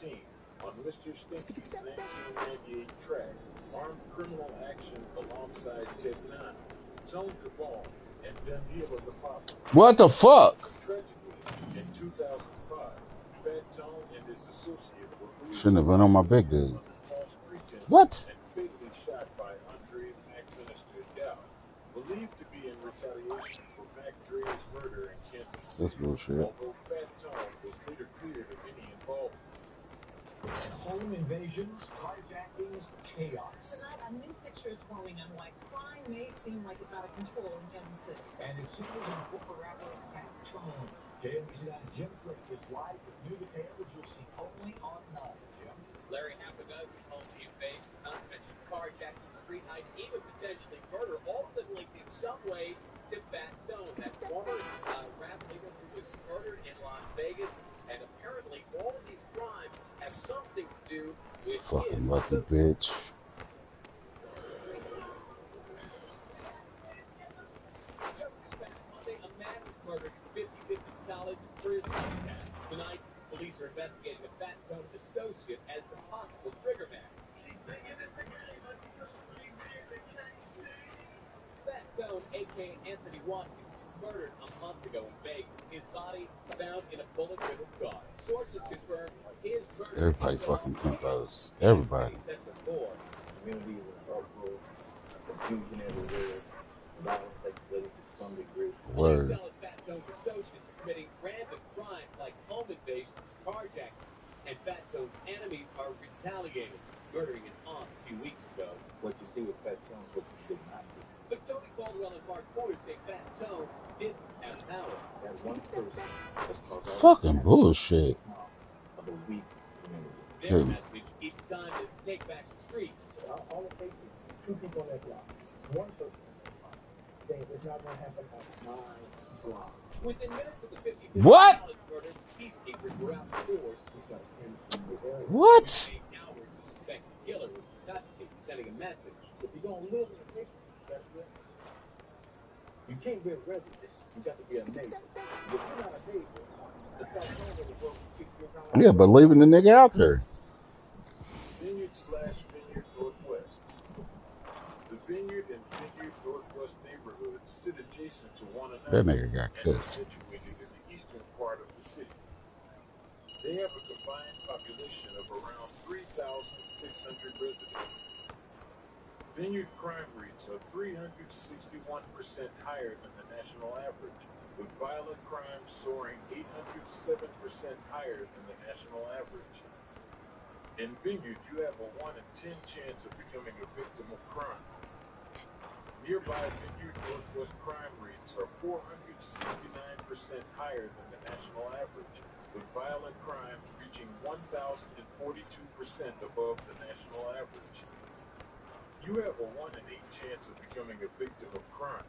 15 on Mr. Stinky's 1998 track, Armed Criminal Action alongside Tech Nine, Tone Cabal, and Dundila the Papa. What the fuck? Tragically, in 2005, Fat Tone and his associate were believed Shouldn't have been on my big police dude. under false pretenses What? and fatally shot by Andre Mac Minister Dow, believed to be in retaliation for Mac Dre's murder in Kansas That's City, bullshit. although Fat Tone was later cleared of any involvement. Home invasions, carjackings, chaos. Tonight, a new picture is forming on why crime may seem like it's out of control in Kansas City. And it centers on former rapper Fat Tone. KNBC9's Jim Crick is live with new details you'll see only on 9. Jim? Larry, half a dozen home invasions, not to mention carjacking, street heist, even potentially murder, all of them linked in some way to Fat Tone, that former rap leader who was murdered in Las Vegas. And apparently all of these crimes have something to do with Fucking his lucky associates. bitch. Jokes back Monday, a man was murdered in 50-50 College for his podcast. Tonight, police are investigating a Fat Tone associate as the possible trigger man. Fat Tone, a.k.a. Anthony Watkins, murdered a month ago in Vegas. His body found in a bullet-riddled car. Sources confirm his murder. Everybody fucking tempos. Everybody. Central 4. Community is in uproar, confusion everywhere, violence escalating to some degree. Police Word. tell us Fat Tone's associates are committing random crimes like home invasions, carjacking, and Fat Tone's enemies are retaliating, murdering his aunt a few weeks ago. What you see with Fat Tone, what you did not see. But Tony Caldwell and Mark Porter say Fat Tone didn't have power. That one person has caused all Fucking the bullshit. of a weak community. Their Hey. message, it's time to take back the streets. All it takes is two people on that block, one person on that block, saying it's not going to happen on my block. Within minutes of the 50-50 What? College murder, peacekeepers were out in force. He's got a tendency in the area. What? Shooting Cowards, the suspected killer, was in custody, sending a message. If you're going to live in the neighborhood, you got to be a neighbor. You can't be a resident. You got to be a neighbor. If you're not a neighbor, the fact that the world will kick you around. Yeah, but leaving the nigga out there. Vineyard/Vineyard Northwest. The Vineyard and Vineyard Northwest neighborhoods sit adjacent to one That another nigga got and are cooked. situated in the eastern part of the city. They have a combined population of around 3,600 residents. Vineyard crime rates are 361% higher than the national average, with violent crime soaring 807% higher than the national average. In Vineyard, you have a 1 in 10 chance of becoming a victim of crime. Nearby Vineyard Northwest crime rates are 469% higher than the national average, with violent crimes reaching 1,042% above the national average. You have a 1 in 8 chance of becoming a victim of crime.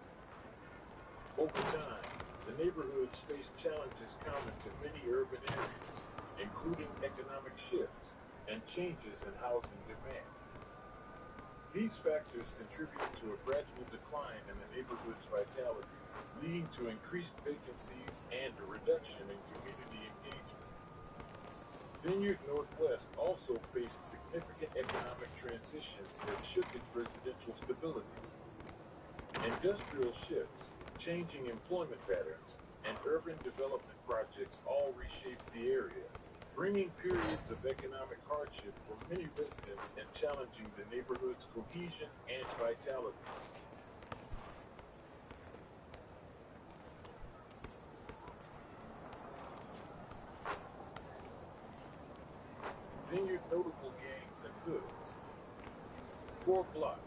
Over time, the neighborhoods face challenges common to many urban areas, including economic shifts and changes in housing demand. These factors contribute to a gradual decline in the neighborhood's vitality, leading to increased vacancies and a reduction in community engagement. Vineyard Northwest also faced significant economic transitions that shook its residential stability. Industrial shifts, changing employment patterns, and urban development projects all reshaped the area, bringing periods of economic hardship for many residents and challenging the neighborhood's cohesion and vitality. Vineyard notable gangs and hoods. 4 Block.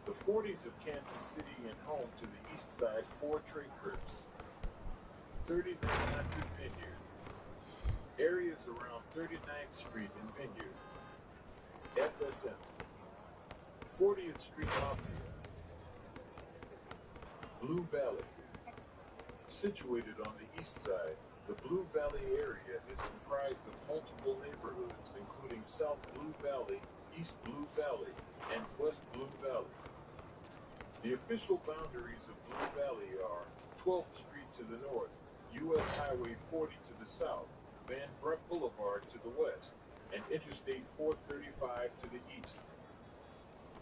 The 40s of Kansas City and home to the east side 4 Trey Crips. 3900 Vineyard. Areas around 39th Street and Vineyard. FSM. 40th Street Mafia. Blue Valley. Situated on the east side, the Blue Valley area is comprised of multiple neighborhoods including South Blue Valley, East Blue Valley, and West Blue Valley. The official boundaries of Blue Valley are 12th Street to the north, U.S. Highway 40 to the south, Van Brunt Boulevard to the west, and Interstate 435 to the east.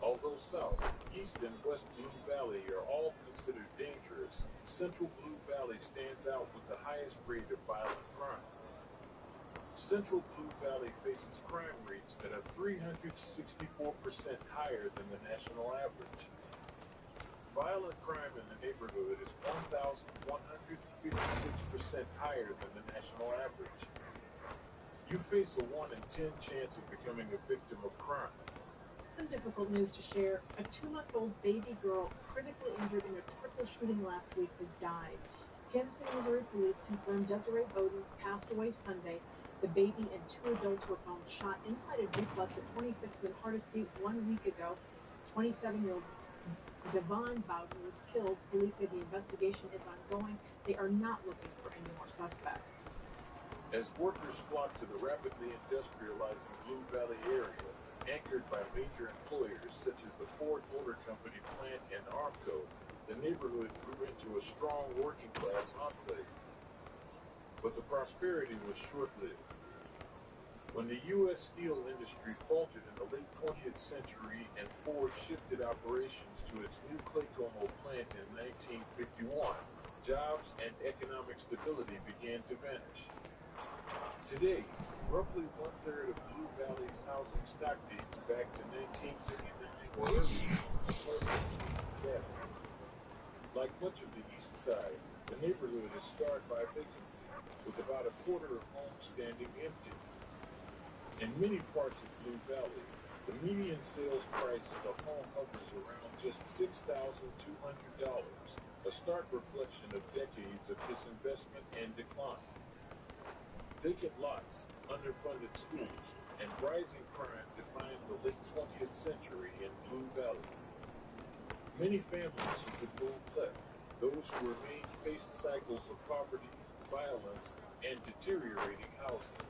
Although South, East, and West Blue Valley are all considered dangerous, Central Blue Valley stands out with the highest rate of violent crime. Central Blue Valley faces crime rates that are 364% higher than the national average. Violent crime in the neighborhood is 1,156% higher than the national average. You face a 1 in 10 chance of becoming a victim of crime. Some difficult news to share. A 2-month-old baby girl critically injured in a triple shooting last week has died. Kansas City, Missouri police confirmed Desiree Bowden passed away Sunday. The baby and 2 adults were found shot inside a duplex at 26th and Hardesty 1 week ago. 27-year-old Devon Bowden was killed. Police say the investigation is ongoing. They are not looking for any more suspects. As workers flock to the rapidly industrializing Blue Valley area, anchored by major employers such as the Ford Motor Company plant and Armco, the neighborhood grew into a strong working-class enclave. But the prosperity was short-lived. When the U.S. steel industry faltered in the late 20th century and Ford shifted operations to its new Claycomo plant in 1951, jobs and economic stability began to vanish. Today, roughly 1/3 of Blue Valley's housing stock dates back to 1939 or earlier, according to census data. Like much of the east side, the neighborhood is scarred by vacancy, with about a quarter of homes standing empty. In many parts of Blue Valley, the median sales price of a home hovers around just $6,200, a stark reflection of decades of disinvestment and decline. Vacant lots, underfunded schools, and rising crime defined the late 20th century in Blue Valley. Many families who could move left. Those who remained faced cycles of poverty, violence, and deteriorating housing.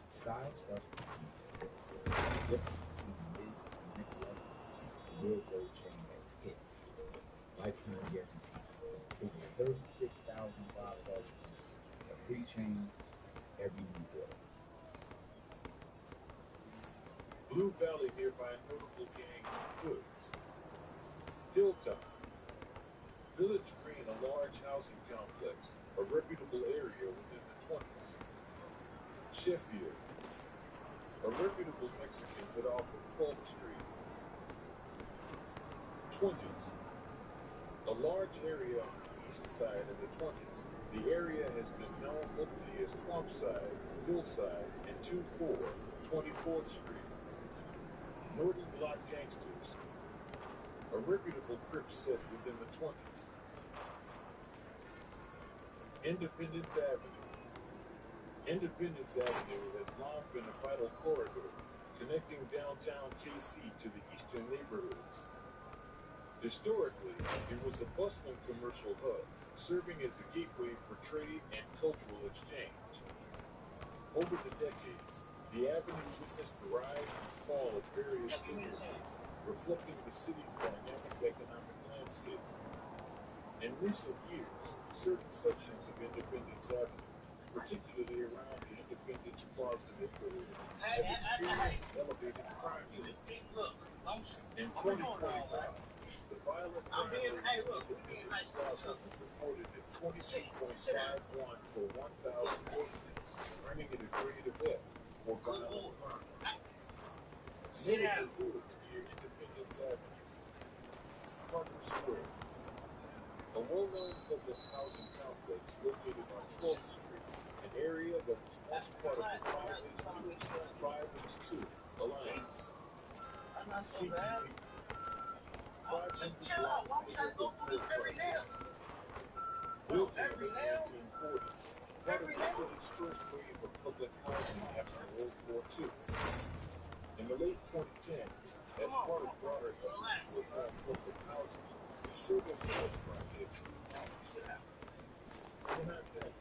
Style starts with detail. The difference between mid and next level, a real gold chain that hits. Lifetime guarantee. Over 36,000 Bob Hardy points. A free chain every new order. Blue Valley nearby notable gangs and hoods. Hilltop. Village Green, a large housing complex, a reputable area within the 20s. Sheffield. A reputable Mexican hood off of 12th Street. 20s. A large area on the east side in the 20s. The area has been known locally as Twampside, Hillside, and 2-4, 24th Street. Northern Block Gangsters. A reputable Crip set within the 20s. Independence Avenue. Independence Avenue has long been a vital corridor connecting downtown KC to the eastern neighborhoods. Historically, it was a bustling commercial hub, serving as a gateway for trade and cultural exchange. Over the decades, the avenue witnessed the rise and fall of various businesses, reflecting the city's dynamic economic landscape. In recent years, certain sections of Independence Avenue, particularly around the Independence Plaza neighborhood, have experienced elevated crime rates. In 2025, the violent crime rate in Independence Plaza was reported at 22.51 per 1,000 residents, earning it a grade of F for violent crime. Notable hoods near Independence Avenue. Parker Square, a well-known public housing complex located on 12th Street, an area that was once part of the 5-lease 2 Alliance. CTV, 500 block of triple floor projects. Built in the 1940s, part of the city's first wave of public housing after World War II. In the late 2010s, as part of broader efforts to reform public housing, the Sherwood Hills projects were launched. Manhattan,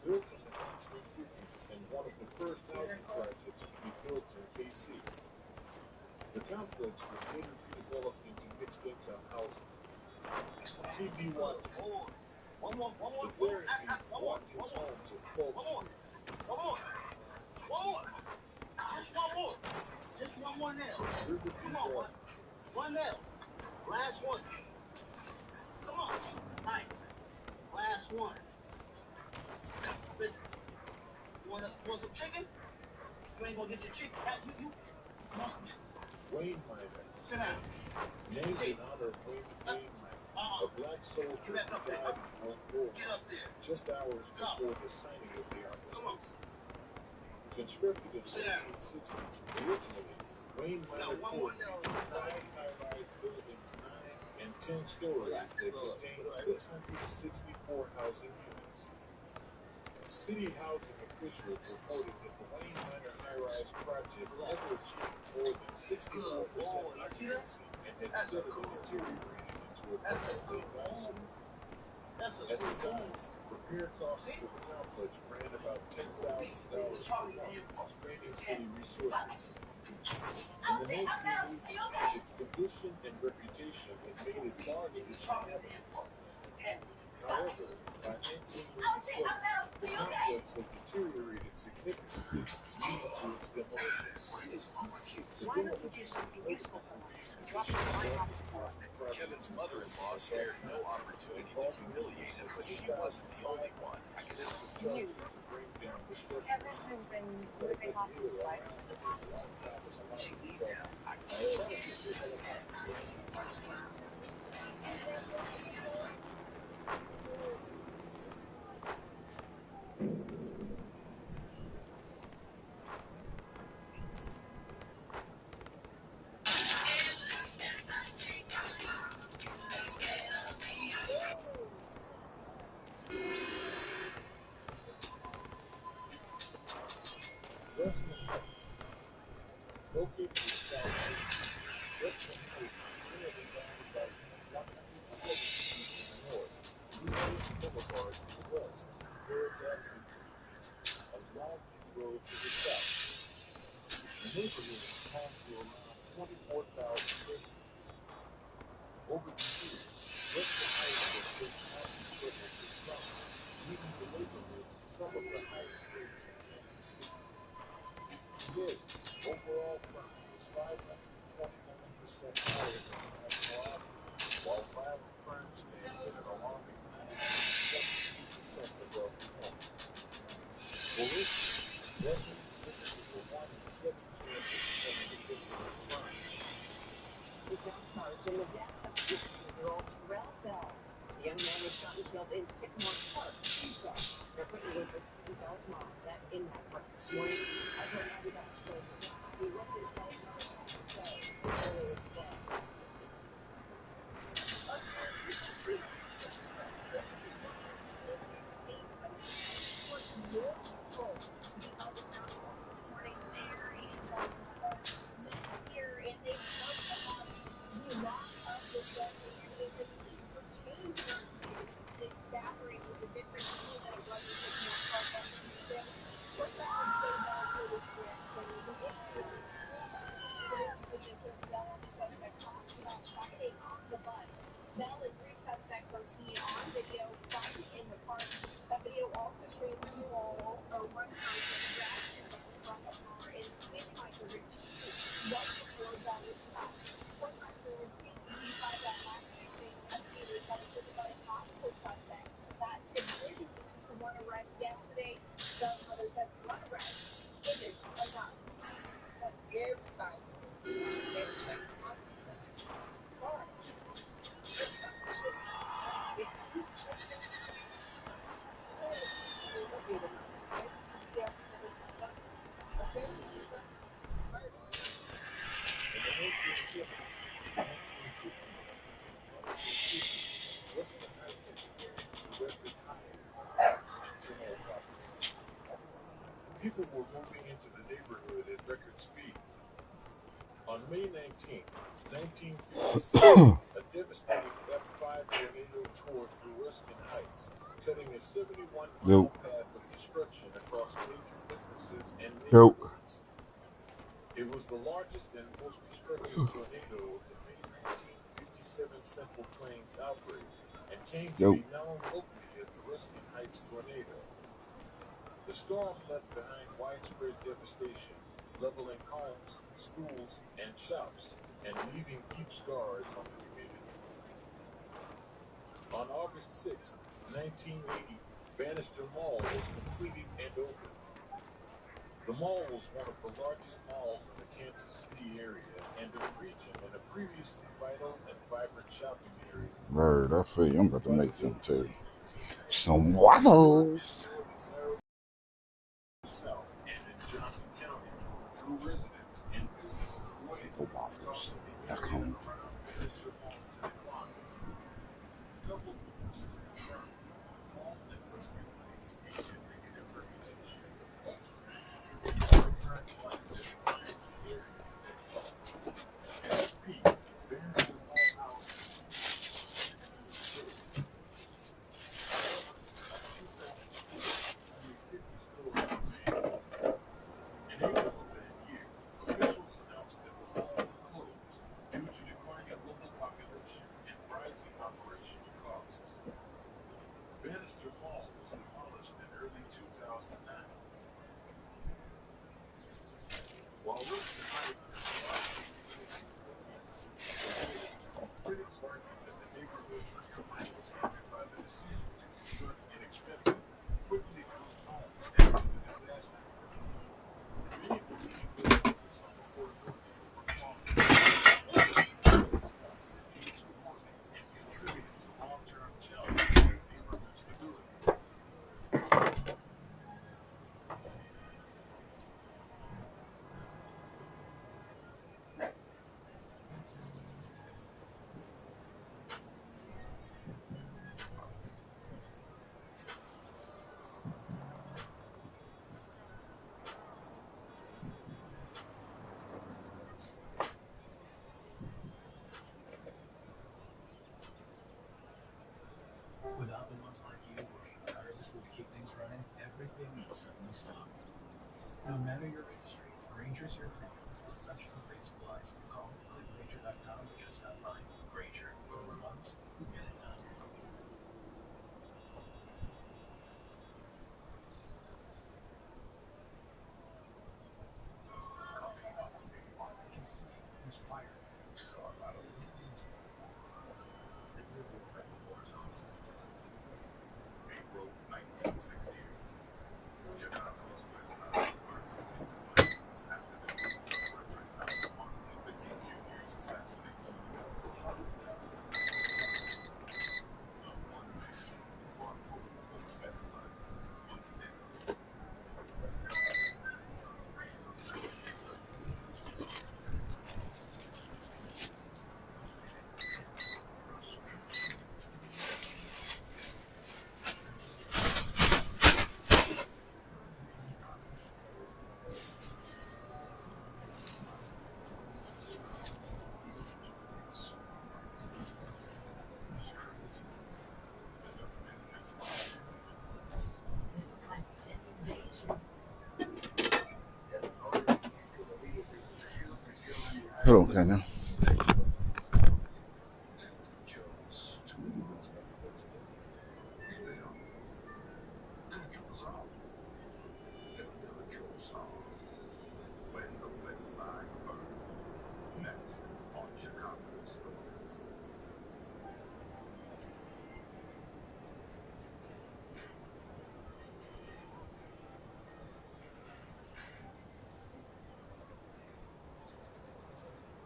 built in the 1950s and one of the first housing projects to be built in KC. The complex was later redeveloped into mixed-income housing. TV Watkins, the therapy Watkins Homes at 12th Street. Just one more nail. Riverview Gardens, One nail. Last one. Come on. Nice. Last one. Listen. You want some chicken? You ain't gonna get your chicken. You come on. Wayne Minor, Sit down. named in honor of Raymond Wayne Minor, a black soldier who died in World War I, just hours before the signing of the armistice. Constructed in the 1960s, originally, Wayne Minor Court featured 5 high-rise buildings, 9 and 10 stories that contained 664 housing units. City housing officials reported that the Wayne Minor high-rise project never achieved more than 64% occupancy and had steadily deteriorated into a permanent eyesore. At the time, repair costs for the complex ran about $10,000 per month, straining city resources. In the 1980s, its condition and reputation had made it largely inhabitable. However, by 1987, the complex had deteriorated significantly, leading to its demolition. The demolition was notable for being the nation's largest housing project. Kevin's mother-in-law spared no opportunity to humiliate him, but she wasn't the only one. Charges to bring down the structure. Kevin has been living off his wife for the past 2 years. She needs him. Westman Heights. Located in South KC, Westman Heights is currently bounded by East 107th Street to the north, Blue Ridge Boulevard to the west, Parrott Avenue to the east, and Longview Road to the south. The neighborhood is home to around 24,000 residents. Over the years, Westman Heights has faced housing struggles with crime, leaving the neighborhood with some of the highest rates in Kansas City. Today, overall crime is 529% higher than the national average, while violent crime stands at an alarming 173% above normal. For instance, residents live with a 1 in 7 chance of becoming a victim of crime. The film stars in the death of 16-year-old Terrell Bell. The young man was shot and killed in Sycamore Park Tuesday. They're putting witness and Bell's mom met in that park this morning. As her bodyguard told the crowd, he looked at Bell's mother to say earlier today. More control. We held a town hall this morning there in Baltimore this year, and they talked about the loss of the deadly and a need for change in our communities. It's staggering with the different tool that it was in Sycamore Park. But say, what that would say, though, moving into the neighborhood at record speed. On May 19, 1956, a devastating F5 tornado tore through Ruskin Heights, cutting a 71-mile path of destruction across major businesses and neighborhoods. It was the largest and most destructive tornado of the May 1957 Central Plains outbreak and came to be known locally as the Ruskin Heights tornado. The storm left behind widespread devastation, leveling homes, schools, and shops, and leaving deep scars on the community. On August 6, 1980, Bannister Mall was completed and opened. The mall was one of the largest malls in the Kansas City area and in the region, and a previously vital and vibrant shopping area. Word, I feel you. I'm about to make some too. Some waffles. South and in Johnson County drew residents and businesses away, causing the area around Bannister Mall to decline. Coupled with persistent crime, the mall in Ruskin Heights gained a negative reputation, ultimately contributing to the current climate that defines the area today. At its peak, Bannister Mall housed 2,600 stores. However, by 2004, only 50 stores remained. In April of that year, officials announced that the mall would close due to declining local population and rising operational costs. Bannister Mall was demolished in early 2009. While Ruskin Heights has largely recovered from the uncertainty of years, critics argue that the neighborhood's recovery was hindered by the decision to construct inexpensive, quickly built homes after the disaster. Many believe the focus on affordability over quality was one that aged poorly and contributed to long-term challenges in neighborhood stability. Without the ones like you working tirelessly to keep things running, everything would suddenly stop. No matter your industry, Grainger's here for you with professional grade supplies. Call clickgrainger.com or just stop by. Grainger, for the ones who get it done. Coffee he sang, was fired, saw a lot of movies, then lived in a war zone. April 1968. Chicago's West Side burst into flames after the news of Reverend Dr. Martin Luther King Jr.'s assassination. The one man who brought hope for a better life was dead. The government escalated to enforce. Okay, now. When the West Side burned. Next on Chicago Stories.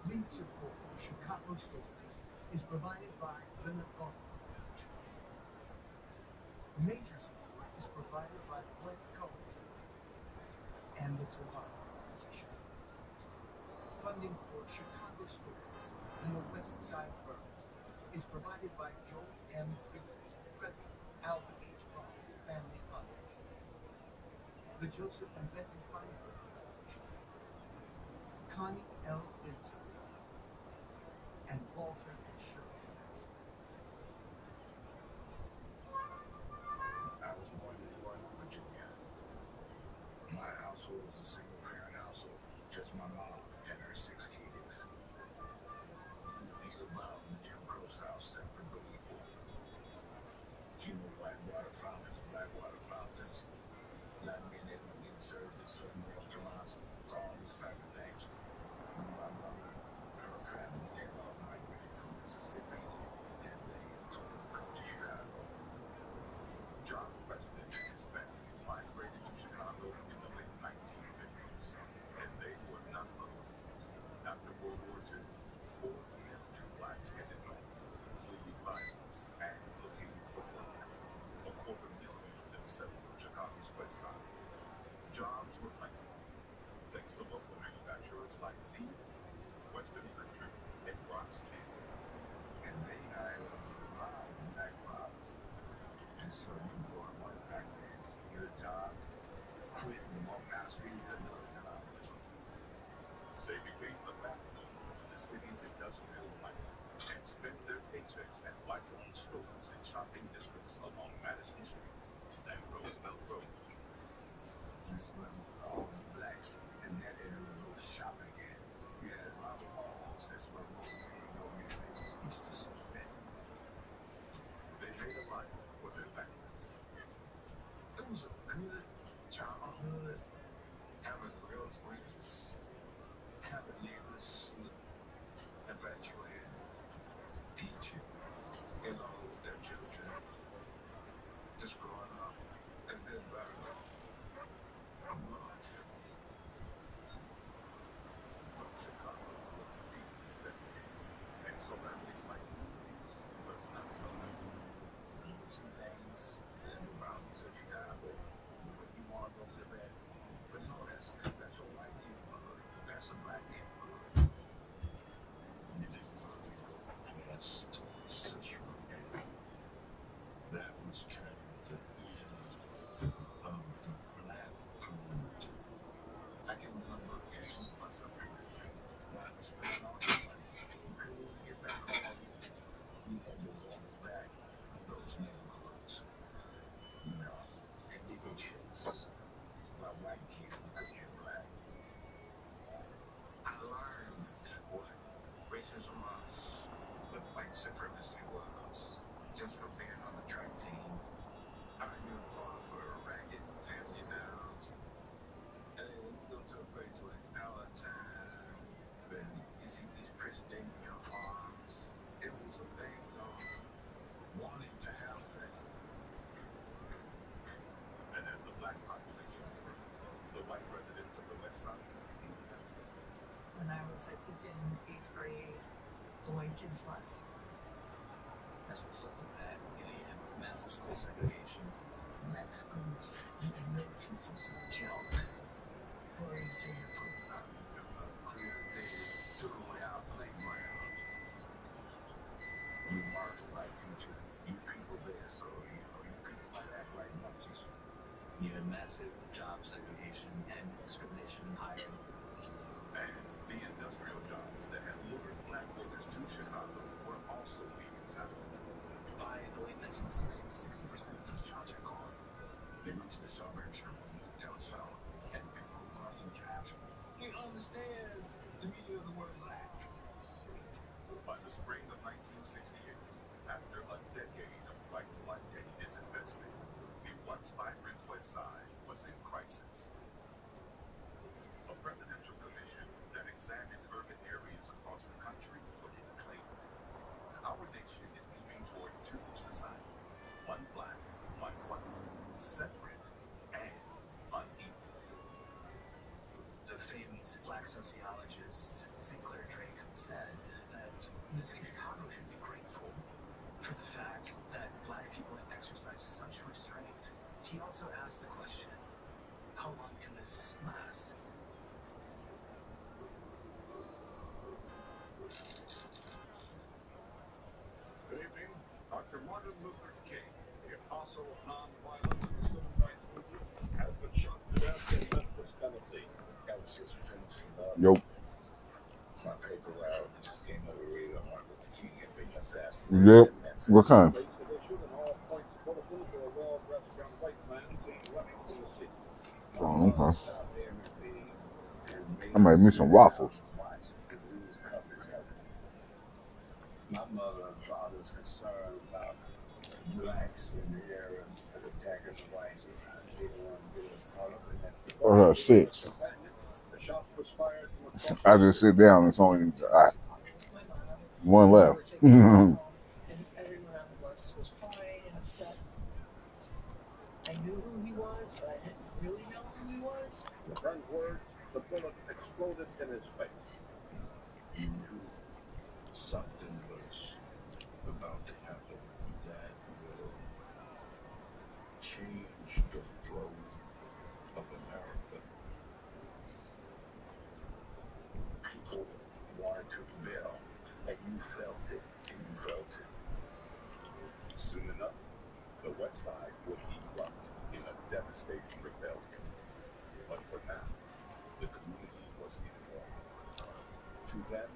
Lead support for Chicago Stories is provided by the McCarthy Foundation. Major support is provided by Brent Cohen and the Toronto Foundation. Funding for Chicago Stories and the West Side Burn is provided by Joel M. Freeland, President, Alvin H. Roth Family Fund. The Joseph and Bessie Feinberg Foundation, Connie L. Hinton, and Walter and Shirley Benson. I was born in New Orleans, Virginia. My household was a single-parent household, just my mom and her 6 kids. We made about the Jim Crow South, separate but equal. You know, black water fountains, not being able to get served at certain restaurants, all these type of things. When my mother, her family, they all migrated from Mississippi, and they told them to come to Chicago. John Preston and his family migrated to Chicago in the late 1950s, and they were not alone. After World War II, 4 million blacks headed north, fleeing violence and looking for work. 250,000 of them settled on Chicago's west side. Jobs were plentiful, thanks to local manufacturers like Siemens, Western Electric, and Bronx Candy. And they hired a lot of black fathers. And so you go to work back then, get a job, quit, and walk down the street and get another job. They became the backbone of the city's industrial might and spent their paychecks as black-owned stores in shopping districts along Madison Street and Roosevelt Road. That's where all the blacks in that area go shopping at. You had Robert Halls, that's where Rosemary go get their Easter suits at. They made a life for their families. It was a good childhood, having real friends, having neighbors who infatuated, teaching, their children, just growing up, a good burden of life. But Chicago was deeply segregated, and so everything like foodies was not welcome. There were some things in the boundaries of Chicago where you want to go live at, but no, that's a white neighborhood. That's a black neighborhood. The neighborhood we go past Cicero Ave. That was kind of the end of the black community. I can remember catching the bus up to that street while we spending all that money. We couldn't even get back home. We had to walk back those neighborhoods, and they get chased by white kids because you're black. I learned what racism was, what white supremacy was, just from being on the track team. Our uniforms were ragged, hand-me-downs. And then when you go to a place like Palatine, then you see these pristine uniforms. It was a thing of wanting to have that. And as the black population grew, the white residents of the west side moved out. When I was, I think, in 8th grade, the white kids left. As a result of that, you had massive school segregation. Mexicans didn't know pieces of junk. Or you say your poop. I remember clear as day, they took away our playground. Remarks by teachers, you people there, so you people might act like monkeys. You had massive job segregation and discrimination in hiring. And the industrial jobs that had lured black workers to Chicago were also being found. By the late 1960s, 60% of these jobs are gone. They went to the suburbs or moved down south, and people lost their jobs. We understand the meaning of the word black. By the spring of 1968, after a decade of white flight and disinvestment, the once vibrant West Side was in crisis. A presidential commission that examined urban areas across the country proclaimed, our nation is moving toward two societies, one black, one white, separate and unequal. The famed black sociologist St. Clair Drake said that the city of Chicago should be grateful for the fact that black people have exercised such restraint. He also asked the question, how long can this last? Good evening. Dr. Martin Luther King, the apostle of nonviolence in the civil rights movement, has been shot to death was just finishing up Nope. my paper route and just came over reading on Martin Luther King had been assassinated Yep. in What Memphis. kind? Late edition and all points bulletins are a well-dressed young white man running from the city. My Oh, mother okay. stopped everything and I made made us me sit some down waffles. and watch the news coverage of it. My mother and father was concerned about blacks in the era of attacking the whites. They didn't want to get us caught up in that. Oh, 6. The shot was fired from across I the just street. sit down. It's only My mom, one we left. were taking the bus home, and everyone on the bus was crying and upset. I knew who he was, but I didn't really know who he was. In the friend's words, the bullet exploded in his face. You knew something was about to happen that will change the flow of America. People wanted to rebel, and you felt it, and you felt it. Soon enough, the West Side would erupt in a devastating rebellion. But for now, the community was in mourning. To them,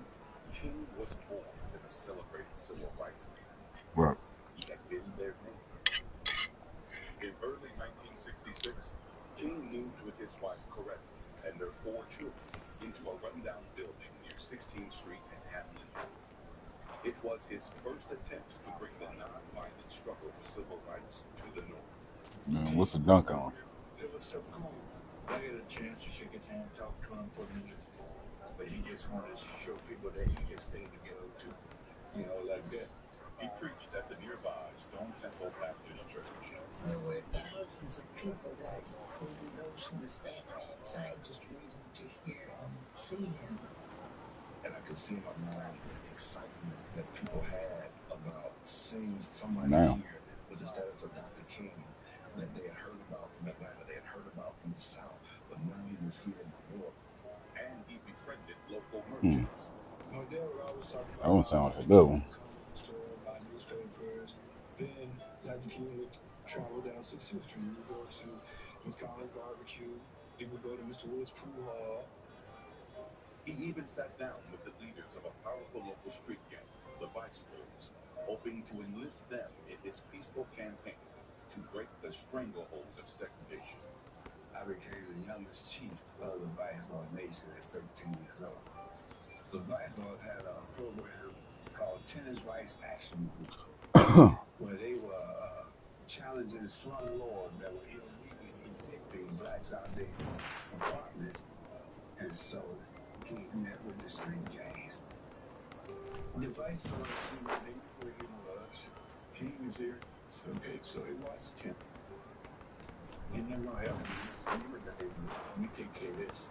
King was more than a celebrated civil rights leader. What? He had been their neighbor. In early 1966, King moved with his wife Coretta and their 4 children into a rundown building near 16th Street and Hamlin Ave. It was his first attempt to bring the non-violent struggle for civil rights to the North. Man, what's the dunk on? It was so cool. I had a chance to shake his hand, talk to him for a minute, but he just wanted to show people that he could stay together too. You know, like that. He preached at the nearby Stone Temple Baptist Church. There were thousands of people there, including those who were standing outside just waiting to hear and see him. And I could see in my mind the excitement that people had about seeing somebody Now. here with the status of Dr. King that they had heard about from Atlanta, they had heard about from the South, but now he was here in the North. And he befriended local merchants. My dad would always talk That about don't how sound like a Dr. good King one. would come in the store, buy newspapers. Then Dr. King would travel down 16th Street. He would go to Miss Collins Barbecue. He would go to Mr. Woods Pool Hall. He even sat down with the leaders of a powerful local street gang, the Vice Lords, hoping to enlist them in his peaceful campaign to break the stranglehold of segregation. I became the youngest chief of the Vice Lord Nation at 13 years old. The Vice Lords had a program called Tenants' Rights Action Group, where they were challenging slum lords that were illegally evicting blacks out their apartments. And so King met with the street gangs. The Vice Lords seen where he was. King was here. So, okay, so they watched him. You're not going to help me. You in the neighborhood. You take care of this.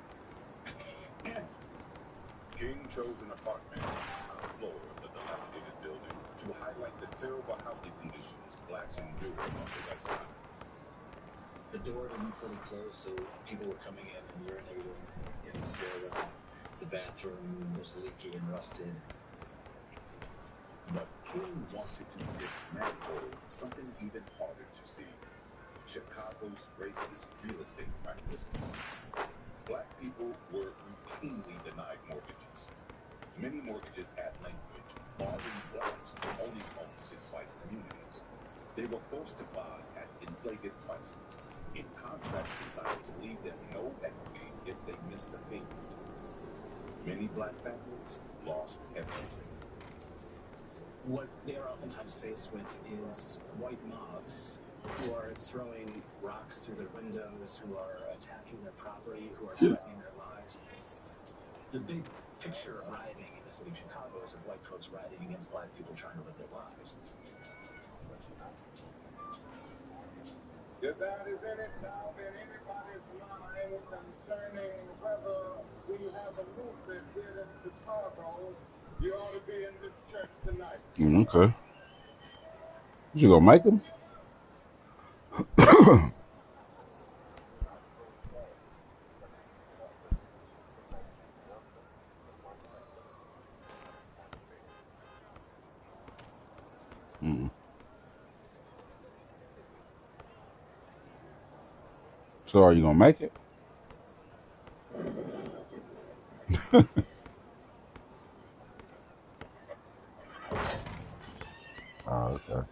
King chose an apartment on the top floor of the dilapidated building to highlight the terrible housing conditions blacks endured on the West Side. The door didn't fully close, so people were coming in and urinating in the stairwell. The bathroom was leaky and rusted. But King wanted to dismantle something even harder to see: Chicago's racist real estate practices. Black people were routinely denied mortgages. Many mortgages had language barring blacks from owning homes in white communities. They were forced to buy at inflated prices, in contracts designed to leave them no equity if they missed a payment. Many black families lost everything. What they are oftentimes faced with is white mobs who are throwing rocks through their windows, who are attacking their property, who are threatening their lives. The big picture of rioting in the city of Chicago is of white folks rioting against black people trying to live their lives. If there is any doubt in anybody's mind concerning whether we have a movement here in Chicago, you ought to be in this church tonight. Okay. You gonna make him? Mm. So are you gonna make it? Oh, okay.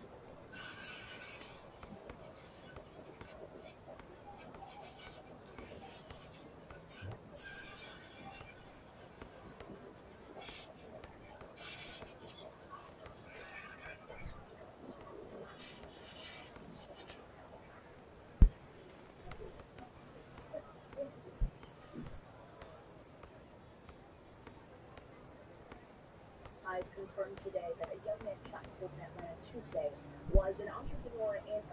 I've confirmed today that a young man shot and killed in Atlanta Tuesday was an entrepreneur and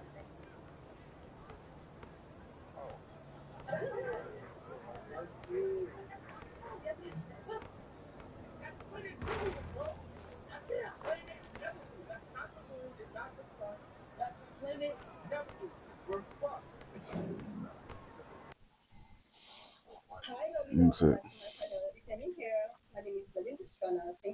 That's it. my name is Belinda Strana.